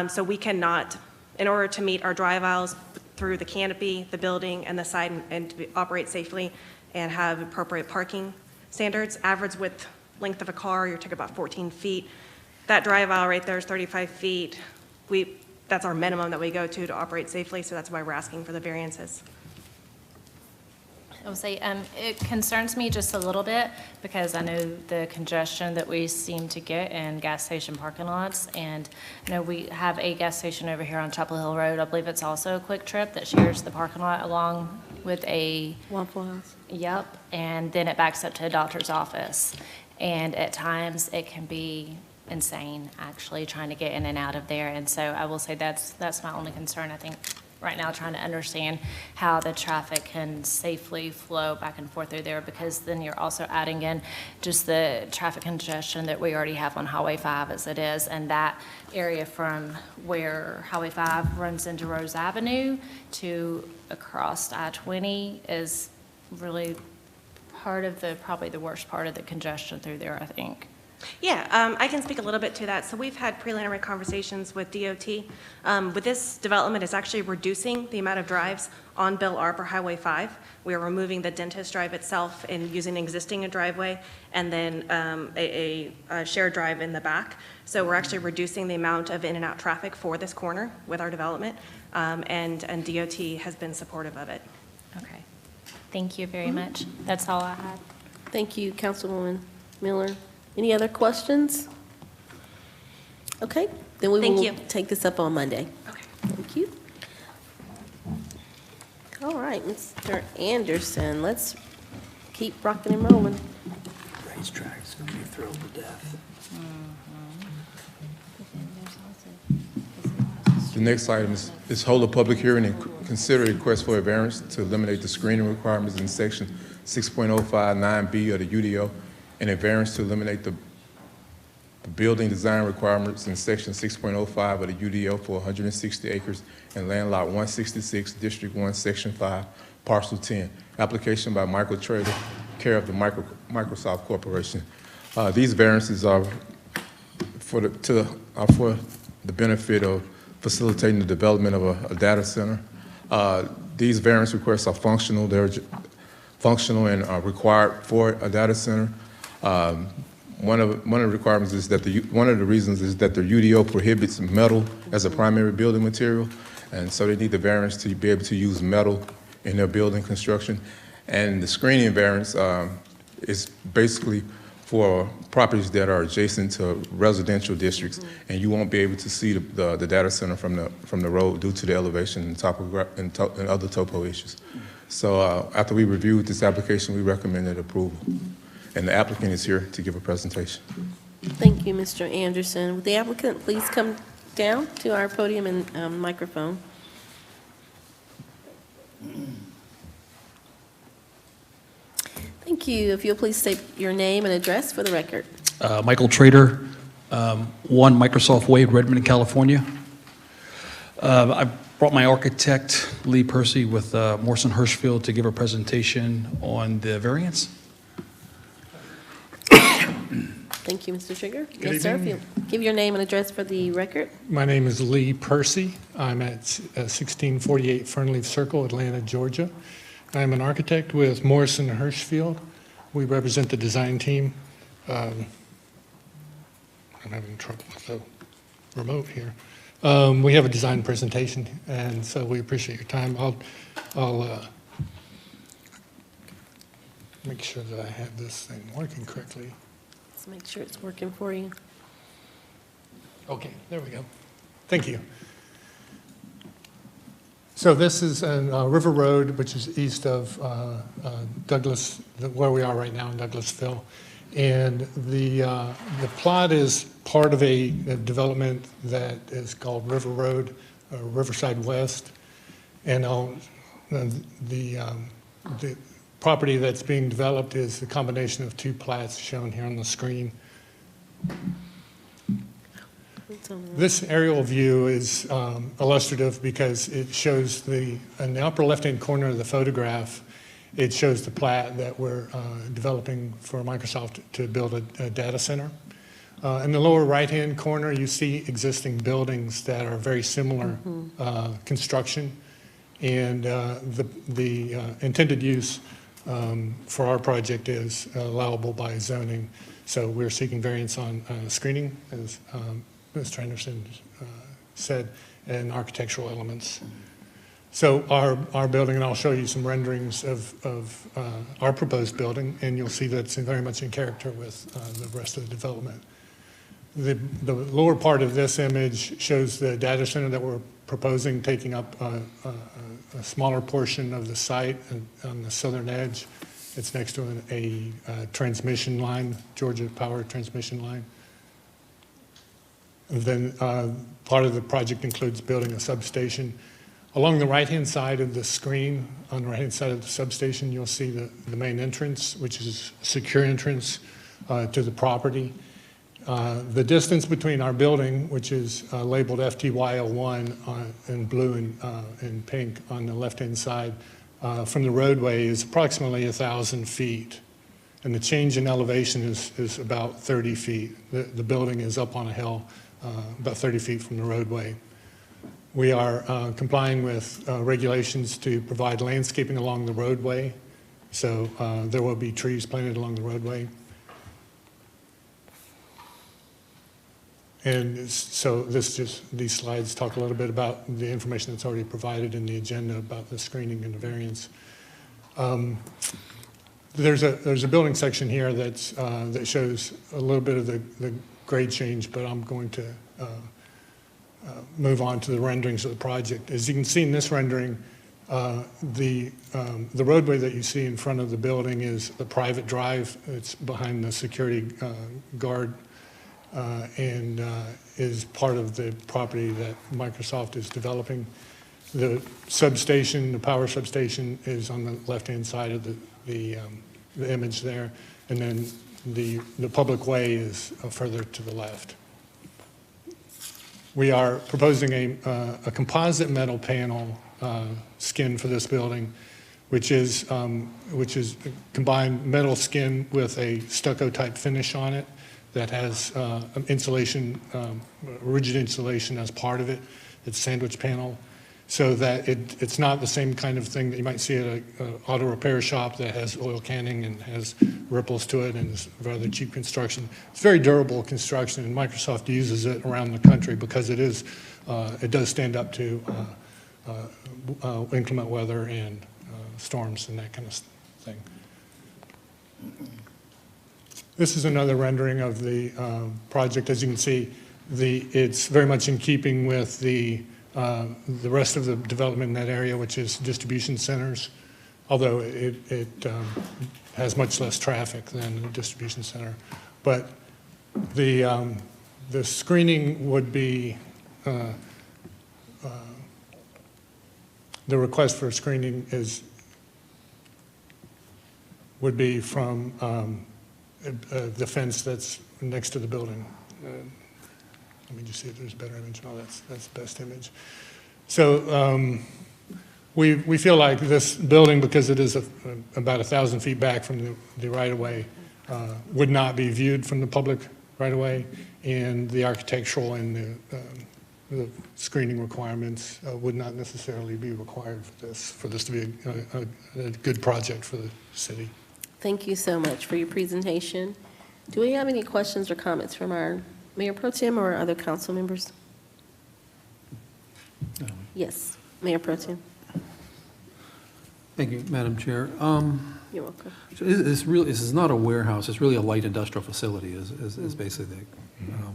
So we cannot, in order to meet our drive aisles through the canopy, the building, and the side, and to operate safely and have appropriate parking standards, average width, length of a car, you're talking about 14 feet. That drive aisle right there is 35 feet. That's our minimum that we go to operate safely, so that's why we're asking for the variances. I would say it concerns me just a little bit because I know the congestion that we seem to get in gas station parking lots. And I know we have a gas station over here on Chapel Hill Road. I believe it's also a Quick Trip that shares the parking lot along with a Waffle House. Yep, and then it backs up to a doctor's office. And at times it can be insane actually trying to get in and out of there. And so I will say that's my only concern, I think, right now, trying to understand how the traffic can safely flow back and forth through there, because then you're also adding in just the traffic congestion that we already have on Highway 5 as it is, and that area from where Highway 5 runs into Rose Avenue to across I-20 is really probably the worst part of the congestion through there, I think. Yeah, I can speak a little bit to that. So we've had preliminary conversations with DOT. With this development, it's actually reducing the amount of drives on Bill Arp or Highway 5. We are removing the dentist drive itself and using an existing driveway and then a shared drive in the back. So we're actually reducing the amount of in and out traffic for this corner with our development, and DOT has been supportive of it. Okay. Thank you very much. That's all I had. Thank you, Councilwoman Miller. Any other questions? Okay, then we will take this up on Monday. Okay. Thank you. All right, Mr. Anderson, let's keep rocking and rolling. Racetrack's gonna be thrilled to death. The next item is hold a public hearing and consider a request for a variance to eliminate the screening requirements in section 6.059B of the UDO and a variance to eliminate the building design requirements in section 6.05 of the UDO for 160 acres and land lot 166, District 1, Section 5, Parcel 10. Application by Michael Trader, care of the Microsoft Corporation. These variances are for the benefit of facilitating the development of a data center. These variance requests are functional. They're functional and are required for a data center. One of the requirements is that one of the reasons is that the UDO prohibits metal as a primary building material, and so they need the variance to be able to use metal in their building construction. And the screening variance is basically for properties that are adjacent to residential districts, and you won't be able to see the data center from the road due to the elevation and other topo issues. So after we reviewed this application, we recommended approval. And the applicant is here to give a presentation. Thank you, Mr. Anderson. Would the applicant please come down to our podium and microphone? Thank you. If you'll please state your name and address for the record. Michael Trader, 1 Microsoft Way, Redmond, California. I brought my architect, Lee Percy, with Morrison Hirschfield to give a presentation on the variance. Thank you, Mr. Trigger. Good Yes, sir. If evening. you'll give your name and address for the record. My name is Lee Percy. I'm at 1648 Fernleaf Circle, Atlanta, Georgia. I'm an architect with Morrison Hirschfield. We represent the design team. I'm having trouble with the remote here. We have a design presentation, and so we appreciate your time. I'll make sure that I have this thing working correctly. Let's make sure it's working for you. Okay, there we go. Thank you. So this is River Road, which is east of Douglas, where we are right now in Douglasville. And the plot is part of a development that is called River Road, Riverside West. And the property that's being developed is a combination of 2 plats shown here on the screen. This aerial view is illustrative because it shows in the upper left-hand corner of the photograph, it shows the plat that we're developing for Microsoft to build a data center. In the lower right-hand corner, you see existing buildings that are very similar construction, and the intended use for our project is allowable by zoning. So we're seeking variance on screening, as Mr. Anderson said, and architectural elements. So our building, and I'll show you some renderings of our proposed building, and you'll see that it's very much in character with the rest of the development. The lower part of this image shows the data center that we're proposing, taking up a smaller portion of the site on the southern edge. It's next to a transmission line, Georgia Power transmission line. And then part of the project includes building a substation. Along the right-hand side of the screen, on the right-hand side of the substation, you'll see the main entrance, which is a secure entrance to the property. The distance between our building, which is labeled FTYL1 in blue and pink on the left-hand side, from the roadway is approximately 1,000 feet. And the change in elevation is about 30 feet. The building is up on a hill about 30 feet from the roadway. We are complying with regulations to provide landscaping along the roadway. So there will be trees planted along the roadway. And so these slides talk a little bit about the information that's already provided in the agenda about the screening and the variance. There's a building section here that shows a little bit of the grade change, but I'm going to move on to the renderings of the project. As you can see in this rendering, The roadway that you see in front of the building is the private drive. It's behind the security guard and is part of the property that Microsoft is developing. The substation, the power substation, is on the left-hand side of the image there, and then the public way is further to the left. We are proposing a composite metal panel skin for this building, which is combined metal skin with a stucco type finish on it that has insulation, rigid insulation as part of it. It's sandwich panel, so that it's not the same kind of thing that you might see at an auto repair shop that has oil canning and has ripples to it and is rather cheap construction. It's very durable construction, and Microsoft uses it around the country because it does stand up to inclement weather and storms and that kind of thing. This is another rendering of the project. As you can see, it's very much in keeping with the rest of the development in that area, which is distribution centers, although it has much less traffic than a distribution center. But the screening would be, the request for screening would be from the fence that's next to the building. Let me just see if there's a better image. Oh, that's the best image. So we feel like this building, because it is about 1,000 feet back from the right-of-way, would not be viewed from the public right-of-way, and the architectural and the screening requirements would not necessarily be required for this to be a good project for the city. Thank you so much for your presentation. Do we have any questions or comments from our Mayor Pro Tem or other council members? Yes, Mayor Pro Tem. Thank you, Madam Chair. You're welcome. So this is not a warehouse, it's really a light industrial facility is basically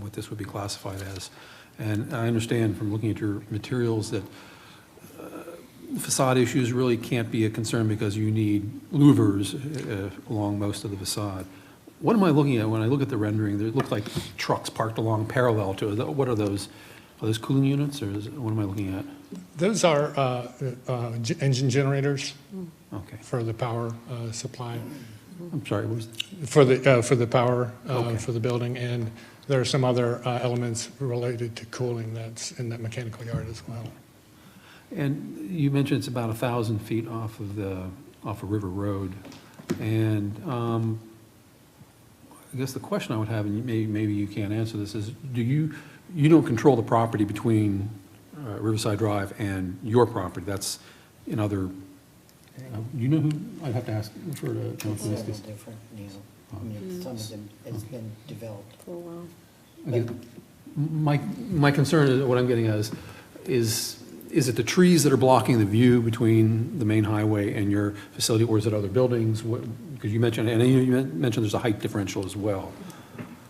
what this would be classified as. And I understand from looking at your materials that facade issues really can't be a concern because you need louvers along most of the facade. What am I looking at when I look at the rendering? They look like trucks parked along parallel to it. What are those? Are those cooling units, or what am I looking at? Those are engine generators for the power supply. I'm sorry, what was for the power for the building, and there are some other elements related to cooling that's in that mechanical yard as well. And you mentioned it's about 1,000 feet off of River Road, and I guess the question I would have, and maybe you can't answer this, is you don't control the property between Riverside Drive and your property? That's in other. You know who? I'd have to ask for the. It's a little different, Neil. I mean, some of them has been developed for a while. Again, my concern is what I'm getting at is it the trees that are blocking the view between the main highway and your facility, or is it other buildings? Because you mentioned, and you mentioned there's a height differential as well.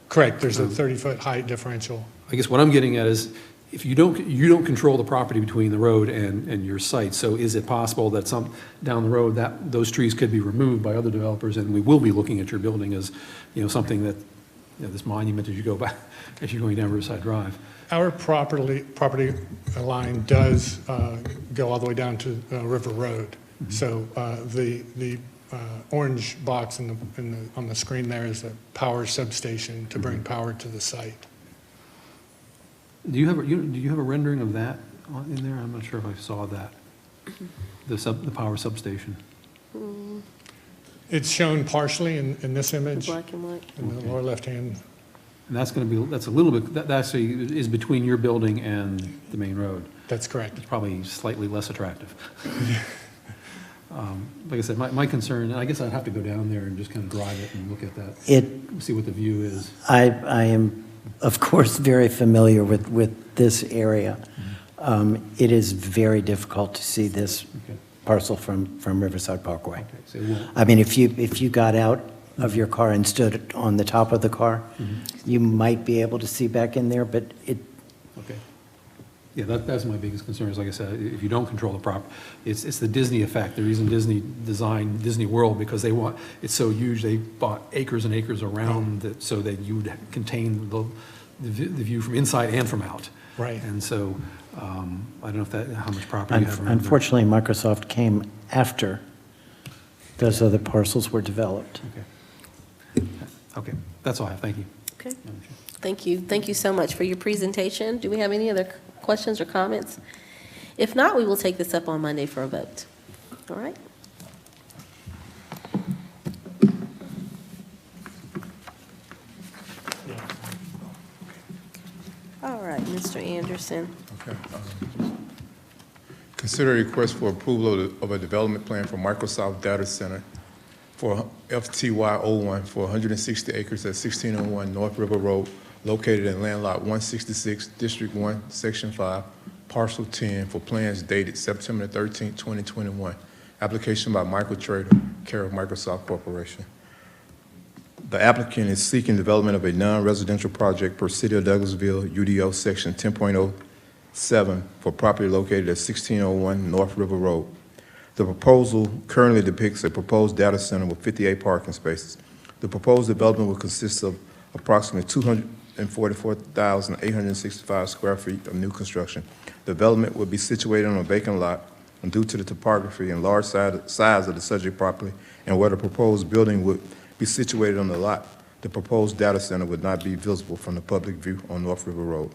Correct. There's a 30-foot height differential. I guess what I'm getting at is, if you don't control the property between the road and your site, so is it possible that down the road that those trees could be removed by other developers, and we will be looking at your building as something that this monument as you go back as you're going down Riverside Drive? Our property line does go all the way down to River Road. Mm-hmm. So the orange box on the screen there is a power substation to bring power to the site. Do you have a rendering of that in there? I'm not sure if I saw that. The power substation. It's shown partially in this image. The black and white. In the lower left hand. And that's a little bit, that actually is between your building and the main road. That's correct. It's probably slightly less attractive. Like I said, my concern, and I guess I'd have to go down there and just kind of drive it and look at that, see what the view is. I am, of course, very familiar with this area. It is very difficult to see this parcel from Riverside Parkway. So I mean, if you got out of your car and stood on the top of the car, you might be able to see back in there, but Yeah, that's my biggest concern, is like I said, if you don't control the property, it's the Disney effect. They're using Disney design, Disney World, because they want, it's so huge, they bought acres and acres around it so that you would contain the view from inside and from out. Right. And so, I don't know if that, how much property you have around there. Unfortunately, Microsoft came after those other parcels were developed. Okay. Okay, that's all I have, thank you. Okay. Thank you. Thank you so much for your presentation. Do we have any other questions or comments? If not, we will take this up on Monday for a vote. All right? All right, Mr. Anderson. Okay. Consider a request for approval of a development plan for Microsoft Data Center for FTY 01 for 160 acres at 1601 North River Road, located in land lot 166, District 1, Section 5, Parcel 10, for plans dated September 13, 2021. Application by Michael Trader, care of Microsoft Corporation. The applicant is seeking development of a non-residential project per City of Douglasville, UDO Section 10.07 for property located at 1601 North River Road. The proposal currently depicts a proposed data center with 58 parking spaces. The proposed development will consist of approximately 244,865 square feet of new construction. Development will be situated on a vacant lot, and due to the topography and large size of the subject property and where the proposed building would be situated on the lot, the proposed data center would not be visible from the public view on North River Road.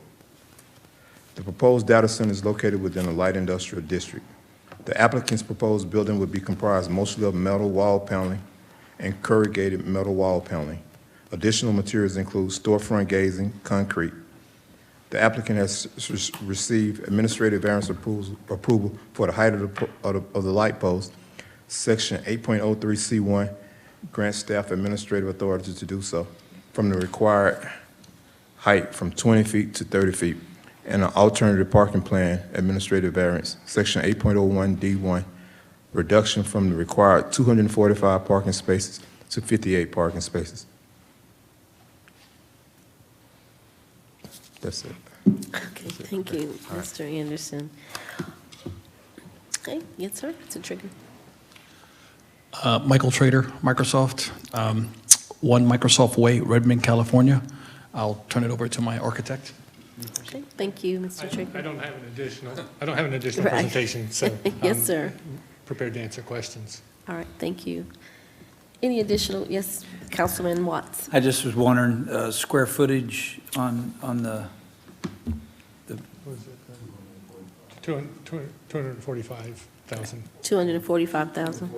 The proposed data center is located within a light industrial district. The applicant's proposed building would be comprised mostly of metal wall paneling and corrugated metal wall paneling. Additional materials include storefront glazing, concrete. The applicant has received administrative variance approval for the height of the light post. Section 8.03C1 grants staff administrative authority to do so from the required height from 20 feet to 30 feet. And an alternative parking plan administrative variance, Section 8.01D1, reduction from the required 245 parking spaces to 58 parking spaces. That's it. Okay, thank you, Mr. Anderson. Okay, yes, sir, it's a trigger. Michael Trader, Microsoft, 1 Microsoft Way, Redmond, California. I'll turn it over to my architect. Okay, thank you, Mr. Trigger. I don't have an additional Right. presentation, so Yes, I'm sir. prepared to answer questions. All right, thank you. Any additional, yes, Councilman Watts? I just was wondering, square footage on the, What was it? 245,000. 245,000.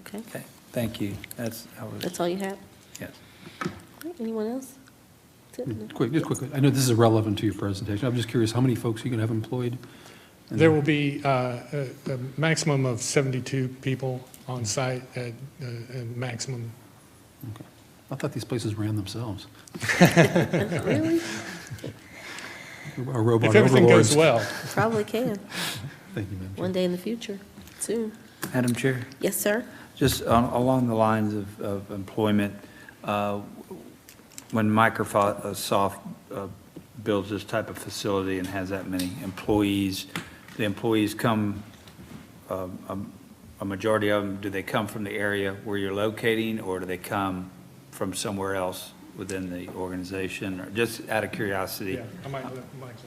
Okay, okay, thank you. That's all you have? yes. All right, anyone else? That's it? Just quickly, I know this is irrelevant to your presentation. I'm just curious, how many folks are you going to have employed? There will be a maximum of 72 people on site at a maximum. Okay. I thought these places ran themselves. Really? If Our robot everything overlords. goes well. Probably can, Thank you, Madam Chair. one day in the future, soon. Madam Chair? Yes, sir? Just along the lines of employment, when Microsoft builds this type of facility and has that many employees, the employees come, a majority of them, do they come from the area where you're locating, or do they come from somewhere else within the organization, or just out of curiosity? Yeah, I might let Mike answer.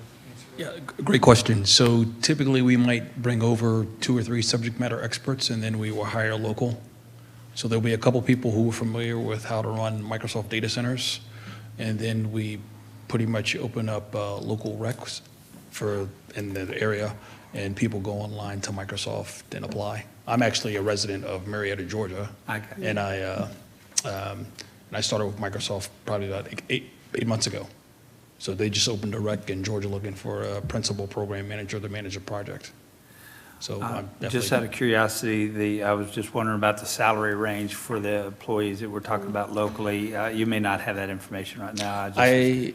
Yeah, great question. So typically, we might bring over 2 or 3 subject matter experts, and then we will hire local. So there'll be a couple people who are familiar with how to run Microsoft data centers, and then we pretty much open up local recs in the area, and people go online to Microsoft and apply. I'm actually a resident of Marietta, Georgia, and I started with Microsoft probably about 8 months ago. So they just opened a rec in Georgia looking for a principal program manager to manage a project. So I'm Just out of curiosity, I was just wondering about the salary range for the employees that we're talking about locally. You may not have that information right now. I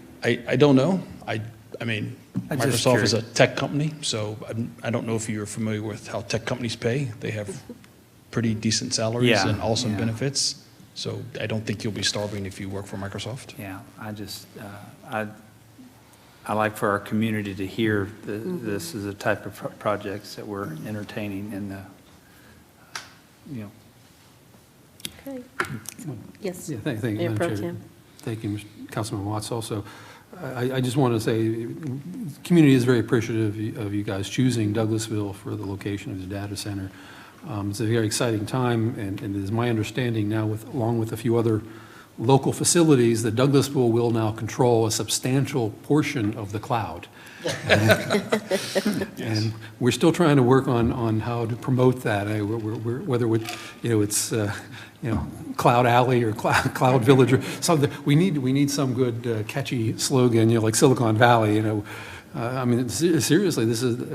don't know. I mean, I'm just Microsoft is a curious. tech company, so I don't know if you're familiar with how tech companies pay. They have pretty decent salaries Yeah, and awesome yeah. benefits. So I don't think you'll be starving if you work for Microsoft. Yeah, I like for our community to hear this is the type of projects that we're entertaining and, you know. Okay. Yes. Yeah, thank you, Mayor Pro Madam Chair. Tem. Thank you, Councilman Watts. Also, I just want to say, the community is very appreciative of you guys choosing Douglasville for the location of the data center. It's a very exciting time, and it is my understanding now, along with a few other local facilities, that Douglasville will now control a substantial portion of the cloud. And we're still trying to work on how to promote that, whether it's Cloud Alley or Cloud Village or something. We need some good catchy slogan, like Silicon Valley. I mean, seriously,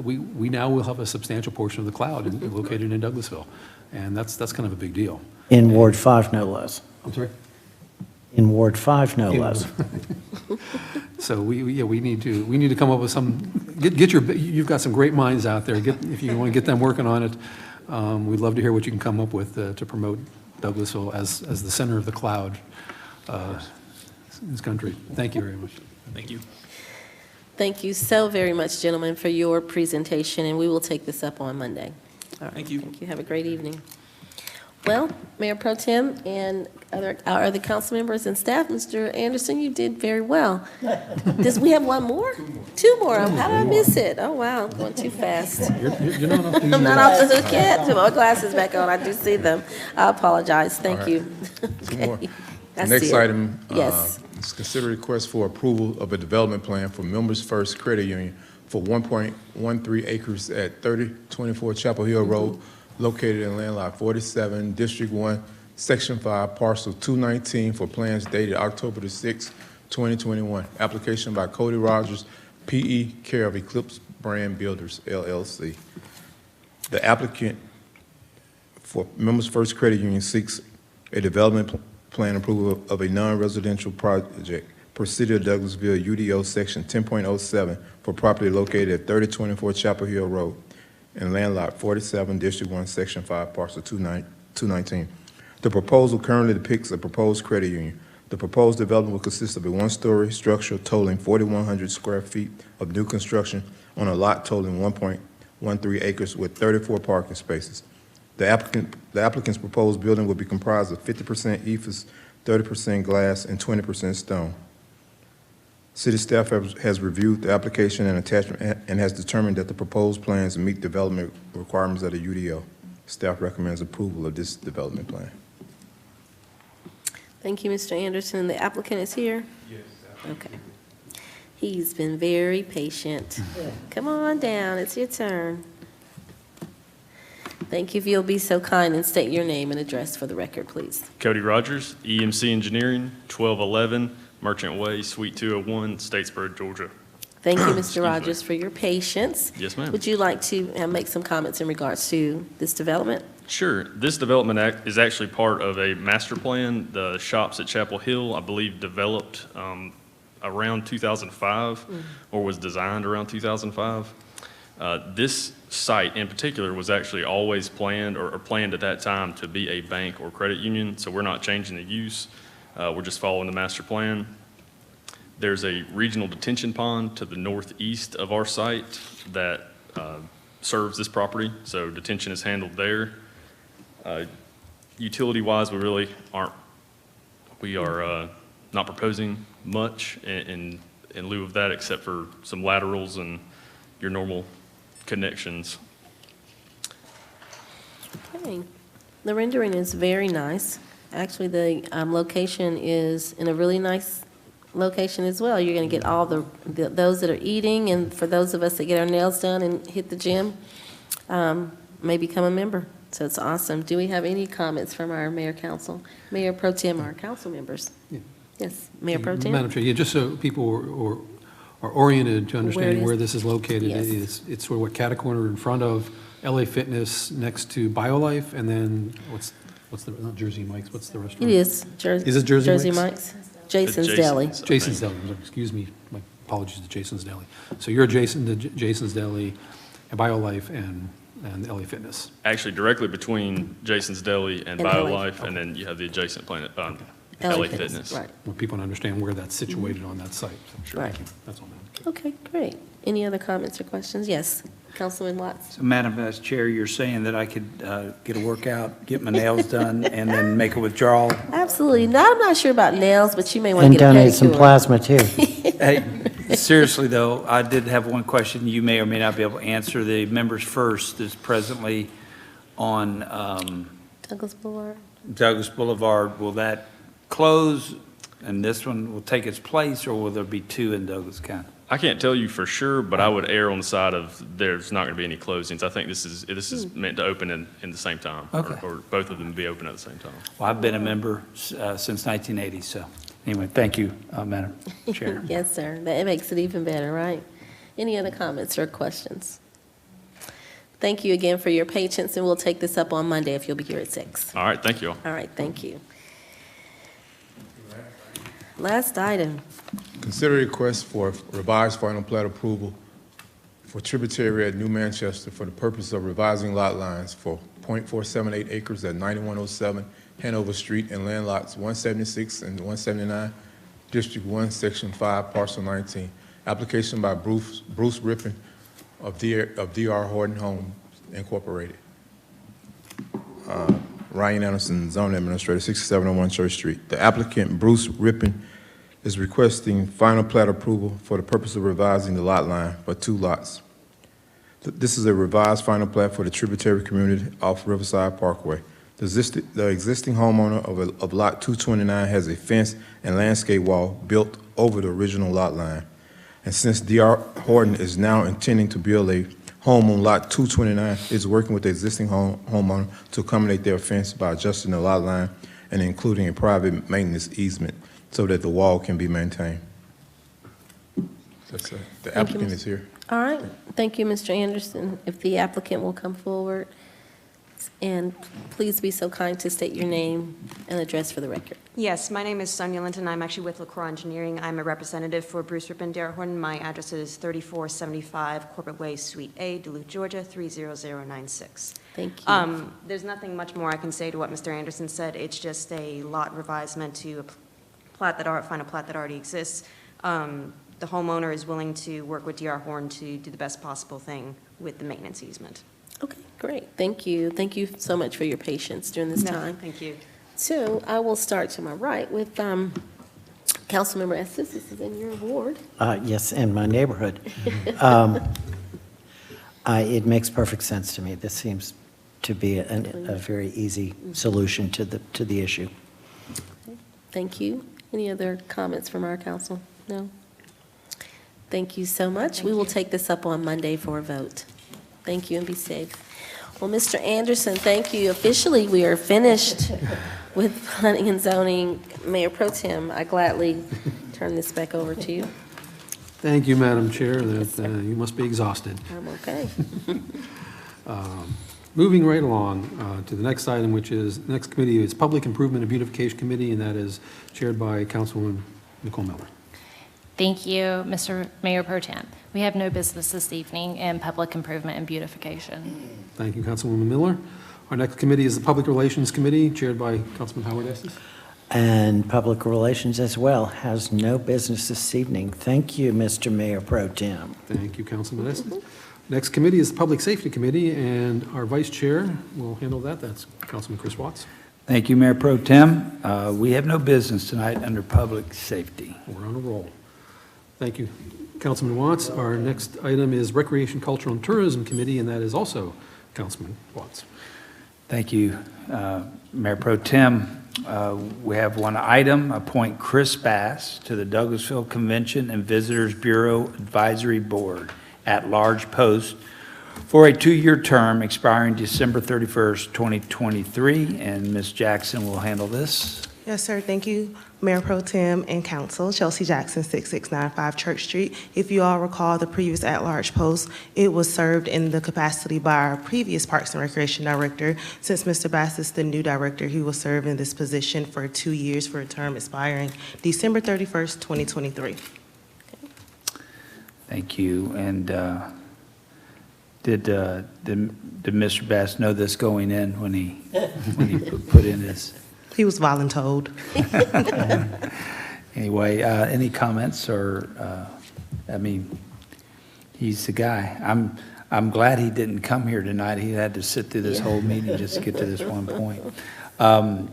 we now will have a substantial portion of the cloud located in Douglasville, and that's kind of a big deal. In Ward 5, no less. I'm sorry? In Ward 5, no less. So we need to come up with you've got some great minds out there. If you want to get them working on it, we'd love to hear what you can come up with to promote Douglasville as the center of the cloud in this country. Thank you very much. Thank you. Thank you so very much, gentlemen, for your presentation, and we will take this up on Monday. All right. Thank you. Thank you. Have a great evening. Well, Mayor Pro Tem and our other council members and staff, Mr. Anderson, you did very well. Does we have one more? Two more. How did I miss it? Oh, wow, I'm going too fast. You're not off the I'm not off the hook yet. Put my glasses back on. I do see them. I apologize. Thank you. Two more. Okay. The I next see it. item Yes. is consider request for approval of a development plan for Members First Credit Union for 1.13 acres at 3024 Chapel Hill Road, located in land lot 47, District 1, Section 5, Parcel 219, for plans dated October the 6th, 2021. Application by Cody Rogers, P.E., care of Eclipse Brand Builders, LLC. The applicant for Members First Credit Union seeks a development plan approval of a non-residential project per City of Douglasville, UDO Section 10.07, for property located at 3024 Chapel Hill Road and land lot 47, District 1, Section 5, Parcel 219. The proposal currently depicts a proposed credit union. The proposed development will consist of a one-story structure totaling 4,100 square feet of new construction on a lot totaling 1.13 acres with 34 parking spaces. The applicant's proposed building will be comprised of 50% ephes, 30% glass, and 20% stone. City staff has reviewed the application and attachment and has determined that the proposed plans meet development requirements of the UDO. Staff recommends approval of this development plan. Thank you, Mr. Anderson. The applicant is here? Yes. Okay. He's been very patient. Come on down. It's your turn. Thank you. If you'll be so kind and state your name and address for the record, please. Cody Rogers, EMC Engineering, 1211 Merchant Way, Suite 201, Statesboro, Georgia. Thank you, Mr. Rogers, for your patience. Yes, ma'am. Would you like to make some comments in regards to this development? Sure. This development is actually part of a master plan. The shops at Chapel Hill, I believe, developed around 2005 or was designed around 2005. This site in particular was actually always planned or planned at that time to be a bank or credit union, so we're not changing the use. We're just following the master plan. There's a regional detention pond to the northeast of our site that serves this property, so detention is handled there. Utility-wise, we are not proposing much in lieu of that, except for some laterals and your normal connections. Okay. The rendering is very nice. Actually, the location is in a really nice location as well. You're going to get all those that are eating, and for those of us that get our nails done and hit the gym, may become a member. So it's awesome. Do we have any comments from our Mayor Pro Tem, our council members? Yeah. Yes, Mayor Pro Tem. Madam Chair, yeah, just so people are oriented to understanding where this is located. Yes. It's sort of catty corner in front of LA Fitness, next to BioLife, and then what's the, not Jersey Mike's, what's the restaurant? It is. Is it Jersey Mike's? Jason's Deli. Jason's Deli, excuse me, my apologies to Jason's Deli. So you're adjacent to Jason's Deli, and BioLife, and and LA Fitness. Actually, directly between Jason's Deli and And LA. BioLife, and then you have the adjacent Planet, LA Fitness. Right. Want people to understand where that's situated on that site. So, sure, Right. thank you. That's all, Madam Chair. Okay, great. Any other comments or questions? Yes, Councilman Watts. So, Madam Vice Chair, you're saying that I could get a workout, get my nails done, and then make a withdrawal? Absolutely. Now, I'm not sure about nails, but you may want And to get a pedicure. donate some plasma, too. Hey, seriously, though, I did have one question you may or may not be able to answer. The Members First is presently on Douglas Boulevard. Douglas Boulevard. Will that close, and this one will take its place, or will there be two in Douglas County? I can't tell you for sure, but I would err on the side of there's not going to be any closings. I think this is meant to open in the same time, Okay. or both of them be open at the same time. Well, I've been a member since 1980, so anyway, thank you, Madam Chair. Yes, sir. That makes it even better, right? Any other comments or questions? Thank you again for your patience, and we'll take this up on Monday if you'll be here at 6. All right, thank you all. All right, thank you. Last item. Consider request for revised final plat approval for tributary at New Manchester for the purpose of revising lot lines for .478 acres at 9107 Hanover Street and land lots 176 and 179, District 1, Section 5, Parcel 19. Application by Bruce Rippin of DR Horton Homes Incorporated. Ryan Anderson, Zone Administrator, 6701 Church Street. The applicant, Bruce Rippin, is requesting final plat approval for the purpose of revising the lot line for 2 lots. This is a revised final plat for the tributary community off Riverside Parkway. The existing homeowner of Lot 229 has a fence and landscape wall built over the original lot line. And since DR Horton is now intending to build a home on Lot 229, is working with the existing homeowner to accommodate their fence by adjusting the lot line and including a private maintenance easement so that the wall can be maintained. That's it. The applicant is here. All right. Thank you, Mr. Anderson. If the applicant will come forward, and please be so kind to state your name and address for the record. Yes, my name is Sonia Linton. I'm actually with LaCroix Engineering. I'm a representative for Bruce Rippin, DR Horton. My address is 3475 Corporate Way, Suite A, Duluth, Georgia, 30096. Thank you. There's nothing much more I can say to what Mr. Anderson said. It's just a lot revisement to a final plat that already exists. The homeowner is willing to work with DR Horton to do the best possible thing with the maintenance easement. Okay, great. Thank you. Thank you so much for your patience during this time. Thank you. So I will start to my right with Councilmember Estes. This is in your ward. Yes, in my neighborhood. It makes perfect sense to me. This seems to be a very easy solution to the issue. Thank you. Any other comments from our council? No? Thank you so much. We will take this up on Monday for a vote. Thank you and be safe. Well, Mr. Anderson, thank you. Officially, we are finished with planning and zoning. Mayor Pro Tem, I gladly turn this back over to you. Thank you, Madam Chair. You must be exhausted. I'm okay. Moving right along to the next item, which is, next committee is Public Improvement and Beautification Committee, and that is chaired by Councilwoman Nicole Miller. Thank you, Mr. Mayor Pro Tem. We have no business this evening in public improvement and beautification. Thank you, Councilwoman Miller. Our next committee is the Public Relations Committee, chaired by Councilman Howard Estes. And Public Relations as well has no business this evening. Thank you, Mr. Mayor Pro Tem. Thank you, Councilman Estes. Next committee is the Public Safety Committee, and our vice chair will handle that. That's Councilman Chris Watts. Thank you, Mayor Pro Tem. We have no business tonight under public safety. We're on a roll. Thank you, Councilman Watts. Our next item is Recreation, Cultural, and Tourism Committee, and that is also Councilman Watts. Thank you, Mayor Pro Tem. We have one item, appoint Chris Bass to the Douglasville Convention and Visitors Bureau Advisory Board at-large post for a 2-year term expiring December 31st, 2023, and Ms. Jackson will handle this. Yes, sir. Thank you, Mayor Pro Tem and Council. Chelsea Jackson, 6695 Church Street. If you all recall the previous at-large post, it was served in the capacity by our previous Parks and Recreation Director. Since Mr. Bass is the new director, he will serve in this position for 2 years for a term expiring December 31st, 2023. Thank you. And Did Mr. Bass know this going in when he put in his? He was voluntold. Anyway, any comments or, I mean, he's the guy. I'm glad he didn't come here tonight. He had to sit through this whole meeting just to get to this one point.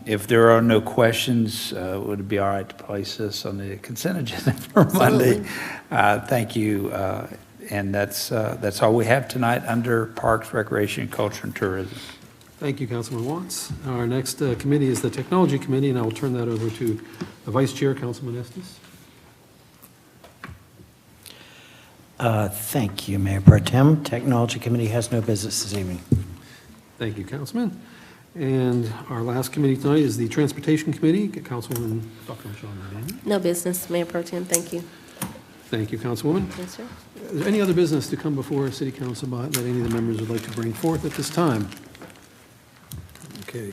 If there are no questions, would it be all right to place this on the consent agenda for Monday? Thank you. And that's all we have tonight under Parks, Recreation, Culture, and Tourism. Thank you, Councilman Watts. Our next committee is the Technology Committee, and I will turn that over to the Vice Chair, Councilman Estes. Thank you, Mayor Pro Tem. Technology Committee has no business this evening. Thank you, Councilman. And our last committee tonight is the Transportation Committee. Councilwoman Dr. LaShun. No business, Mayor Pro Tem, thank you. Thank you, Councilwoman. Yes, sir. Is there any other business to come before City Council that any of the members would like to bring forth at this time? Okay.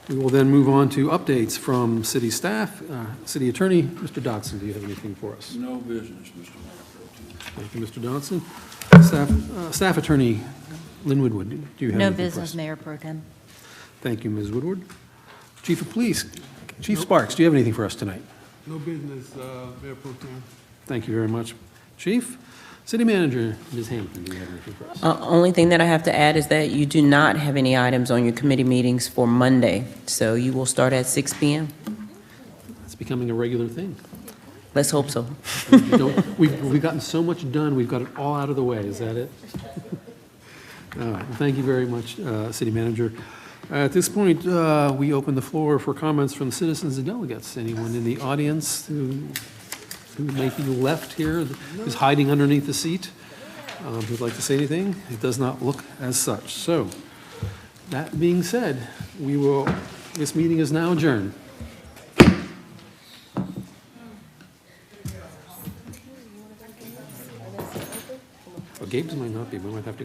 We will then move on to updates from city staff. City Attorney, Mr. Dodson, do you have anything for us? No business, Mr. Mayor Pro Tem. Thank you, Mr. Dodson. Staff Attorney Lynn Woodward, do you have No anything for business, us? Mayor Pro Tem. Thank you, Ms. Woodward. Chief of Police, Chief Sparks, do you have anything for us tonight? No business, Mayor Pro Tem. Thank you very much, Chief. City Manager, Ms. Hampton, do you have anything for us? Only thing that I have to add is that you do not have any items on your committee meetings for Monday, so you will start at 6 p.m. It's becoming a regular thing. Let's hope so. We've gotten so much done, we've got it all out of the way. Is that it? All right. Thank you very much, City Manager. At this point, we open the floor for comments from citizens and delegates. Anyone in the audience who may be left here, is hiding underneath the seat, who'd like to say anything? It does not look as such. So, that being said, this meeting is now adjourned. Well, Gabe's might not be, we might have to